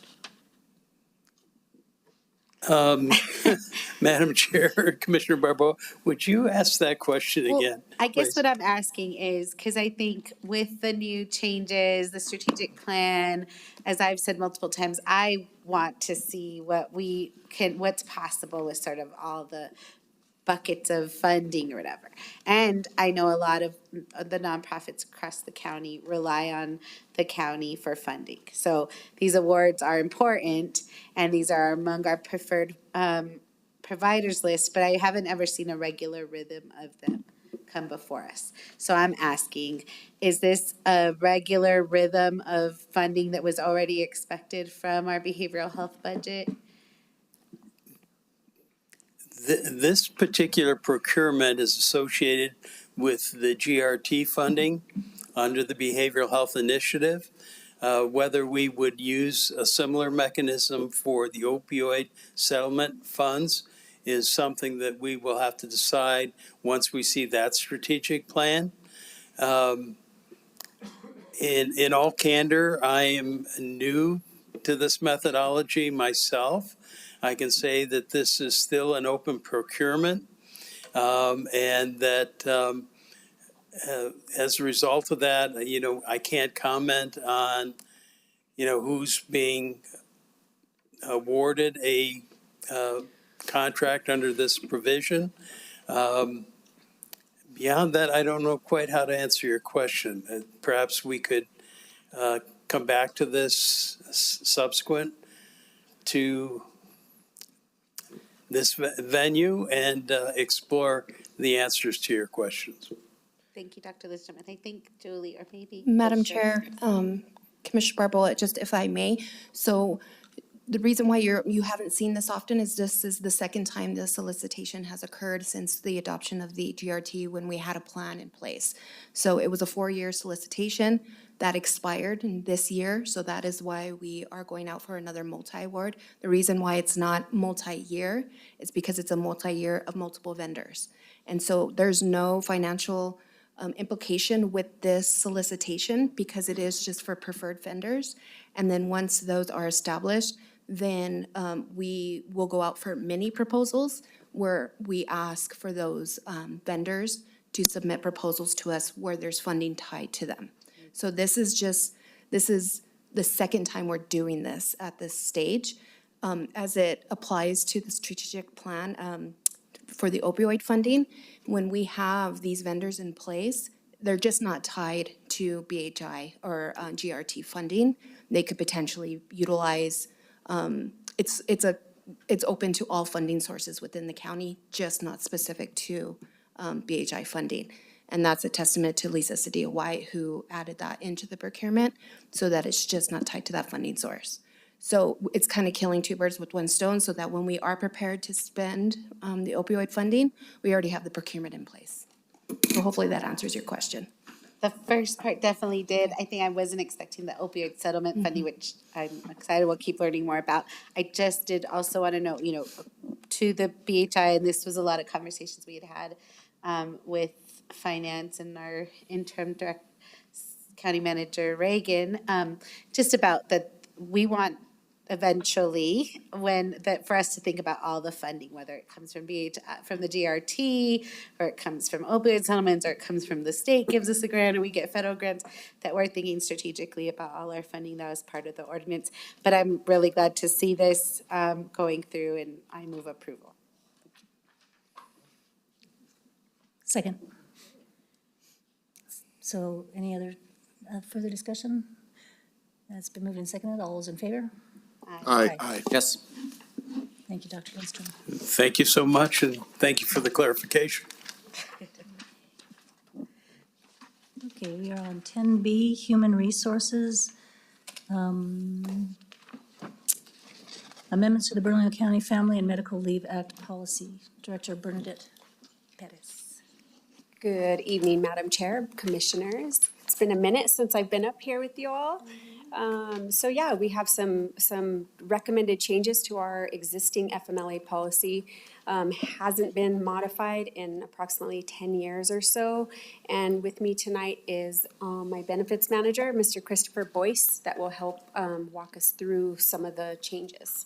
Madam Chair, Commissioner Barbeau, would you ask that question again? I guess please? what I'm asking is, because I think with the new changes, the strategic plan, as I've said multiple times, I want to see what's possible with sort of all the buckets of funding or whatever. And I know a lot of the nonprofits across the county rely on the county for funding. So these awards are important, and these are among our preferred providers list, but I haven't ever seen a regular rhythm of them come before us. So I'm asking, is this a regular rhythm of funding that was already expected from our behavioral health budget? This particular procurement is associated with the GRT funding under the Behavioral Health Initiative. Whether we would use a similar mechanism for the opioid settlement funds is something that we will have to decide once we see that strategic plan. In all candor, I am new to this methodology myself. I can say that this is still an open procurement, and that as a result of that, I can't comment on, who's being awarded a contract under this provision. Beyond that, I don't know quite how to answer your question. Perhaps we could come back to this subsequent to this venue and explore the answers to your questions. Thank you, Dr. Lindstrom. And I think Julie, or maybe. Madam Chair, Commissioner Barbeau, just if I may, so the reason why you haven't seen this often is this is the second time the solicitation has occurred since the adoption of the GRT when we had a plan in place. So it was a 4-year solicitation that expired in this year, so that is why we are going out for another multi-award. The reason why it's not multi-year is because it's a multi-year of multiple vendors. And so there's no financial implication with this solicitation because it is just for preferred vendors. And then once those are established, then we will go out for mini proposals where we ask for those vendors to submit proposals to us where there's funding tied to them. So this is the second time we're doing this at this stage. As it applies to the strategic plan for the opioid funding, when we have these vendors in place, they're just not tied to BHI or GRT funding. They could potentially utilize, it's open to all funding sources within the county, just not specific to BHI funding. And that's a testament to Lisa Sadia-White, who added that into the procurement so that it's just not tied to that funding source. So it's kind of killing two birds with one stone so that when we are prepared to spend the opioid funding, we already have the procurement in place. So hopefully that answers your question. The first part definitely did. I think I wasn't expecting the opioid settlement funding, which I'm excited we'll keep learning more about. I just did also want to know, to the BHI, and this was a lot of conversations we had with finance and our interim county manager Reagan, just about that we want eventually for us to think about all the funding, whether it comes from from the GRT, or it comes from opioid settlements, or it comes from the state gives us a grant, or we get federal grants, that we're thinking strategically about all our funding that was part of the ordinance. But I'm really glad to see this going through, and I move approval. Second. So any other further discussion? It's been moved and seconded. All those in favor? Aye. Aye. Yes. Thank you, Dr. Lindstrom. Thank you so much, and thank you for the clarification. Okay, we are on 10B, Human Resources. Amendments to the Bernalillo County Family and Medical Leave Act Policy. Director Bernadette Perez. Good evening, Madam Chair, Commissioners. been a minute since I've been up here with you all. So yeah, we have some recommended changes to our existing FMLA policy. Hasn't been modified in approximately 10 years or so. And with me tonight is my benefits manager, Mr. Christopher Boyce, that will help walk us through some of the changes.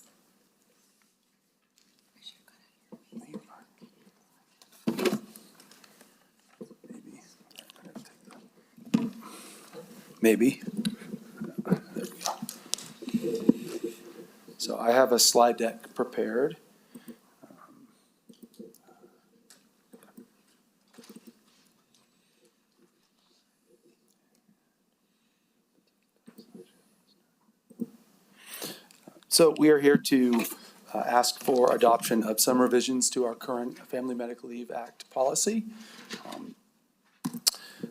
Maybe. There we go. So I have a slide deck prepared. So we are here to ask for adoption of some revisions to our current Family Medical Leave Act policy.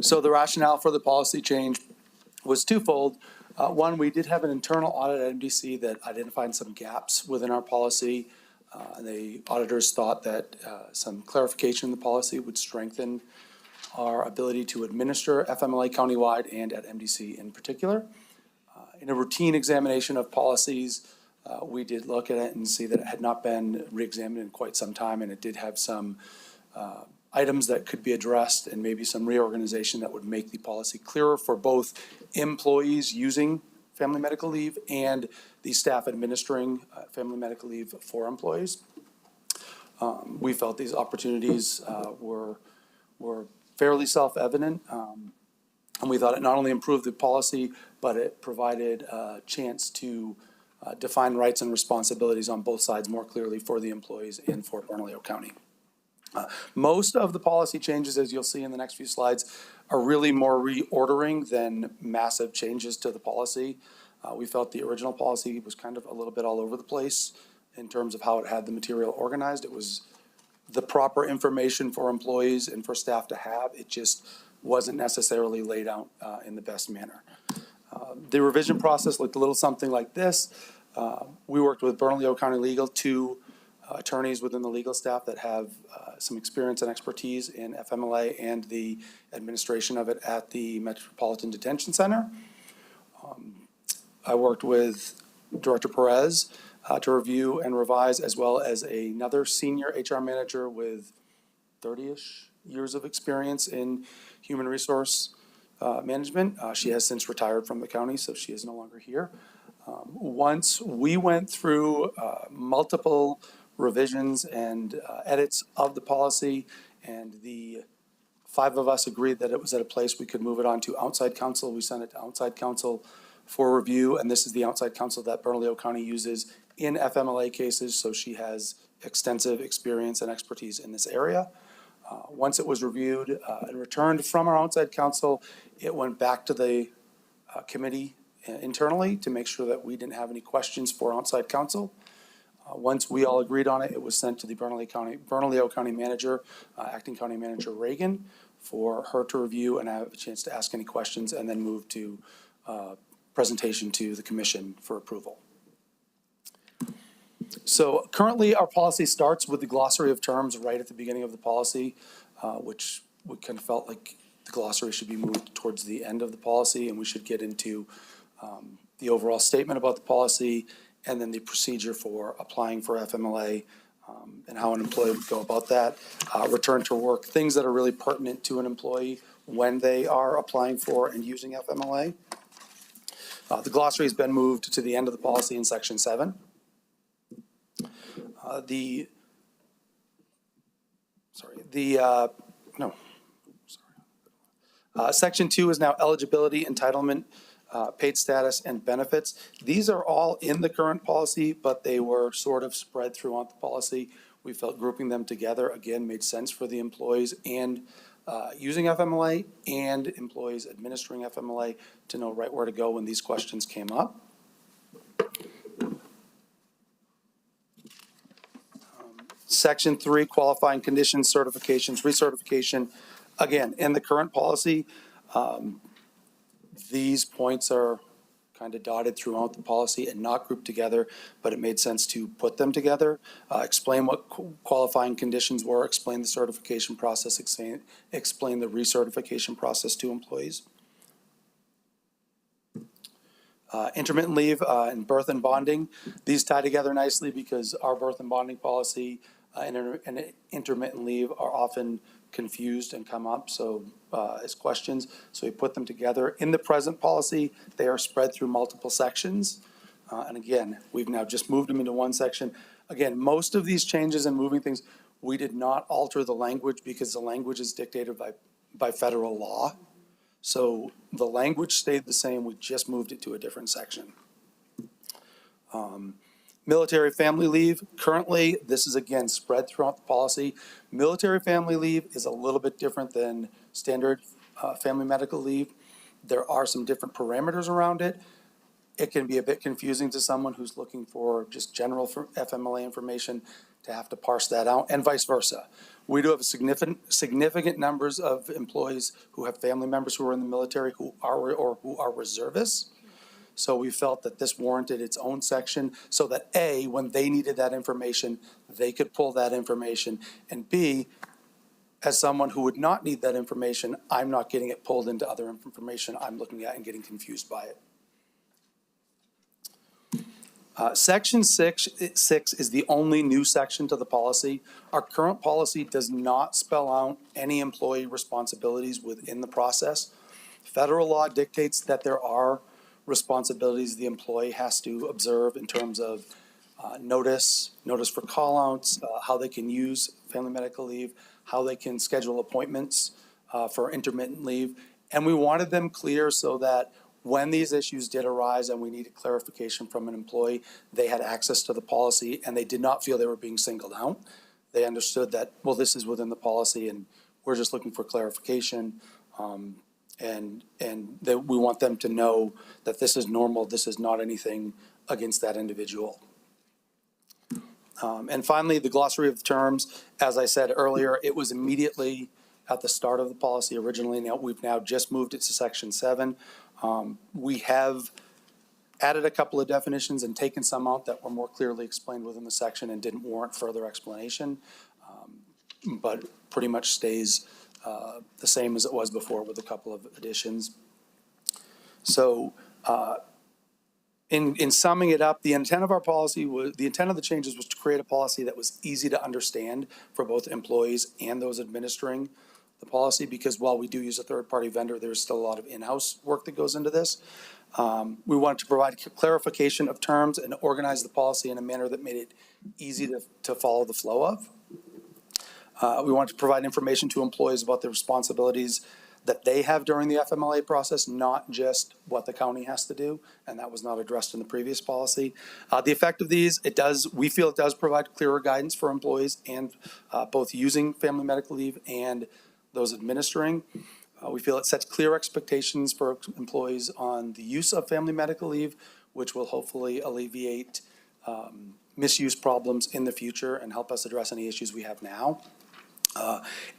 So the rationale for the policy change was twofold. One, we did have an internal audit at MDC that identified some gaps within our policy. The auditors thought that some clarification in the policy would strengthen our ability to administer FMLA countywide and at MDC in particular. In a routine examination of policies, we did look at it and see that it had not been re-examined in quite some time, and it did have some items that could be addressed and maybe some reorganization that would make the policy clearer for both employees using family medical leave and the staff administering family medical leave for employees. We felt these opportunities were fairly self-evident, and we thought it not only improved the policy, but it provided a chance to define rights and responsibilities on both sides more clearly for the employees and for Bernalillo County. Most of the policy changes, as you'll see in the next few slides, are really more reordering than massive changes to the policy. We felt the original policy was kind of a little bit all over the place in terms of how it had the material organized. It was the proper information for employees and for staff to have. It just wasn't necessarily laid out in the best manner. The revision process looked a little something like this. We worked with Bernalillo County Legal, two attorneys within the legal staff that have some experience and expertise in FMLA and the administration of it at the Metropolitan Detention Center. I worked with Director Perez to review and revise, as well as another senior HR manager with 30-ish years of experience in human resource management. She has since retired from the county, so she is no longer here. Once we went through multiple revisions and edits of the policy, and the 5 of us agreed that it was at a place we could move it on to outside counsel. We sent it to outside counsel for review, and this is the outside counsel that Bernalillo County uses in FMLA cases, so she has extensive experience and expertise in this area. Once it was reviewed and returned from our outside counsel, it went back to the committee internally to make sure that we didn't have any questions for outside counsel. Once we all agreed on it, it was sent to the Bernalillo County Manager, Acting County Manager Reagan, for her to review and have a chance to ask any questions, and then move to presentation to the commission for approval. So currently, our policy starts with the glossary of terms right at the beginning of the policy, which we kind of felt like the glossary should be moved towards the end of the policy, and we should get into the overall statement about the policy, and then the procedure for applying for FMLA, and how an employee would go about that. Return to work, things that are really pertinent to an employee when they are applying for and using FMLA. The glossary has been moved to the end of the policy in section 7. Section 2 is now eligibility, entitlement, paid status, and benefits. These are all in the current policy, but they were sort of spread throughout the policy. We felt grouping them together, again, made sense for the employees and using FMLA and employees administering FMLA to know right where to go when these questions came up. Section 3, qualifying conditions, certifications, recertification. Again, in the current policy, these points are kind of dotted throughout the policy and not grouped together, but it made sense to put them together. Explain what qualifying conditions were, explain the certification process, explain the recertification process to employees. Intermittent leave and birth and bonding, these tie together nicely because our birth and bonding policy and intermittent leave are often confused and come up, so as questions. So we put them together. In the present policy, they are spread through multiple sections. And again, we've now just moved them into one section. Again, most of these changes and moving things, we did not alter the language because the language is dictated by federal law. So the language stayed the same, we just moved it to a different section. Military family leave, currently, this is again spread throughout the policy. Military family leave is a little bit different than standard family medical leave. There are some different parameters around it. It can be a bit confusing to someone who's looking for just general FMLA information to have to parse that out, and vice versa. We do have significant numbers of employees who have family members who are in the military who are reservists. So we felt that this warranted its own section so that A, when they needed that information, they could pull that information, and B, as someone who would not need that information, I'm not getting it pulled into other information I'm looking at and getting confused by it. Section 6 is the only new section to the policy. Our current policy does not spell out any employee responsibilities within the process. Federal law dictates that there are responsibilities the employee has to observe in terms of notice for call-outs, how they can use family medical leave, how they can schedule appointments for intermittent leave. And we wanted them clear so that when these issues did arise and we needed clarification from an employee, they had access to the policy and they did not feel they were being singled out. They understood that, well, this is within the policy and we're just looking for clarification. And that we want them to know that this is normal, this is not anything against that individual. And finally, the glossary of terms, as I said earlier, it was immediately at the start of the policy originally. Now we've now just moved it to section 7. We have added a couple of definitions and taken some out that were more clearly explained within the section and didn't warrant further explanation, but pretty much stays the same as it was before with a couple of additions. So in summing it up, the intent of our policy was, the intent of the changes was to create a policy that was easy to understand for both employees and those administering the policy, because while we do use a third-party vendor, there's still a lot of in-house work that goes into this. We wanted to provide clarification of terms and organize the policy in a manner that made it easy to follow the flow of. We wanted to provide information to employees about the responsibilities that they have during the FMLA process, not just what the county has to do, and that was not addressed in the previous policy. The effect of these, we feel it does provide clearer guidance for employees and both using family medical leave and those administering. We feel it sets clear expectations for employees on the use of family medical leave, which will hopefully alleviate misuse problems in the future and help us address any issues we have now.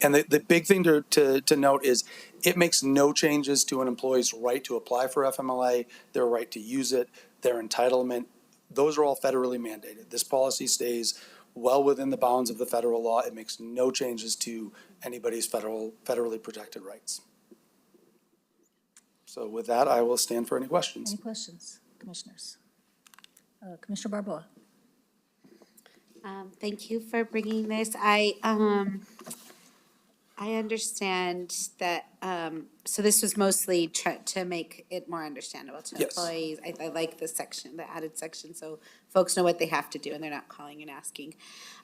And the big thing to note is it makes no changes to an employee's right to apply for FMLA, their right to use it, their entitlement. Those are all federally mandated. This policy stays well within the bounds of the federal law. It makes no changes to anybody's federally protected rights. So with that, I will stand for any questions. Any questions, commissioners? Commissioner Barboa. Thank you for bringing this. I understand that, so this was mostly to make it more understandable to Yes. employees. I like the section, the added section, so folks know what they have to do and they're not calling and asking.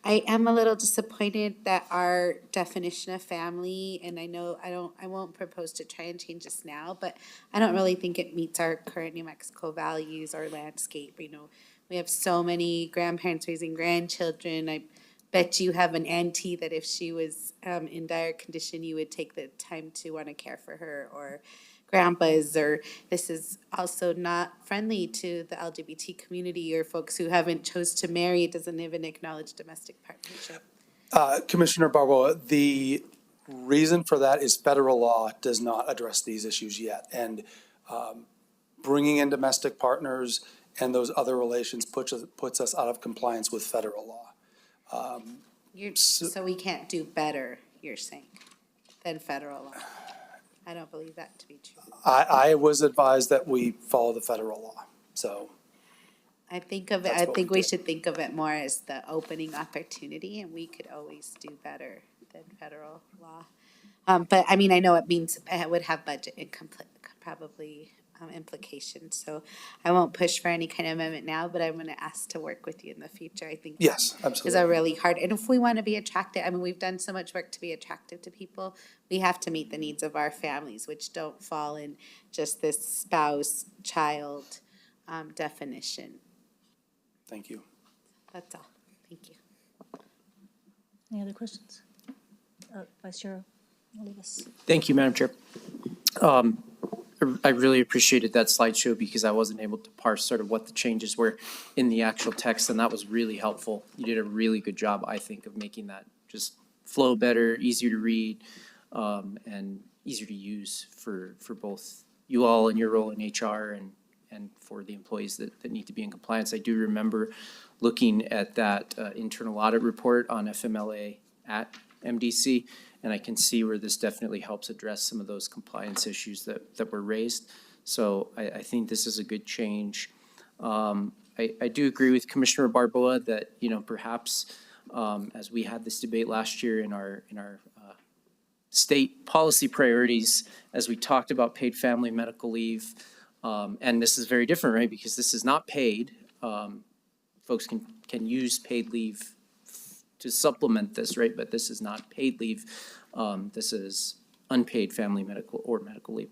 I am a little disappointed that our definition of family, and I won't propose to try and change this now, but I don't really think it meets our current New Mexico values or landscape. You know, we have so many grandparents raising grandchildren. I bet you have an auntie that if she was in dire condition, you would take the time to want to care for her, or grandpas, or this is also not friendly to the LGBT community or folks who haven't chose to marry. It doesn't even acknowledge domestic partnership. Commissioner Barboa, the reason for that is federal law does not address these issues yet. And bringing in domestic partners and those other relations puts us out of compliance with federal law. So we can't do better, you're saying, than federal law? I don't believe that to be true. I was advised that we follow the federal law. So, I think of it, That's I what think we we do. should think of it more as the opening opportunity, and we could always do better than federal law. But I mean, I know it means it would have budget and probably implications, so I won't push for any kind of amendment now, but I'm gonna ask to work with you in the future. I think yes, is absolutely. a really hard, and if we want to be attractive, I mean, we've done so much work to be attractive to people. We have to meet the needs of our families, which don't fall in just this spouse, child definition. Thank you. That's all. Thank you. Any other questions? Vice Chair Olivas. Thank you, Madam Chair. I really appreciated that slideshow because I wasn't able to parse sort of what the changes were in the actual text, and that was really helpful. You did a really good job, I think, of making that just flow better, easier to read, and easier to use for both you all in your role in HR and for the employees that need to be in compliance. I do remember looking at that internal audit report on FMLA at MDC, and I can see where this definitely helps address some of those compliance issues that were raised. So I think this is a good change. I do agree with Commissioner Barboa that, perhaps as we had this debate last year in our state policy priorities, as we talked about paid family medical leave, and this is very different, right? Because this is not paid. Folks can use paid leave to supplement this, right? But this is not paid leave. This is unpaid family medical leave.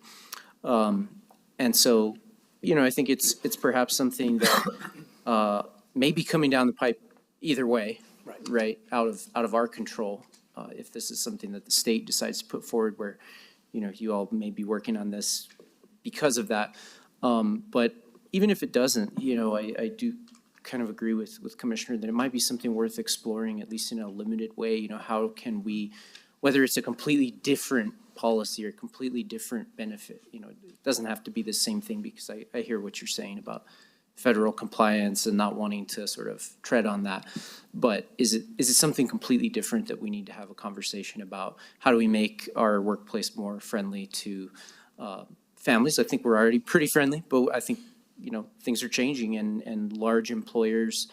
And so, I think it's perhaps something that may be coming down the pipe either way, right? Out of our control. If this is something that the state decides to put forward where, you all may be working on this because of that. But even if it doesn't, I do kind of agree with Commissioner that it might be something worth exploring, at least in a limited way. How can we, whether it's a completely different policy or completely different benefit, it doesn't have to be the same thing, because I hear what you're saying about federal compliance and not wanting to sort of tread on that. But is it something completely different that we need to have a conversation about? How do we make our workplace more friendly to families? I think we're already pretty friendly, but I think things are changing, and large employers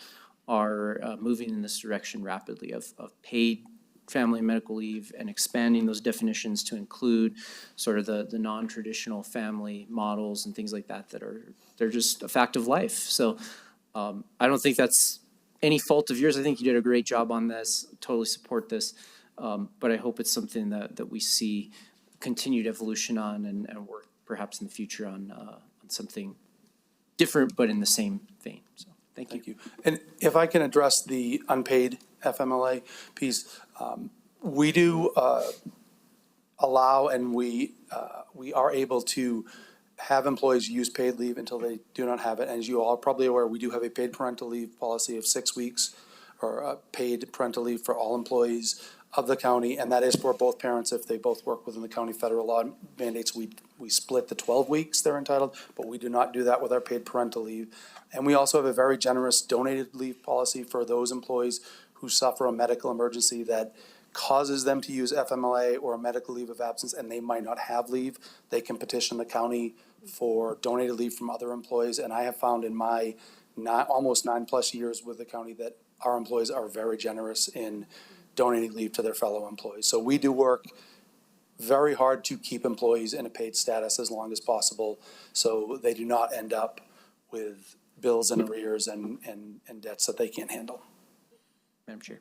are moving in this direction rapidly of paid family and medical leave and expanding those definitions to include sort of the non-traditional family models and things like that they're just a fact of life. So I don't think that's any fault of yours. I think you did a great job on this. Totally support this. But I hope it's something that we see continued evolution on and work perhaps in the future on something different, but in the same vein. So thank you. And if I can address the unpaid FMLA piece, we do allow, and we are able to have employees use paid leave until they do not have it. And as you all are probably aware, we do have a paid parental leave policy of 6 weeks, or paid parental leave for all employees of the county, and that is for both parents if they both work within the county. Federal law mandates we split the 12 weeks they're entitled, but we do not do that with our paid parental leave. And we also have a very generous donated leave policy for those employees who suffer a medical emergency that causes them to use FMLA or a medical leave of absence, and they might not have leave. They can petition the county for donated leave from other employees. And I have found in my almost 9+ years with the county that our employees are very generous in donating leave to their fellow employees. So we do work very hard to keep employees in a paid status as long as possible, so they do not end up with bills and arrears and debts that they can't handle. Madam Chair.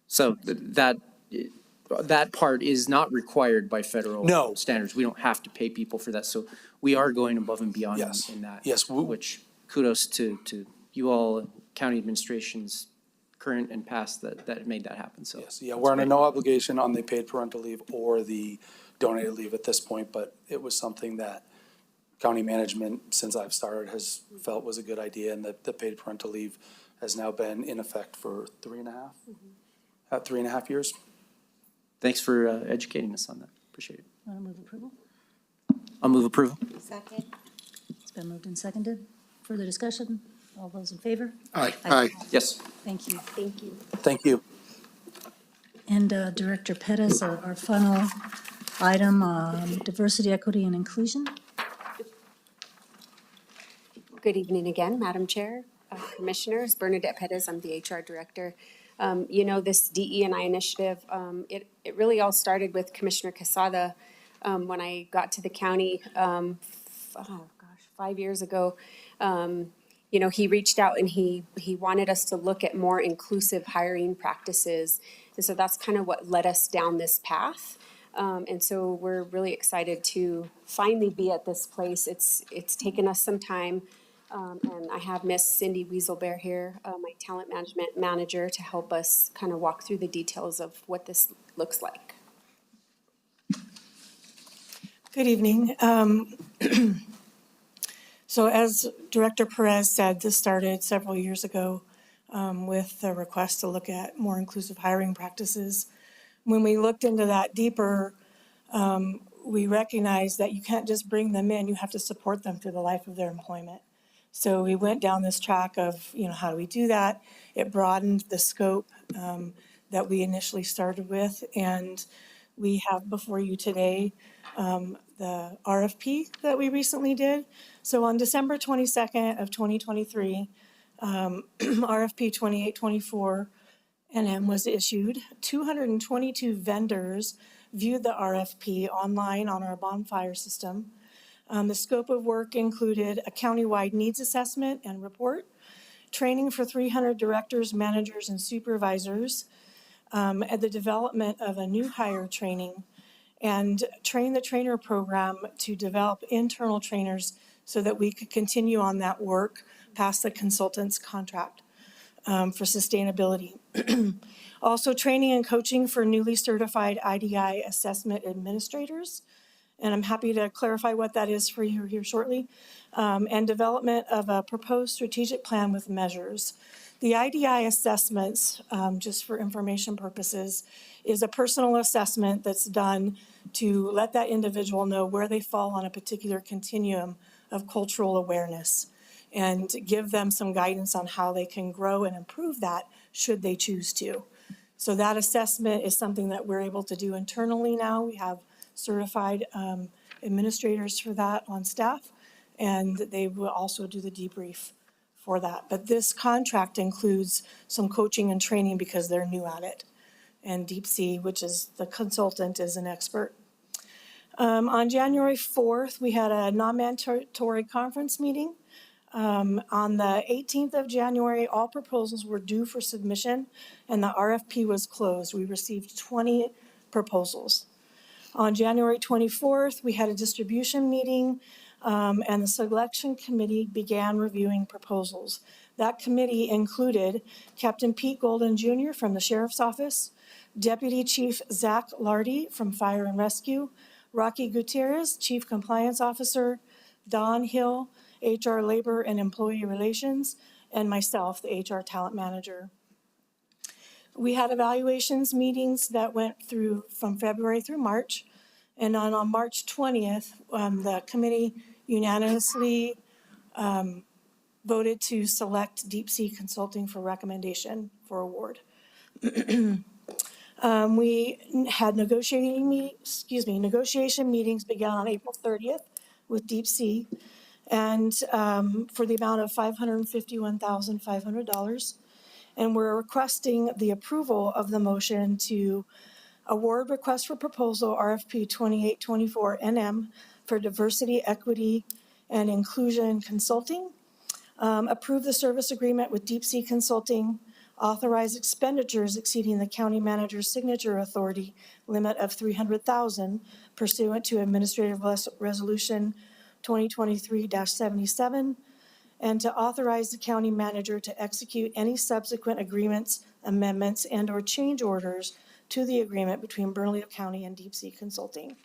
So that part is not required by federal standards. We don't have to pay people for that. So we are going above and beyond in that. Yes. Which kudos to you all, county administrations, current and past, that made that happen. So yes, we're under no obligation on the paid parental leave or the donated leave at this point, but it was something that county management, since I've started, has felt was a good idea, and the paid parental leave has now been in effect for 3.5 years. Thanks for educating us on that. Appreciate it. Want to move approval? I'll move approval. Second. It's been moved and seconded. Further discussion? All those in favor? Aye. Aye. Yes. Thank you. Thank you. Thank you. And Director Pettis, our final item, diversity, equity, and inclusion. Good evening again, Madam Chair, Commissioners. Bernadette Perez, I'm the HR Director. This DE&I initiative, it really all started with Commissioner Quesada when I got to the county, 5 years ago. He reached out and he wanted us to look at more inclusive hiring practices. And so that's kind of what led us down this path. And so we're really excited to finally be at this place. It's taken us some time. And I have Miss Cindy Weaselbear here, my talent management manager, to help us kind of walk through the details of what this looks like. Good evening. So as Director Perez said, this started several years ago with the request to look at more inclusive hiring practices. When we looked into that deeper, we recognized that you can't just bring them in, you have to support them through the life of their employment. So we went down this track of, how do we do that? It broadened the scope that we initially started with, and we have before you today the RFP that we recently did. So on December 22nd of 2023, RFP 2824 NM was issued. 222 vendors viewed the RFP online on our bonfire system. The scope of work included a countywide needs assessment and report, training for 300 directors, managers, and supervisors, and the development of a new hire training, and train the trainer program to develop internal trainers so that we could continue on that work past the consultant's contract for sustainability. Also, training and coaching for newly certified IDI assessment administrators, and I'm happy to clarify what that is for you here shortly, and development of a proposed strategic plan with measures. The IDI assessments, just for information purposes, is a personal assessment that's done to let that individual know where they fall on a particular continuum of cultural awareness and give them some guidance on how they can grow and improve that should they choose to. So that assessment is something that we're able to do internally now. We have certified administrators for that on staff, and they will also do the debrief for that. But this contract includes some coaching and training because they're new at it. And Deep Sea, which is the consultant, is an expert. On January 4th, we had a non-mandatory conference meeting. On the 18th of January, all proposals were due for submission, and the RFP was closed. We received 20 proposals. On January 24th, we had a distribution meeting, and the selection committee began reviewing proposals. That committee included Captain Pete Golden Jr. from the Sheriff's Office, Deputy Chief Zach Lardy from Fire and Rescue, Rocky Gutierrez, Chief Compliance Officer, Don Hill, HR Labor and Employee Relations, and myself, the HR Talent Manager. We had evaluations meetings that went through from February through March, and on March 20th, the committee unanimously voted to select Deep Sea Consulting for recommendation for award. We had negotiation meetings began on April 30th with Deep Sea, and for the amount of $551,500. And we're requesting the approval of the motion to award request for proposal RFP 2824 NM for diversity, equity, and inclusion consulting, approve the service agreement with Deep Sea Consulting, authorize expenditures exceeding the county manager's signature authority limit of $300,000 pursuant to Administrative Resolution 2023-77, and to authorize the county manager to execute any subsequent agreements, amendments, and/or change orders to the agreement between Bernalillo County and Deep Sea Consulting.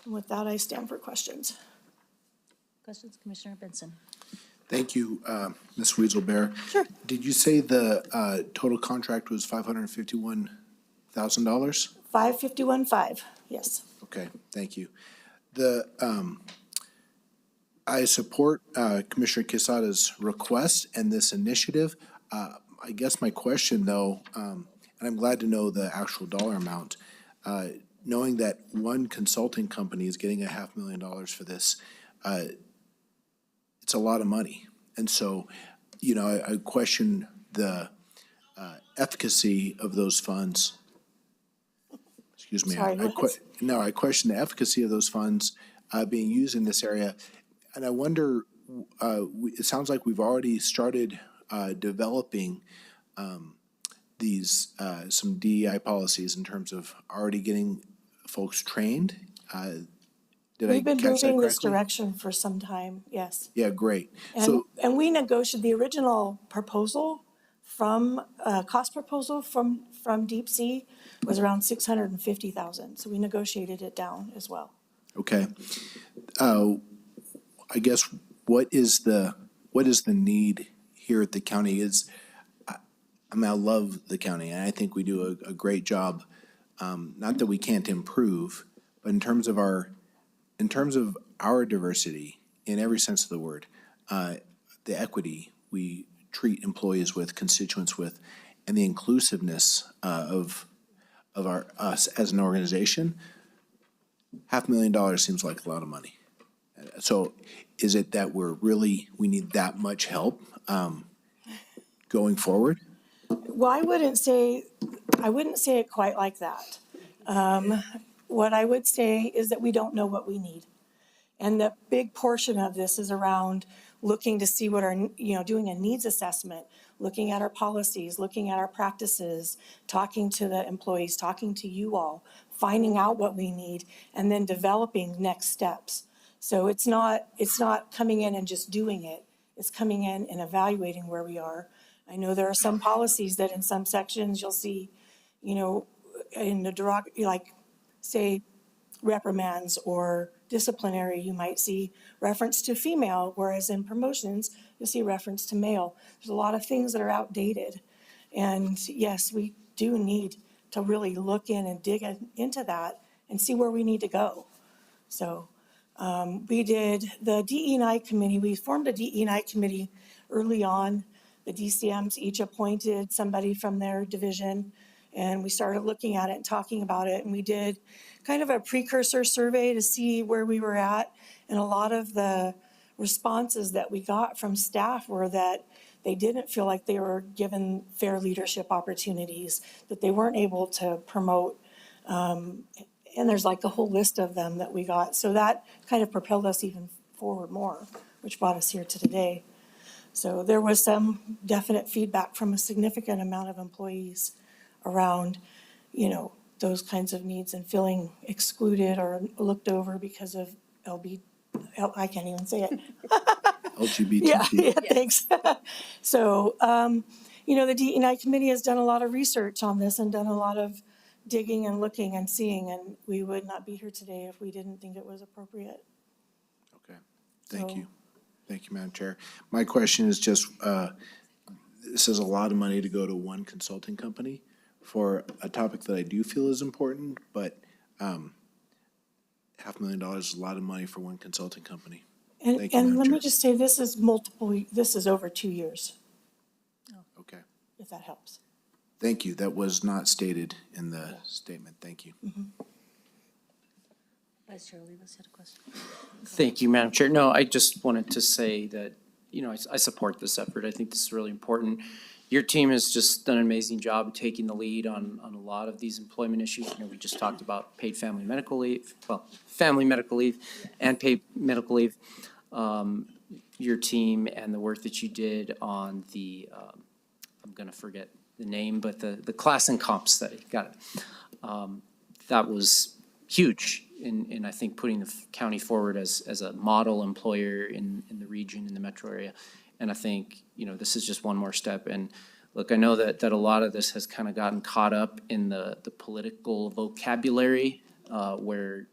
And with that, I stand for questions. Questions, Commissioner Benson? Thank you, Ms. Weaselbear. Sure. Did you say the total contract was $551,000? $551,500, yes. Okay, thank you. I support Commissioner Quesada's request and this initiative. I guess my question, though, and I'm glad to know the actual dollar amount, knowing that one consulting company is getting $500,000 for this, it's a lot of money. And so, you know, I question the efficacy of those funds. Excuse me. Sorry, No, I question the efficacy of those funds being used in this area. And I wonder, it sounds like we've already started developing these, some DEI policies in terms of already getting folks trained. Did I We've been catch that moving this correctly? direction for some time, yes. Yeah, great. And we negotiated the original proposal cost proposal from Deep Sea was around 650,000. So we negotiated it down as well. Okay. I guess what is the need here at the county I love the county and I think we do a great job. Not that we can't improve, but in terms of our diversity in every sense of the word, the equity we treat employees with, constituents with, and the inclusiveness of us as an organization, $500,000 seems like a lot of money. So is it that we need that much help going forward? Well, I wouldn't say it quite like that. What I would say is that we don't know what we need. And the big portion of this is around looking to see what doing a needs assessment, looking at our policies, looking at our practices, talking to the employees, talking to you all, finding out what we need, and then developing next steps. So it's not coming in and just doing it. It's coming in and evaluating where we are. I know there are some policies that in some sections you'll see, in the like say reprimands or disciplinary, you might see reference to female, whereas in promotions, you'll see reference to male. There's a lot of things that are outdated. And yes, we do need to really look in and dig into that and see where we need to go. So we did the DE&I committee. We formed a DE&I committee early on. The DCMs each appointed somebody from their division, and we started looking at it and talking about it. And we did kind of a precursor survey to see where we were at. And a lot of the responses that we got from staff were that they didn't feel like they were given fair leadership opportunities, that they weren't able to promote. And there's like a whole list of them that we got. So that kind of propelled us even forward more, which brought us here to today. So there was some definite feedback from a significant amount of employees around, those kinds of needs and feeling excluded or looked over because of I can't even say it. LGBTQ. Yeah, thanks. So, the DE&I committee has done a lot of research on this and done a lot of digging and looking and seeing, and we would not be here today if we didn't think it was appropriate. Okay, thank you. Thank you, Madam Chair. My question is just, this is a lot of money to go to one consulting company for a topic that I do feel is important, but $500,000 is a lot of money for one consulting company. And Thank you, Madam let Chair. me just say, this is over 2 years, Okay, if that helps. thank you. That was not stated in the statement. Thank you. Vice Chair Olivas had a question. Thank you, Madam Chair. No, I just wanted to say that, I support this effort. I think this is really important. Your team has just done an amazing job of taking the lead on a lot of these employment issues. We just talked about paid family medical leave, and paid medical leave. Your team and the work that you did on the, I'm gonna forget the name, but the class and comp study, got it. That was huge in I think putting the county forward as a model employer in the region, in the metro area. And I think, this is just one more step. And look, I know that a lot of this has kind of gotten caught up in the political vocabulary, where,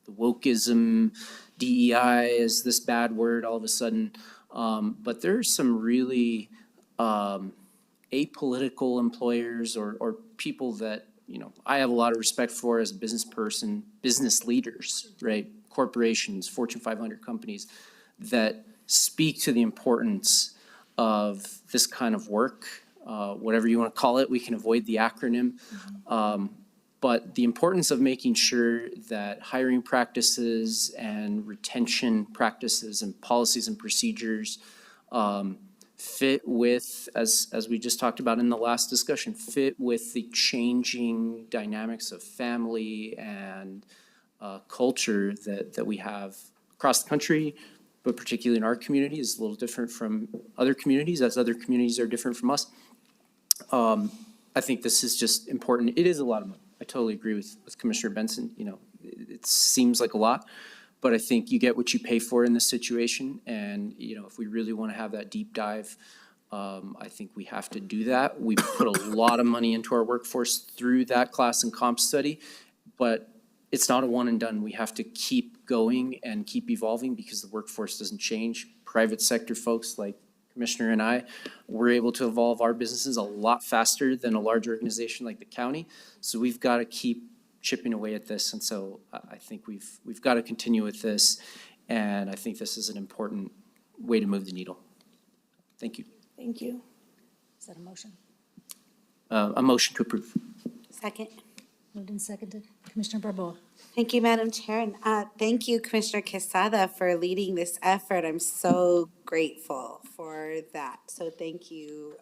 the wokeism, DEI is this bad word all of a sudden. But there's some really apolitical employers or people that, I have a lot of respect for as a business person, business leaders, right? Corporations, Fortune 500 companies that speak to the importance of this kind of work, whatever you want to call it. We can avoid the acronym. But the importance of making sure that hiring practices and retention practices and policies and procedures fit with, as we just talked about in the last discussion, fit with the changing dynamics of family and culture that we have across the country, but particularly in our community is a little different from other communities, as other communities are different from us. I think this is just important. It is a lot of money. I totally agree with Commissioner Benson. You know, it seems like a lot, but I think you get what you pay for in this situation. And, you know, if we really want to have that deep dive, I think we have to do that. We put a lot of money into our workforce through that class and comp study, but it's not a one and done. We have to keep going and keep evolving because the workforce doesn't change. Private sector folks like Commissioner and I, we're able to evolve our businesses a lot faster than a large organization like the county. So we've got to keep chipping away at this. And so I think we've got to continue with this. And I think this is an important way to move the needle. Thank you. Thank you. Is that a motion? A motion to approve. Second. Moved and seconded. Commissioner Barboa. Thank you, Madam Chair, and thank you, Commissioner Quesada, for leading this effort. I'm so grateful for that. So thank you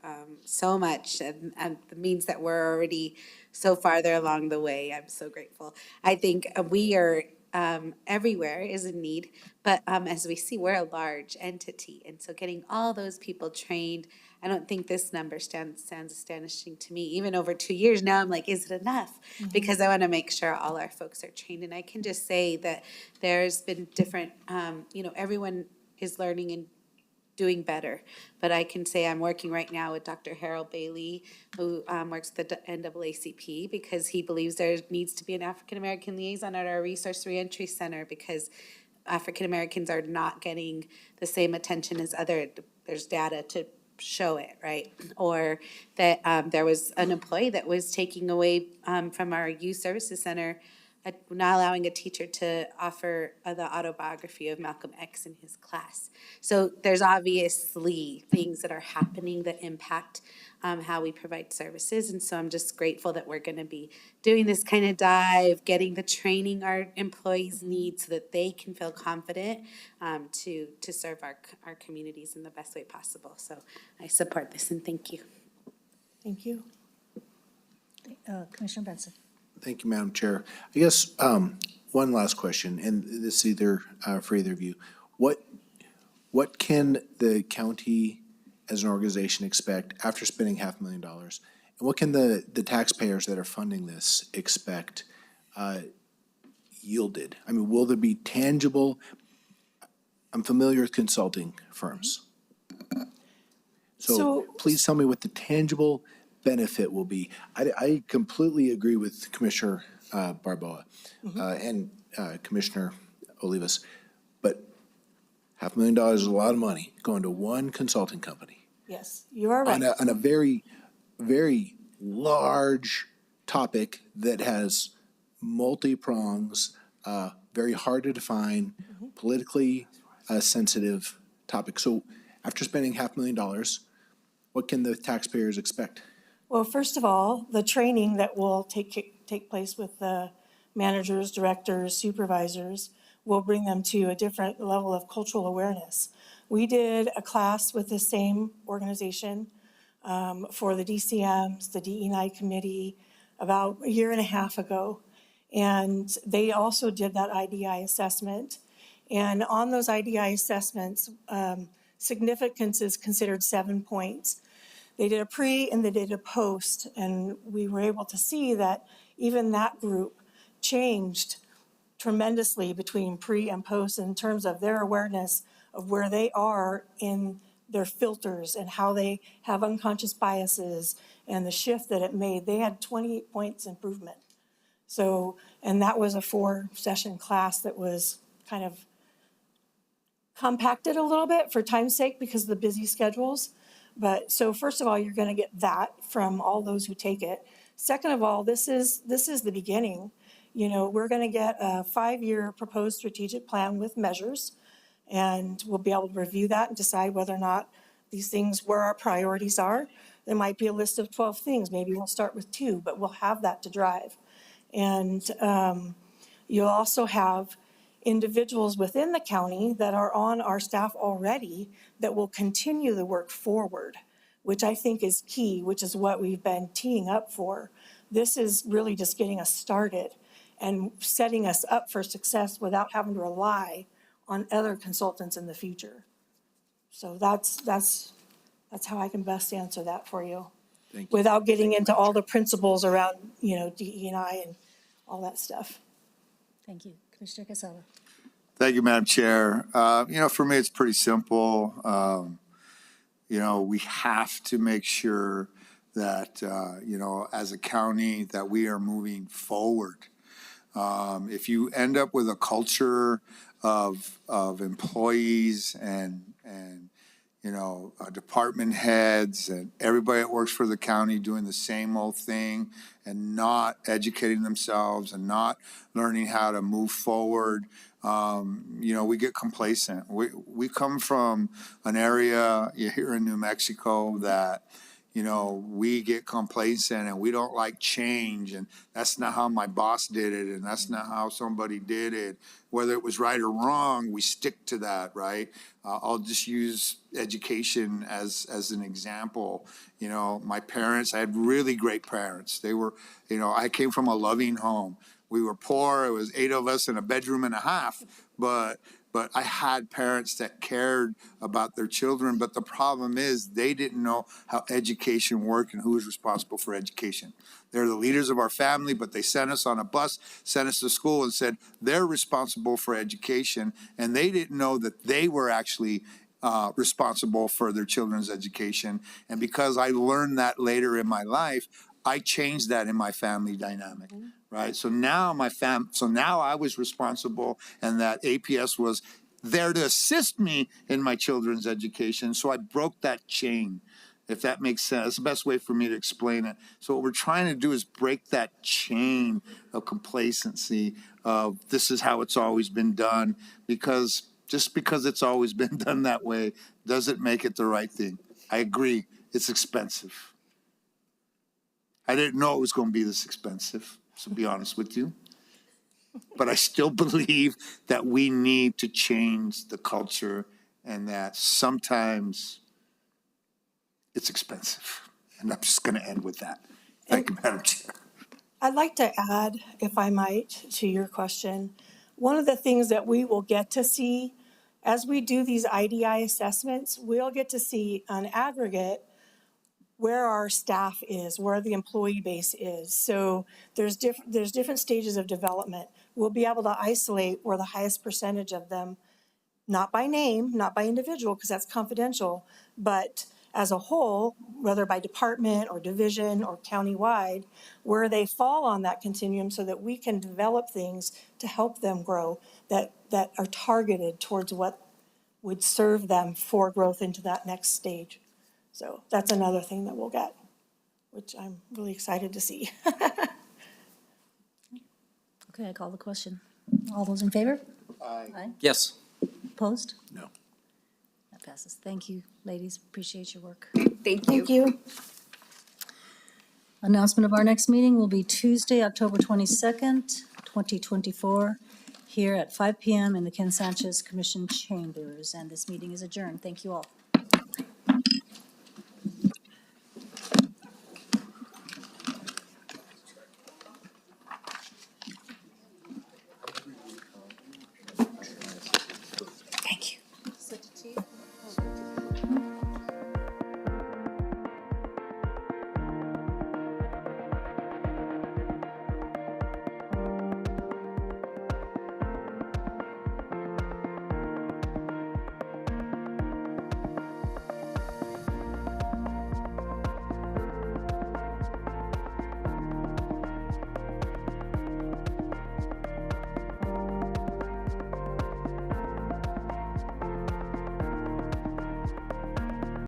so much. And it means that we're already so farther along the way. I'm so grateful. I think we are everywhere is in need, but as we see, we're a large entity, and so getting all those people trained, I don't think this number sounds astonishing to me. Even over 2 years now, I'm like, is it enough? Because I want to make sure all our folks are trained. And I can just say that there's been different, everyone is learning and doing better. But I can say I'm working right now with Dr. Harold Bailey, who works at the NAACP, because he believes there needs to be an African-American liaison at our Resource Reentry Center because African-Americans are not getting the same attention as there's data to show it, right? Or that there was an employee that was taking away from our youth services center, not allowing a teacher to offer the autobiography of Malcolm X in his class. So there's obviously things that are happening that impact how we provide services. And so I'm just grateful that we're going to be doing this kind of dive, getting the training our employees need so that they can feel confident to serve our communities in the best way possible. So I support this and thank you. Thank you. Commissioner Benson. Thank you, Madam Chair. I guess one last question, and this is either for either of you. What can the county as an organization expect after spending $500,000? And what can the taxpayers that are funding this expect yielded? I mean, will there be tangible? I'm familiar with consulting firms. So please tell me what the tangible benefit will be. I completely agree with Commissioner Barboa and Commissioner Olivas, but $500,000 is a lot of money going to one consulting company. Yes, you are right. On a very, very large topic that has multi-prongs, very hard to define, politically sensitive topic. So after spending $500,000, what can the taxpayers expect? Well, first of all, the training that will take place with the managers, directors, supervisors will bring them to a different level of cultural awareness. We did a class with the same organization for the DCMs, the DE&I committee, about a year and a half ago. And they also did that IDI assessment. And on those IDI assessments, significance is considered 7 points. They did a pre and they did a post, and we were able to see that even that group changed tremendously between pre and post in terms of their awareness of where they are in their filters and how they have unconscious biases and the shift that it made. They had 28 points improvement. So, and that was a 4-session class that was kind of compacted a little bit for time's sake because of the busy schedules. But so first of all, you're going to get that from all those who take it. Second of all, this is the beginning. You know, we're going to get a 5-year proposed strategic plan with measures, and we'll be able to review that and decide whether or not these things, where our priorities are. There might be a list of 12 things. Maybe we'll start with 2, but we'll have that to drive. And you'll also have individuals within the county that are on our staff already that will continue the work forward, which I think is key, which is what we've been teeing up for. This is really just getting us started and setting us up for success without having to rely on other consultants in the future. So that's how I can best answer that for you. Thank you. Without getting into all the principles around, DE&I and all that stuff. Thank you. Commissioner Casella. Thank you, Madam Chair. For me, it's pretty simple. We have to make sure that, as a county, that we are moving forward. If you end up with a culture of employees and department heads and everybody that works for the county doing the same old thing and not educating themselves and not learning how to move forward, we get complacent. We come from an area here in New Mexico that, we get complacent and we don't like change, and that's not how my boss did it, and that's not how somebody did it. Whether it was right or wrong, we stick to that, right? I'll just use education as an example. My parents, I had really great parents. They were, I came from a loving home. We were poor. It was 8 of us in a bedroom and a half, but I had parents that cared about their children. But the problem is they didn't know how education worked and who was responsible for education. They're the leaders of our family, but they sent us on a bus, sent us to school and said they're responsible for education. And they didn't know that they were actually responsible for their children's education. And because I learned that later in my life, I changed that in my family dynamic. Right. So now I was responsible, and that APS was there to assist me in my children's education. So I broke that chain, if that makes sense. That's the best way for me to explain it. So what we're trying to do is break that chain of complacency of this is how it's always been done, because just because it's always been done that way doesn't make it the right thing. I agree. It's expensive. I didn't know it was going to be this expensive, to be honest with you. But I still believe that we need to change the culture, and that sometimes it's expensive. And I'm just going to end with that. Thank you, Madam Chair. I'd like to add, if I might, to your question. One of the things that we will get to see as we do these IDI assessments, we'll get to see an aggregate where our staff is, where the employee base is. So there's different stages of development. We'll be able to isolate where the highest percentage of them, not by name, not by individual, because that's confidential, but as a whole, whether by department or division or countywide, where they fall on that continuum so that we can develop things to help them grow that are targeted towards what would serve them for growth into that next stage. So that's another thing that we'll get, which I'm really excited to see. Okay, I call the question. All those in favor? Aye. Yes. Opposed? No. That passes. Thank you, ladies. Appreciate your work. Thank you. Thank you. Announcement of our next meeting will be Tuesday, October 22nd, 2024, here at 5 p.m. in the Ken Sanchez Commission chambers. And this meeting is adjourned. Thank you all.